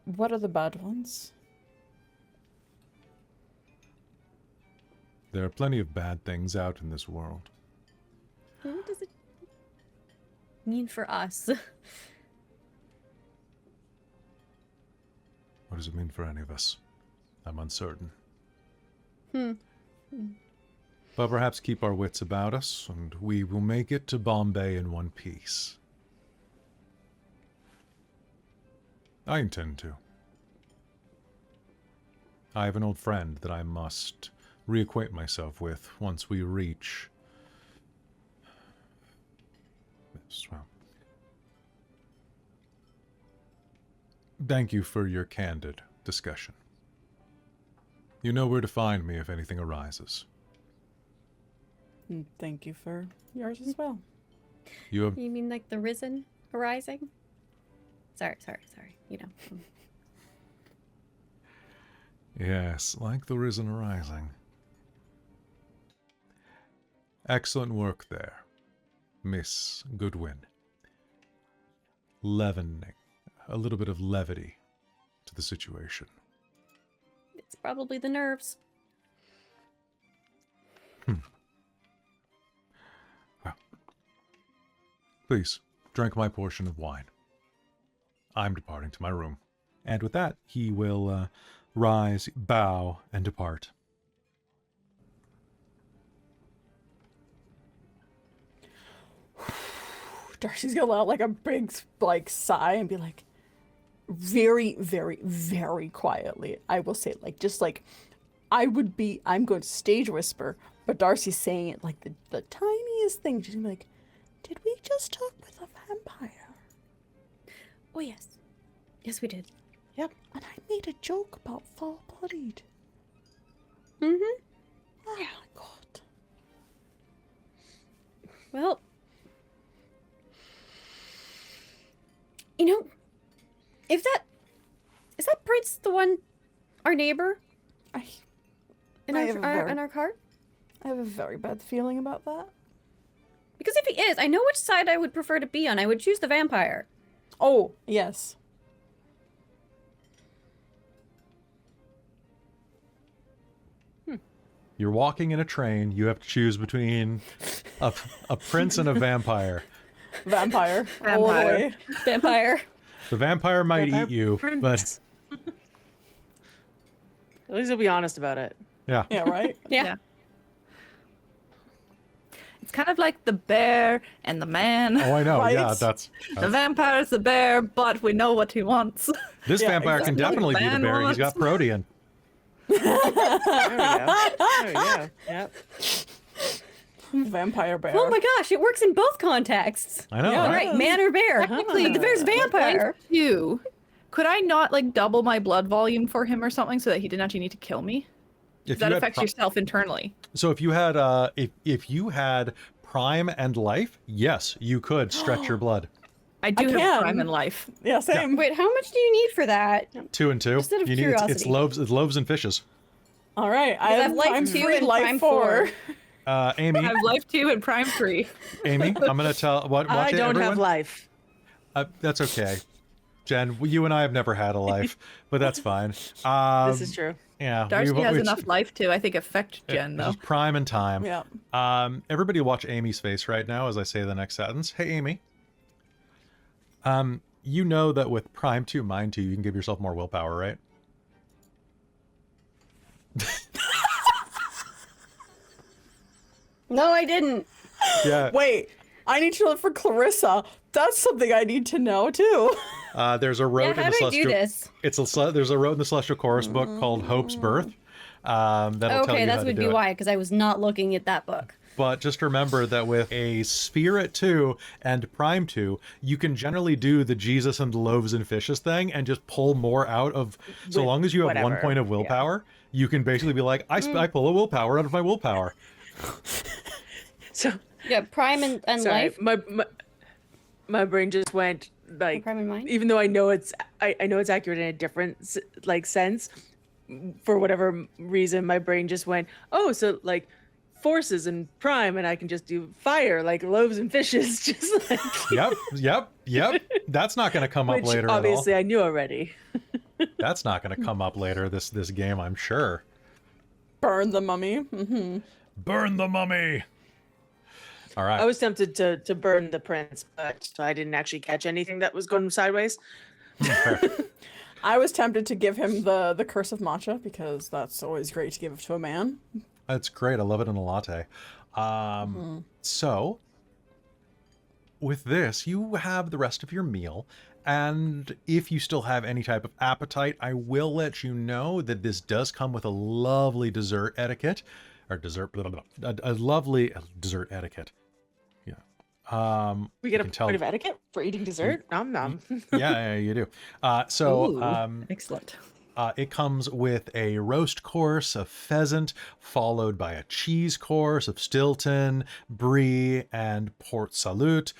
What are the bad ones? There are plenty of bad things out in this world. What does it mean for us? What does it mean for any of us? I'm uncertain. But perhaps keep our wits about us, and we will make it to Bombay in one piece. I intend to. I have an old friend that I must reacquaint myself with once we reach... Well, thank you for your candid discussion. You know where to find me if anything arises. Thank you for yours as well. You have... You mean like the risen arising? Sorry. You know. Yes, like the risen arising. Excellent work there, Miss Goodwin. Leavening, a little bit of levity to the situation. It's probably the nerves. Well, please, drink my portion of wine. I'm departing to my room. And with that, he will rise, bow, and depart. Darcie's gonna let out like a big sigh and be like, very, very, very quietly. I will say it I'm going to stage whisper, but Darcie's saying it like the tiniest thing. She's gonna be like, did we just talk with a vampire? Oh, yes. Yes, we did. Yep. And I made a joke about full-bloodied. Mm-hmm. Oh my god. Well, you know, is that Prince the one, our neighbor? In our cart? I have a very bad feeling about that. Because if he is, I know which side I would prefer to be on. I would choose the vampire. Oh, yes. You're walking in a train. You have to choose between a prince and a vampire. Vampire. All the way. Vampire. The vampire might eat you, but At least he'll be honest about it. yeah. Yeah, right? Yeah. It's kind of like the bear and the man. Oh, I know. Right? Yeah, that's The vampire's the bear, but we know what he wants. this Yeah, vampire can exactly. definitely be the Man bear. He's got wants- protean. There we go. Yep. Vampire bear. Oh my gosh, it works in both contexts. I know, Yeah, All right? right, man or bear. Technically, The bear's vampire. You. Could I not like double my blood volume for him or something so that he didn't actually need to kill me? If That you had affects pri- yourself internally. So if you had if you had prime and life, yes, you could stretch your blood. I do have can. crime in life. Yeah, same. Wait, how much do you need for that? 2 and 2. Just out of it's curiosity. loaves and fishes. All right. I Because have life prime 2 3, and life prime 4. 4. Amy, I have life 2 and prime 3. Amy, I'm gonna tell watch I it, don't everyone. have life. That's okay. Jen, you and I have never had a life, but that's fine. This is true. Yeah, Darcie has we- enough life to, I think, affect Jen, it's though. just prime and time. Yeah. Everybody watch Amy's face right now as I say the next sentence. Hey, Amy. You know that with prime 2, mind 2, you can give yourself more willpower, right? No, I didn't. Yeah. Wait. I need to look for Clarissa. That's something I need to know, too. There's a road Yeah, in how the do I do celestial. this? There's a road in the Celestial Chorus book called Hope's Birth. That'll tell Okay, you that how to would do be it. why, because I was not looking at that book. But just remember that with a Spirit 2 and Prime 2, you can generally do the Jesus and the loaves and fishes thing and just pull more out of. So With long as you have 1 whatever, point of yeah. willpower, you can basically be like, I pull a willpower out of my willpower. So Yeah, prime and sorry, life. my brain just went like, Prime and mine? even though I know it's accurate in a different sense, for whatever reason, my brain just went, oh, so like forces and prime, and I can just do fire like loaves and fishes, just like. Yep. That's not going to come up Which later. obviously at all. I knew already. That's not going to come up later. This game, I'm sure. Burn the mummy. Burn the mummy. All right. I was tempted to burn the prince, but I didn't actually catch anything that was going sideways. Fair. I was tempted to give him the curse of matcha because that's always great to give to a man. That's great. I love it in a latte. So, with this, you have the rest of your meal. And if you still have any type of appetite, I will let you know that this does come with a lovely dessert etiquette. Or dessert, a lovely dessert etiquette. Yeah. We get a can point tell- of etiquette for eating dessert. Nom nom. Yeah, you do. Ooh, excellent. It comes with a roast course of pheasant, followed by a cheese course of Stilton, brie, and port salut,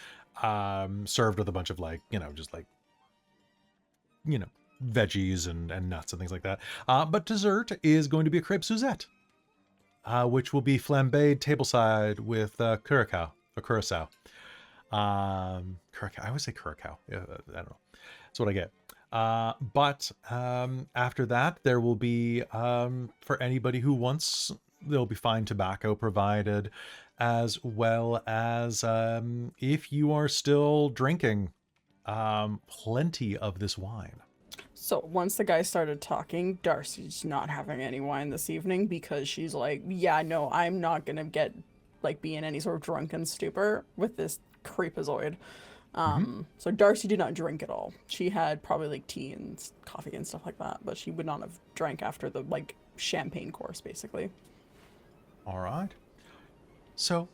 served with a bunch of veggies and nuts and things like that. But dessert is going to be a crepe Suzette, which will be flambéed tableside with curacao. Curacao. I always say curacao. Yeah, I don't know. That's what I get. But after that, there will be, for anybody who wants, there'll be fine tobacco provided, as well as, if you are still drinking, plenty of this wine. So once the guy started talking, Darcie's not having any wine this evening because she's like, yeah, no, I'm not going to be in any sort of drunken stupor with this creepazoid. So Darcie did not drink at all. She had probably tea and coffee and stuff like that, but she would not have drank after the champagne course, basically. All right. So,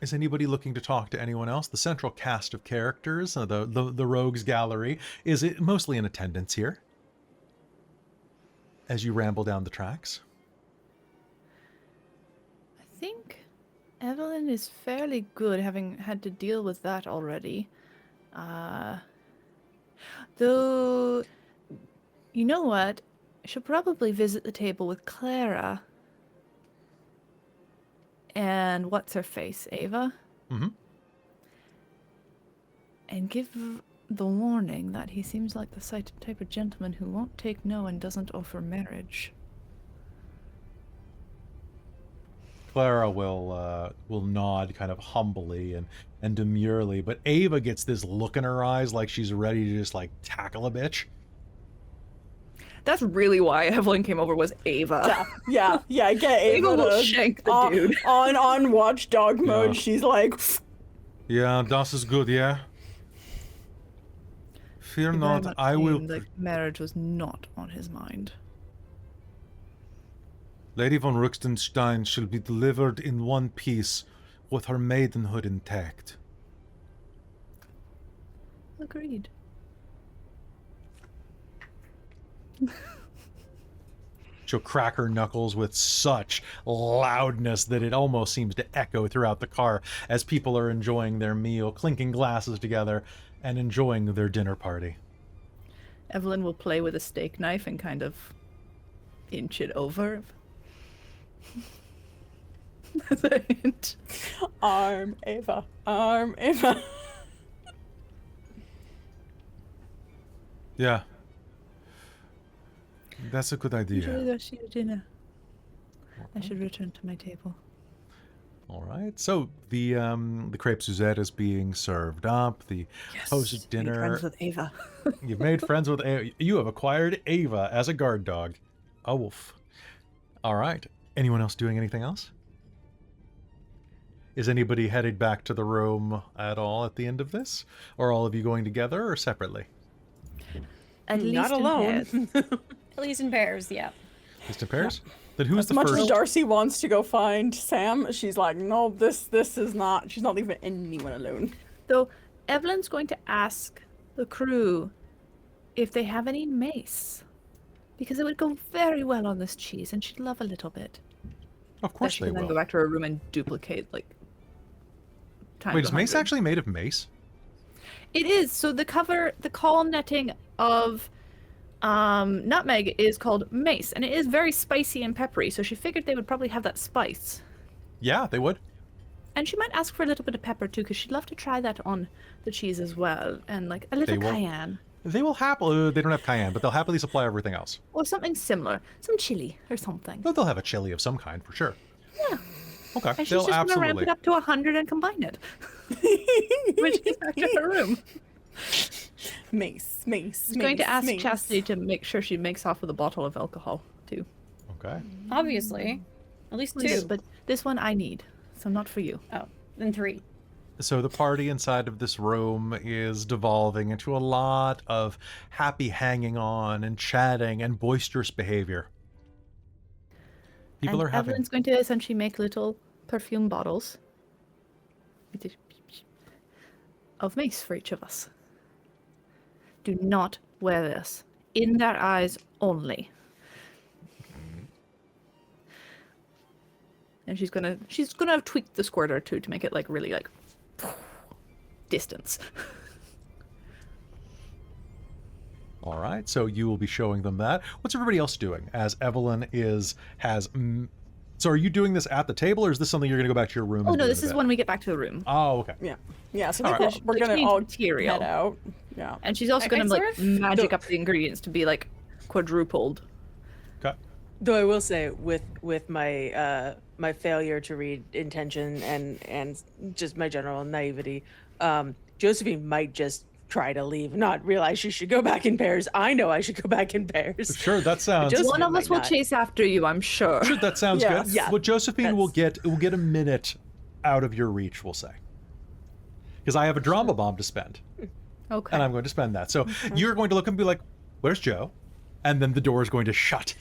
is anybody looking to talk to anyone else? The central cast of characters, the rogues gallery, is it mostly in attendance here as you ramble down the tracks? I think Evelyn is fairly good, having had to deal with that already. Though, you know what? I should probably visit the table with Clara. And what's her face, Ava? Mm-hmm. And give the warning that he seems like the type of gentleman who won't take no and doesn't offer marriage. Clara will nod kind of humbly and demurely, but Ava gets this look in her eyes like she's ready to just tackle a bitch. That's really why Evelyn came over, was Ava. Yeah, get Ava, Ava will to- shank the dude. On watchdog mode, Yeah. she's like, Yeah, das is good, yeah. Fear He very not, much I will... seemed like marriage was not on his mind. Lady von Ruxtenstein shall be delivered in one piece, with her maidenhood intact. Agreed. She'll crack her knuckles with such loudness that it almost seems to echo throughout the car as people are enjoying their meal, clinking glasses together, and enjoying their dinner party. Evelyn will play with a steak knife and kind of inch it over. As a hint. arm Ava. Yeah. That's a good Enjoy idea. the rest of your dinner. I should return to my table. All right. So the crepe Suzette is being served up. The post Made dinner. friends with Ava. You've made friends with Ava. You have acquired Ava as a guard dog. A wolf. All right. Anyone else doing anything else? Is anybody headed back to the room at all at the end of this? Or all of you going together or separately? At least Not in alone. pairs. At least in pairs, yeah. Just in pairs? Then who's As the much first? as Darcie wants to go find Sam, she's like, no, this is not. She's not leaving anyone alone. Though Evelyn's going to ask the crew if they have any mace. Because it would go very well on this cheese, and she'd love a little bit. Of course She they can then will. go back to her room and duplicate, times Wait, is mace 100. actually made of mace? It is. So the call netting of nutmeg is called mace, and it is very spicy and peppery. So she figured they would probably have that spice. Yeah, they would. And she might ask for a little bit of pepper too, because she'd love to try that on the cheese as well, and like a little They will. cayenne They will happily. They don't have cayenne, but they'll happily supply everything else. or something similar, some chili or something. But they'll have a chili of some kind for sure. Yeah. Okay, And she's they'll just going to ramp absolutely. it up to 100 and combine it. When she gets back to her room. Mace. She's going to ask mace. Chastity to make sure she makes off with a bottle of alcohol too. Okay. Obviously. At least Yes, 2. but this one I need, so not for you. Oh, then 3. So the party inside of this room is devolving into a lot of happy hanging on and chatting and boisterous behavior. People and are having. Evelyn's going to essentially make little perfume bottles of mace for each of us. Do not wear this. In their eyes only. And she's gonna tweak the squirter too to make it like really like distance. All right, so you will be showing them that. What's everybody else doing as Evelyn has? So are you doing this at the table, or is this something you're going to go back to your room? Oh and no, do this in a is bit? when we get back to the room. Oh, okay. Yeah, so All we're, right. we're Which gonna needs all material. head out. Yeah. And she's also I gonna like sort of- magic the- up the ingredients to be like quadrupled. Okay. Though I will say, with my my failure to read intention and just my general naivety, Josephine might just try to leave, not realize she should go back in pairs. I know I should go back in pairs. Sure, that sounds. Just- One of might us will not. chase after you, I'm sure. Sure, that sounds Yeah. good. Yeah, Well, Josephine will that's- get a minute out of your reach, we'll say, because I have a drama bomb to spend, Okay. and I'm going to spend that. So you're going to look and be like, "Where's Joe?" And then the door is going to shut.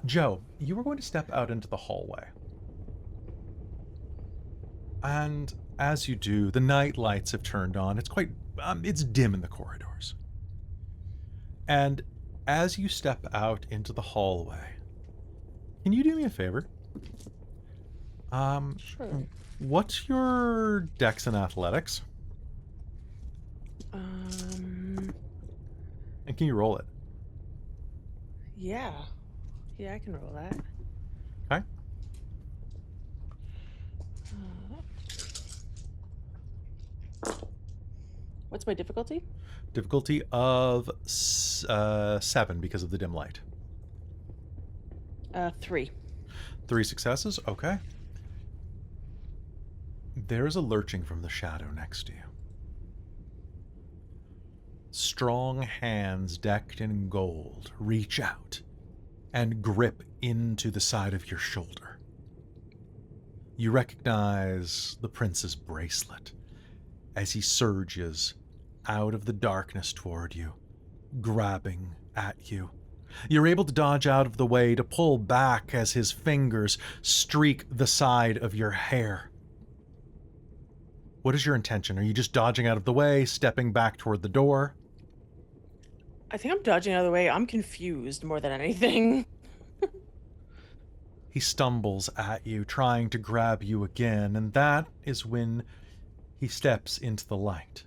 Joe, you are going to step out into the hallway. And as you do, the night lights have turned on. It's quite, it's dim in the corridors. And as you step out into the hallway, can you do me a favor? Sure. What's your dex and athletics? And can you roll it? Yeah, I can roll that. Okay. What's my difficulty? Difficulty of 7 because of the dim light. 3. 3 successes. Okay. There is a lurching from the shadow next to you. Strong hands decked in gold reach out and grip into the side of your shoulder. You recognize the prince's bracelet as he surges out of the darkness toward you, grabbing at you. You're able to dodge out of the way, to pull back as his fingers streak the side of your hair. What is your intention? Are you just dodging out of the way, stepping back toward the door? I think I'm dodging out of the way. I'm confused more than anything. He stumbles at you, trying to grab you again, and that is when he steps into the light.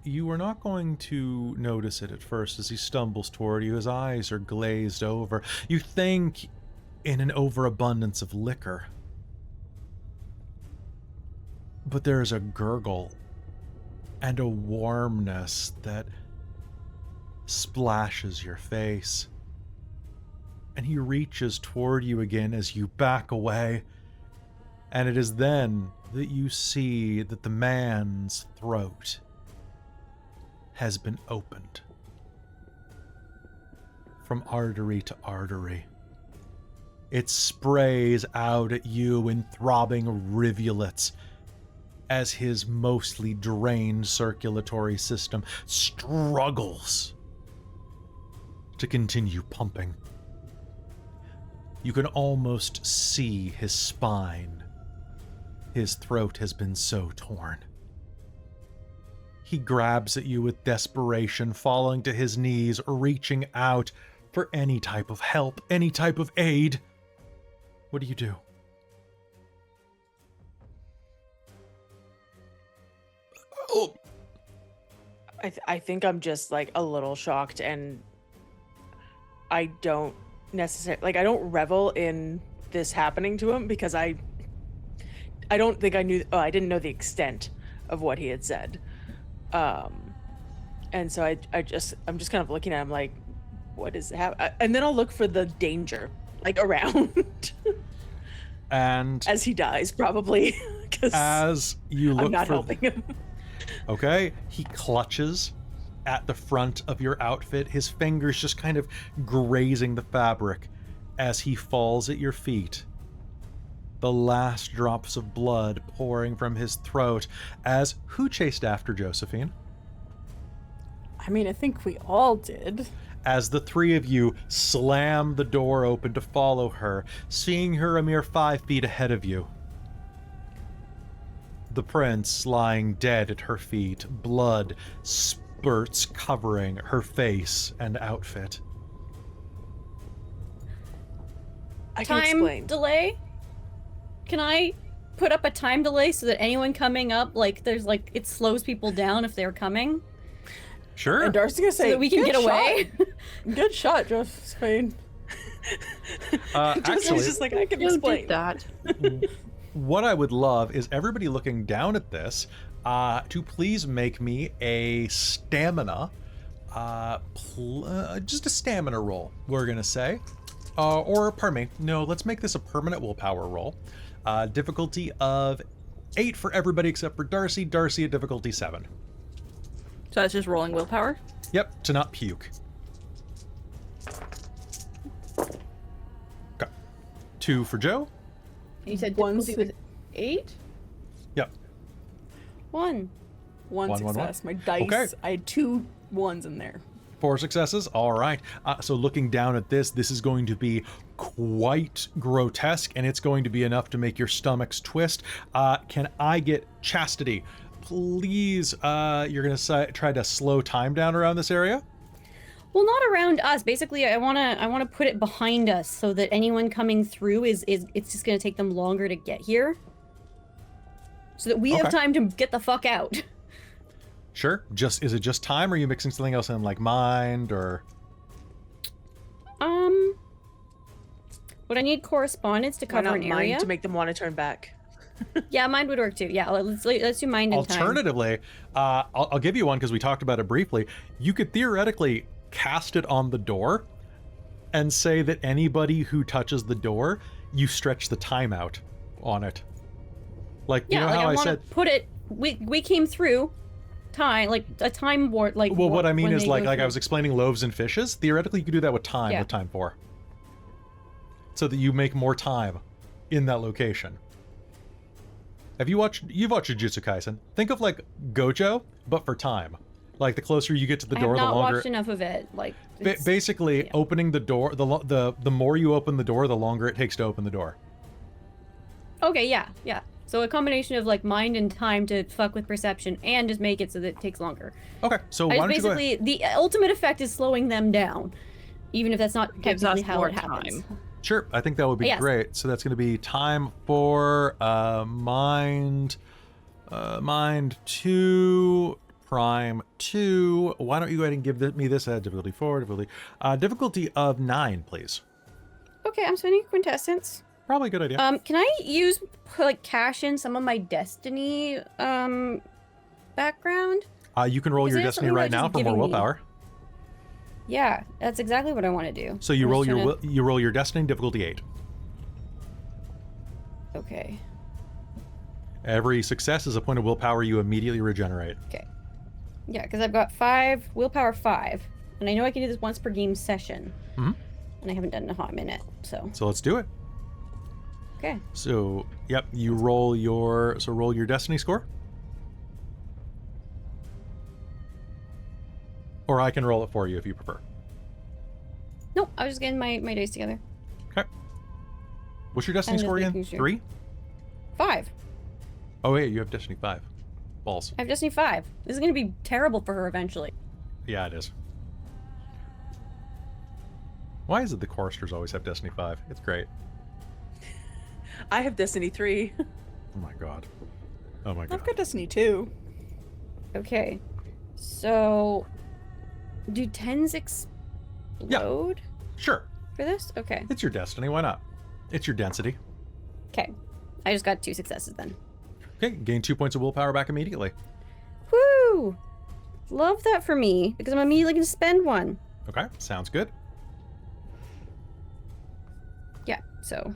You are not going to notice it at first as he stumbles toward you. His eyes are glazed over. You think in an overabundance of liquor. But there is a gurgle and a warmness that splashes your face. And he reaches toward you again as you back away. And it is then that you see that the man's throat has been opened from artery to artery. It sprays out at you in throbbing rivulets as his mostly drained circulatory system struggles to continue pumping. You can almost see his spine. His throat has been so torn. He grabs at you with desperation, falling to his knees, reaching out for any type of help, any type of aid. What do you do? Oh. I think I'm just like a little shocked, and I don't necessarily, like, I don't revel in this happening to him because I don't think I I didn't know the extent of what he had said. And so I'm just kind of looking at him like, what is happening? And then I'll look for the danger, like, around. And as he dies, probably. As you look I'm not for helping him. Okay, he clutches at the front of your outfit, his fingers just kind of grazing the fabric as he falls at your feet. The last drops of blood pouring from his throat as who chased after Josephine? I mean, I think we all did. As the three of you slam the door open to follow her, seeing her a mere 5 feet ahead of you. The prince lying dead at her feet, blood spurts covering her face and outfit. I can Time explain. delay? Can I put up a time delay so that anyone coming up, like, there's like, it slows people down if they're coming? Sure. And Darcy's gonna say, So that we can "Good get away? shot. Good shot, Josephine." Actually, Jose's just like, I can Who explain. did that? what I would love is everybody looking down at this to please make me a stamina, just a stamina roll, we're going to say. Or, pardon me, no, let's make this a permanent willpower roll. Difficulty of 8 for everybody except for Darcie. Darcie at difficulty 7. So that's just rolling willpower? Yep, to not puke. Okay. 2 for Joe. You said One difficulty was 8? Yep. One. One One, success. My dice. Okay. I had 2 1s in there. 4 successes. All right. So looking down at this is going to be quite grotesque, and it's going to be enough to make your stomachs twist. Can I get Chastity? Please, you're going to try to slow time down around this area? Well, not around us. Basically, I wanna put it behind us so that anyone coming through it's just gonna take them longer to get here. So that we have Okay. time to get the fuck out. Sure. Is it just time, or are you mixing something else in, like mind, or? Would I need correspondence to Why cover not an mind area? to make them want to turn back? Yeah, mind would work too. Yeah, let's do mind and time. Alternatively, I'll give you one because we talked about it briefly. You could theoretically cast it on the door and say that anybody who touches the door, you stretch the time out on it. Like, you Yeah, know like how I I want to said... put it. We came through time, like a time ward. Like Well, what I mean when is, they like go I through. was explaining loaves and fishes. Theoretically, you could do that with time, Yeah. with time 4. So that you make more time in that location. You've watched Jujutsu Kaisen. Think of like Gojo, but for time. Like the closer you get to the I door, have not the longer. watched enough of it. Like it's- Basically, yeah. opening the door, the more you open the door, the longer it takes to open the door. Okay, yeah. So a combination of like mind and time to fuck with perception and just make it so that it takes longer. Okay, so I why just don't you go ahead? basically the ultimate effect is slowing them down, even if that's not Gives technically us how more it happens. time. Sure, I think that would be Yes. great. So that's going to be time for mind 2, prime 2. Why don't you go ahead and give me this difficulty 4, difficulty of 9, please. Okay, I'm spending quintessence. Probably a good idea. Can I use like cash in some of my destiny background? You can roll is your it destiny something right they're now just for more giving me? willpower. Yeah, that's exactly what I want to do. So you I'm roll just your trying you roll your destiny difficulty 8. to- Okay. Every success is a point of willpower you immediately regenerate. Okay. Yeah, because I've got 5 willpower 5, and I know I can do this once per game session. Mhm. And I haven't done it in a hot minute, so So let's do it. okay. So, yep, you roll your destiny score. Or I can roll it for you if you prefer. Nope, I was just getting my dice together. Okay. What's your destiny I'm just score again? making sure. 3? 5. Oh wait, you have destiny 5. Balls. I have destiny 5. This is gonna be terrible for her eventually. Yeah, it is. Why is it the choristers always have destiny 5? It's great. I have Destiny 3. Oh my god. Oh my god. I've got Destiny 2. Okay. So do 10s explode? Sure. for this? Okay. It's your destiny. Why not? It's your density. Okay. I just got 2 successes then. Okay, gain 2 points of willpower back immediately. Woo! Love that for me, because I'm immediately going to spend 1. Okay, sounds good. Yeah, so.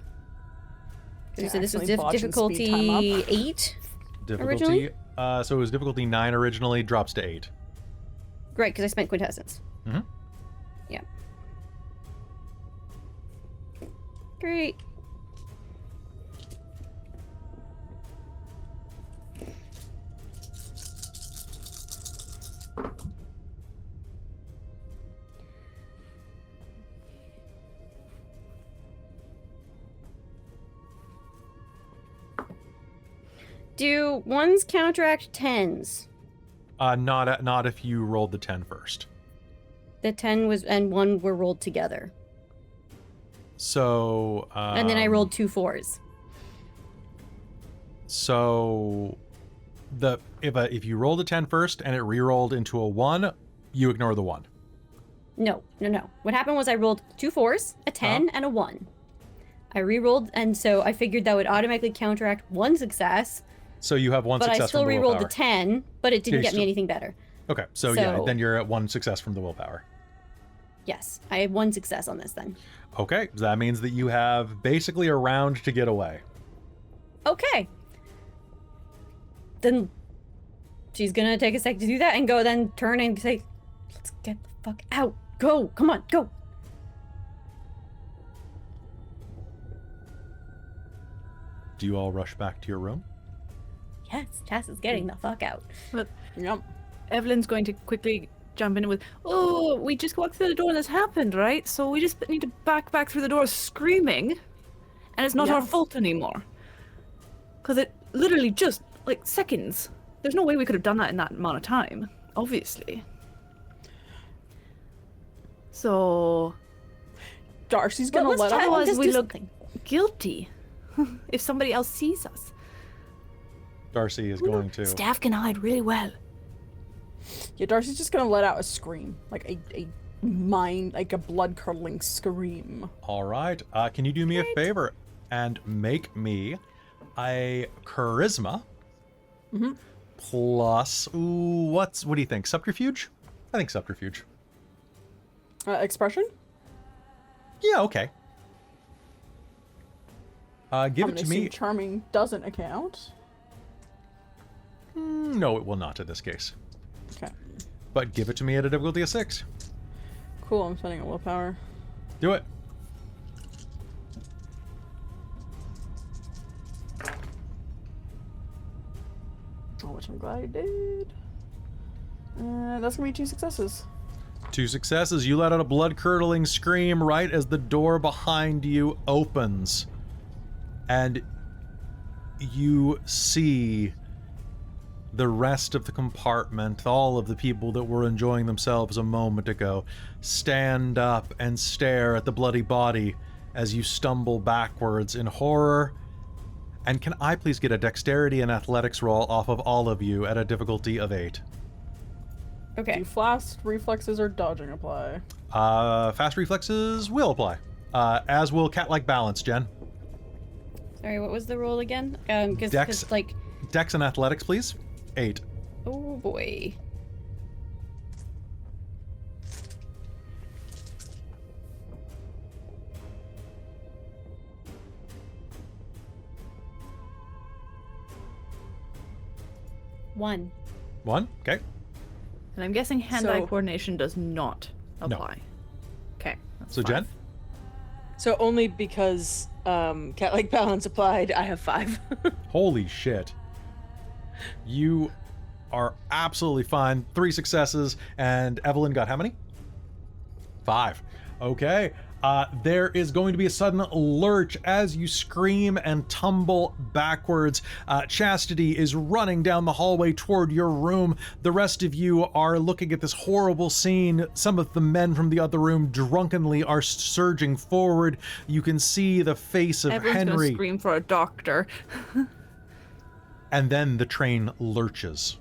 Yeah, So this was accidentally botching speed time difficulty up. 8? Difficulty. Originally? So it was difficulty 9 originally, drops to 8. Great, because I spent quintessence. Mhm. Yeah. Great. Do 1s counteract 10s? Not if you rolled the 10 first. The 10 was and 1 were rolled together. So. And then I rolled 2 4s. So, if you rolled a 10 first and it re-rolled into a 1, you ignore the 1. No. What happened was I rolled 2 4s, a 10, and a 1. I re-rolled, and so I figured that would automatically counteract 1 success. So you have 1 But success I still from the re-rolled willpower. the 10, but it didn't Yeah, get me still- anything better. Okay, so yeah, So- then you're at 1 success from the willpower. Yes, I had 1 success on this then. Okay, so that means that you have basically a round to get away. Okay. Then she's gonna take a sec to do that and go then turn and say, let's get the fuck out. Go, come on, go. Do you all rush back to your room? Yes, Chas is getting the fuck out. Yep. Evelyn's going to quickly jump in with, "Oh, we just walked through the door and this happened, right? So we just need to back through the door screaming, and it's not Yeah. our fault anymore. Because it literally just, like, seconds. There's no way we could have done that in that amount of time, obviously. So, Darcy's But gonna let's let try- up. otherwise just we do look something. guilty if somebody else sees us. Darcie is going to. Staff can hide really well. Yeah, Darcy's just gonna let out a scream, like a blood curdling scream. All right. Can you do me a favor and make me a charisma plus? Ooh, what do you think? Subterfuge? I think subterfuge. Expression? Yeah. Okay. Give I'm it gonna to assume me. charming doesn't account. No, it will not in this case. Okay. But give it to me at a difficulty of 6. Cool, I'm spending a willpower. Do it. Oh, which I'm glad I did. That's gonna be 2 successes. 2 successes. You let out a blood-curdling scream right as the door behind you opens. And you see the rest of the compartment, all of the people that were enjoying themselves a moment ago, stand up and stare at the bloody body as you stumble backwards in horror. And can I please get a dexterity and athletics roll off of all of you at a difficulty of 8? Okay. Do fast reflexes or dodging apply? Fast reflexes will apply. As will cat-like balance, Jen. Sorry, what was the roll again? Dex. Because like, Dex and athletics, please. 8. oh boy. One. 1? Okay. And I'm guessing hand-eye So- coordination does not apply. Okay. that's So, fine. Jen? So only because cat-like balance applied, I have 5. Holy shit. You are absolutely fine. 3 successes, and Evelyn got how many? 5. Okay. There is going to be a sudden lurch as you scream and tumble backwards. Chastity is running down the hallway toward your room. The rest of you are looking at this horrible scene. Some of the men from the other room drunkenly are surging forward. You can see the face of Everyone's Henry. gonna scream for a doctor. And then the train lurches.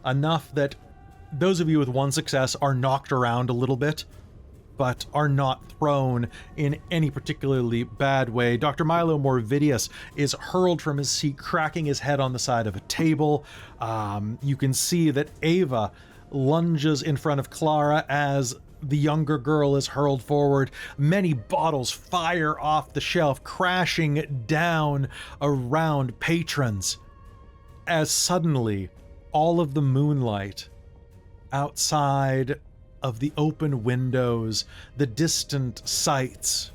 Enough that those of you with 1 success are knocked around a little bit, but are not thrown in any particularly bad way. Dr. Milo Morvidius is hurled from his seat, cracking his head on the side of a table. You can see that Ava lunges in front of Clara as the younger girl is hurled forward. Many bottles fire off the shelf, crashing down around patrons, as suddenly all of the moonlight outside of the open windows, the distant sights,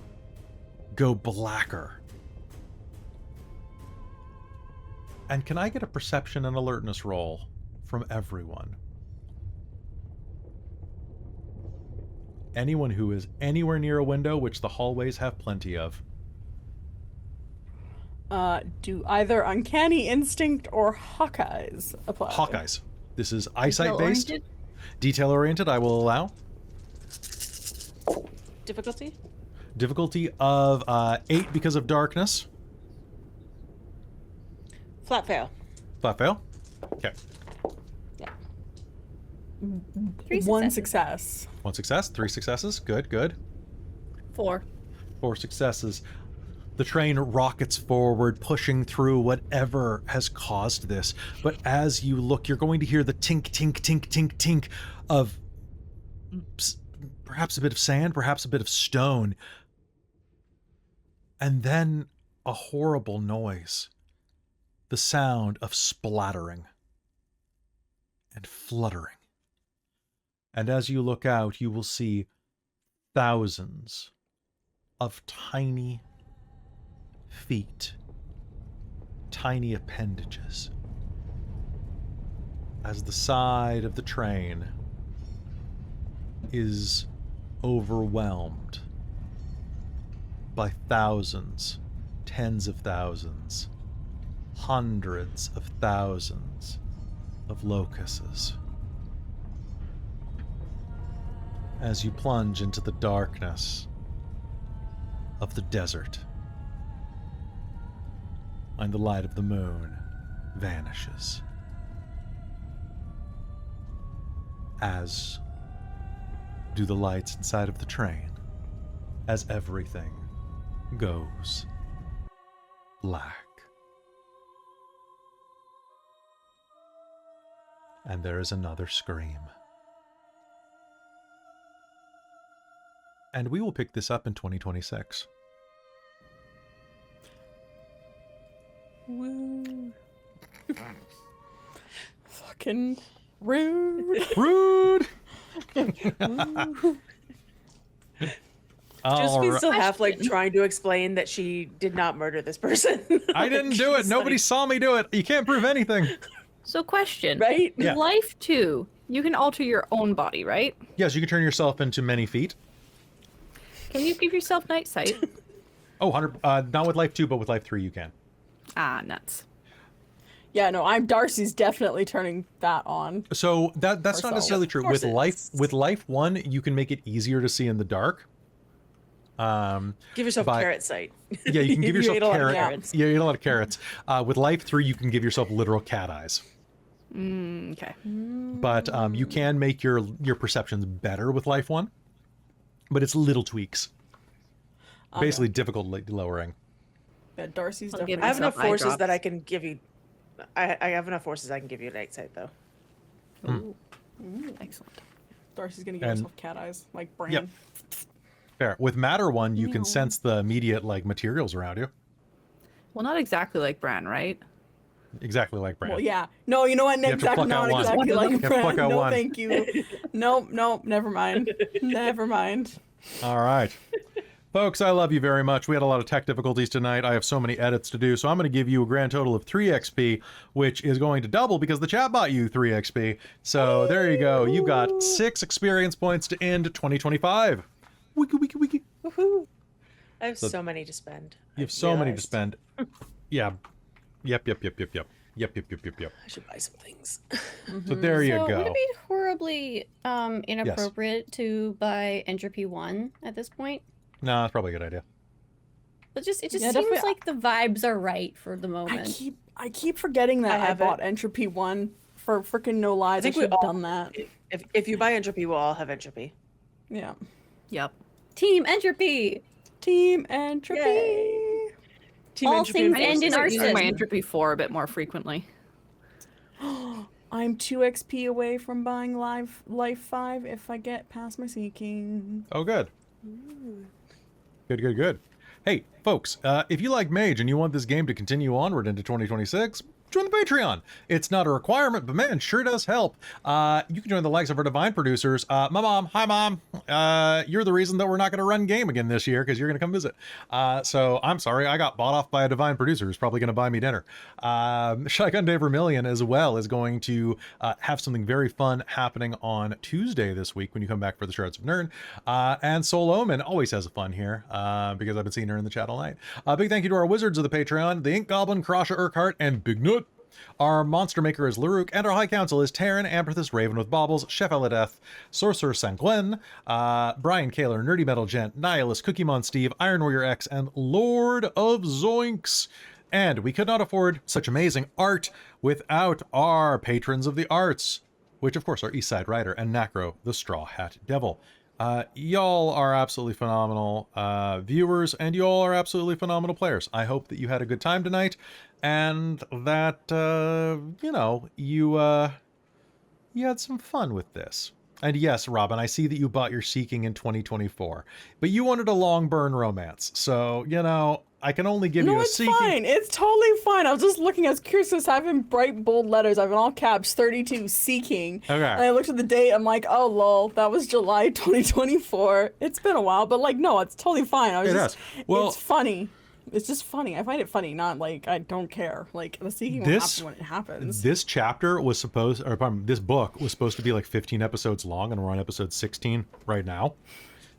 go blacker. And can I get a perception and alertness roll from everyone? Anyone who is anywhere near a window, which the hallways have plenty of. Do either Uncanny Instinct or Hawkeyes apply? Hawkeyes. This is eyesight-based. Detail-oriented? Detail-oriented, I will allow. Difficulty? Difficulty of 8 because of darkness. Flat fail. Flat fail. Okay. One success. 1 success, 3 successes. Good, good. 4. 4 successes. The train rockets forward, pushing through whatever has caused this. But as you look, you're going to hear the tink, tink, tink, tink, tink of perhaps a bit of sand, perhaps a bit of stone. And then a horrible noise. The sound of splattering and fluttering. And as you look out, you will see thousands of tiny feet, tiny appendages, as the side of the train is overwhelmed by thousands, tens of thousands, hundreds of thousands of locusts. As you plunge into the darkness of the desert, and the light of the moon vanishes, as do the lights inside of the train, as everything goes black. And there is another scream. And we will pick this up in 2026. Woo. Fucking rude. Rude! Josephine's still half like Question. trying to explain that she did not murder this person. I didn't do it. Nobody saw me do it. You can't prove anything. So question. Right? Yeah. Life 2, you can alter your own body, right? Yes, you can turn yourself into many feet. Can you give yourself night sight? Oh, 100. Not with Life 2, but with Life 3 you can. Ah, nuts. Yeah, no, Darcy's definitely turning that on. So that's not Ourselves. necessarily true. Of course With Life 1, you can make it easier to see in the dark. Give yourself by- carrot sight. Yeah, you can give You yourself ate a lot of carrot. carrots. Yeah, you eat a lot of carrots. With Life 3, you can give yourself literal cat eyes. Okay. But you can make your perceptions better with Life 1. But it's little tweaks. Basically difficulty lowering. Yeah, Darcy's I'll give definitely. I have enough Myself eye forces that drops. I can give you. I have enough forces I can give you night sight though. Ooh. Excellent. Darcy's gonna give And- herself cat eyes, like Bran. Yep. Fair. With Matter 1, you can Meow. sense the immediate materials around you. Well, not exactly like Bran, right? Exactly like Brand. Well, yeah. No, you know what? have to Exactly, pluck out not one. exactly You like have to pluck Bran. out No, one. thank you. Nope, never mind. Never mind. All right. Folks, I love you very much. We had a lot of tech difficulties tonight. I have so many edits to do, so I'm going to give you a grand total of 3 XP, which is going to double because the chat bought you 3 XP. So there you go. You got 6 experience points to end 2025. Wiki, wiki, wiki. Woohoo! I have So- so many to spend. You have I've so many to realized. spend. Yeah. Yep. I should buy some things. So there you So go. would it be horribly inappropriate to buy Entropy 1 at this point? No, that's probably a good idea. It just Yeah, seems definitely. like the vibes are right for the moment. I keep forgetting that I I, have it. bought Entropy 1 for freaking no lies. I think we should have all- done that. If you buy entropy, we'll all have entropy. Yeah. Yep. Team Entropy. Team Entropy. Yay. Team All Entropy things and end in Start arson. using my entropy 4 a bit more frequently. I'm 2 XP away from buying Life 5 if I get past my seeking. Oh, good. Good, good, good. Hey, folks, if you like Mage and you want this game to continue onward into 2026, join the Patreon. It's not a requirement, but man, sure does help. You can join the likes of our divine producers. My mom, hi mom. You're the reason that we're not going to run game again this year because you're going to come visit. So I'm sorry, I got bought off by a divine producer who's probably going to buy me dinner. Shotgun Day Vermilion as well is going to have something very fun happening on Tuesday this week when you come back for the Shards of Nern. And Soul Omen always has fun here because I've been seeing her in the chat all night. Big thank you to our wizards of the Patreon, the Ink Goblin, Krasha Urquhart, and Big Nut. Our monster maker is Laruk, and our high council is Terran, Amberthus, Raven with Baubles, Chef Eladeth, Sorcerer Sanguin, Brian Kaler, Nerdy Metal Gent, Nihilist, Cookie Mon Steve, Iron Warrior X, and Lord of Zoinks. And we could not afford such amazing art without our patrons of the arts, which of course are Eastside Rider and Nacro, the Straw Hat Devil. Y'all are absolutely phenomenal viewers, and y'all are absolutely phenomenal players. I hope that you had a good time tonight, and that, you know, you had some fun with this. And yes, Robin, I see that you bought your Seeking in 2024, but you wanted a long burn romance, so, you know, I can only give you a it's Seeking. fine. It's totally fine. I was just looking. I was curious because I have in bright bold letters. I have in all caps 32 Seeking. Okay. And I looked at the date. I'm like, oh lol, that was July 2024. It's been a while, but like, no, it's totally fine. I was It just, has. Well- it's funny. It's just funny. I find it funny, not like I don't care. Like the Seeking will happen when it happens. This chapter was supposed, or pardon, this book was supposed to be like 15 episodes long, and we're on episode 16 right now.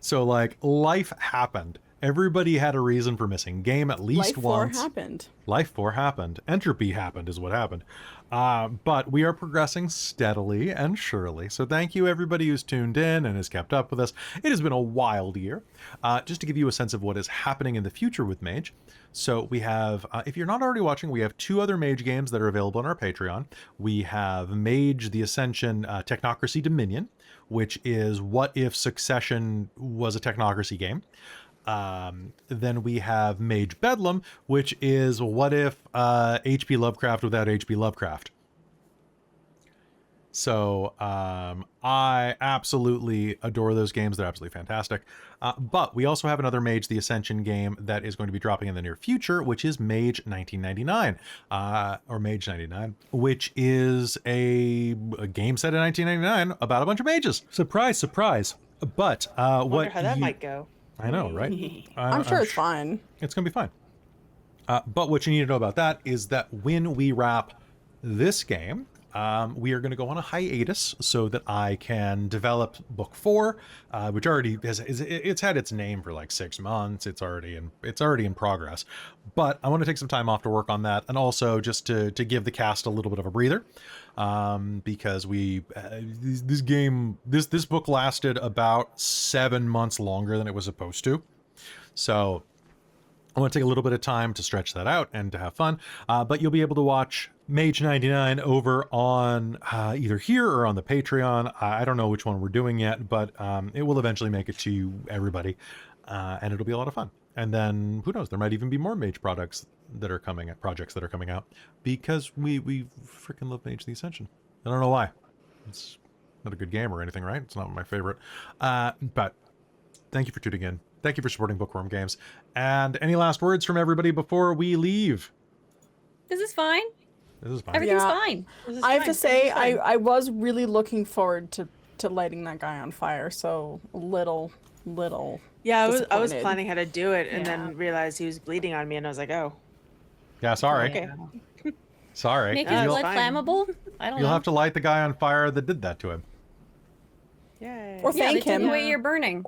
So like, life happened. Everybody had a reason for missing game at least Life once. 4 happened. Life 4 happened. Entropy happened is what happened. But we are progressing steadily and surely. So thank you everybody who's tuned in and has kept up with us. It has been a wild year. Just to give you a sense of what is happening in the future with Mage. So we have, if you're not already watching, we have 2 other Mage games that are available on our Patreon. We have Mage the Ascension Technocracy Dominion, which is what if Succession was a technocracy game. Then we have Mage Bedlam, which is what if H.P. Lovecraft without H.P. Lovecraft. So I absolutely adore those games. They're absolutely fantastic. But we also have another Mage the Ascension game that is going to be dropping in the near future, which is Mage 1999, or Mage 99, which is a game set in 1999 about a bunch of mages. Surprise, surprise. But Wonder how that might go. I know, right? I'm sure it's fine. It's going to be fine. But what you need to know about that is that when we wrap this game, we are going to go on a hiatus so that I can develop book 4, which already it's had its name for like 6 months. It's already in progress. But I want to take some time off to work on that, and also just to give the cast a little bit of a breather, because this book lasted about 7 months longer than it was supposed to. So I want to take a little bit of time to stretch that out and to have fun. But you'll be able to watch Mage 99 over on either here or on the Patreon. I don't know which one we're doing yet, but it will eventually make it to everybody, and it'll be a lot of fun. And then who knows? There might even be more Mage projects that are coming out, because we freaking love Mage the Ascension. I don't know why. It's not a good game or anything, right? It's not my favorite. But thank you for tuning in. Thank you for supporting Bookwyrm Games. And any last words from everybody before we leave? This is fine. This is fine. Everything's Yeah. fine. I have to say, I was really looking forward to lighting that guy on fire. So a little. Yeah, I was disappointed. planning how to do it, and Yeah. then realized he was bleeding on me, and I was like, oh, Yeah, sorry. okay. Sorry. Make his it's blood fine. flammable? I don't You'll know. have to light the guy on fire that did that to him. Yay. Or Yeah, they thank took him. away your burning.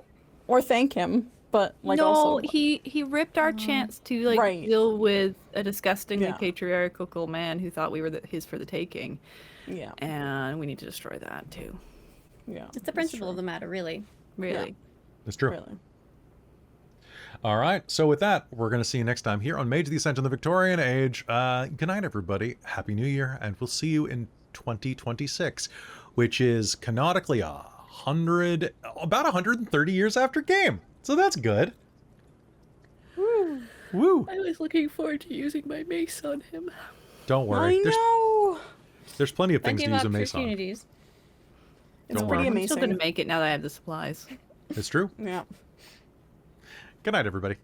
Or thank him. But like no, also. he ripped our chance to like Right. deal with a disgustingly Yeah. patriarchal man who thought we were his for the taking, Yeah. and we need to destroy that too. Yeah. It's the principle of the matter, really. Really. It's true. Really. All right. So with that, we're going to see you next time here on Mage the Ascension the Victorian Age. Good night, everybody. Happy New Year. And we'll see you in 2026, which is canonically a about 130 years after game. So that's good. Woo. I was looking forward to using my mace on him. Don't worry. I know. There's plenty of Plenty things to use of a mace on. opportunities. It's Don't pretty worry. I'm still amazing. gonna make it now that I have the supplies. It's true. Yeah. Good night, everybody.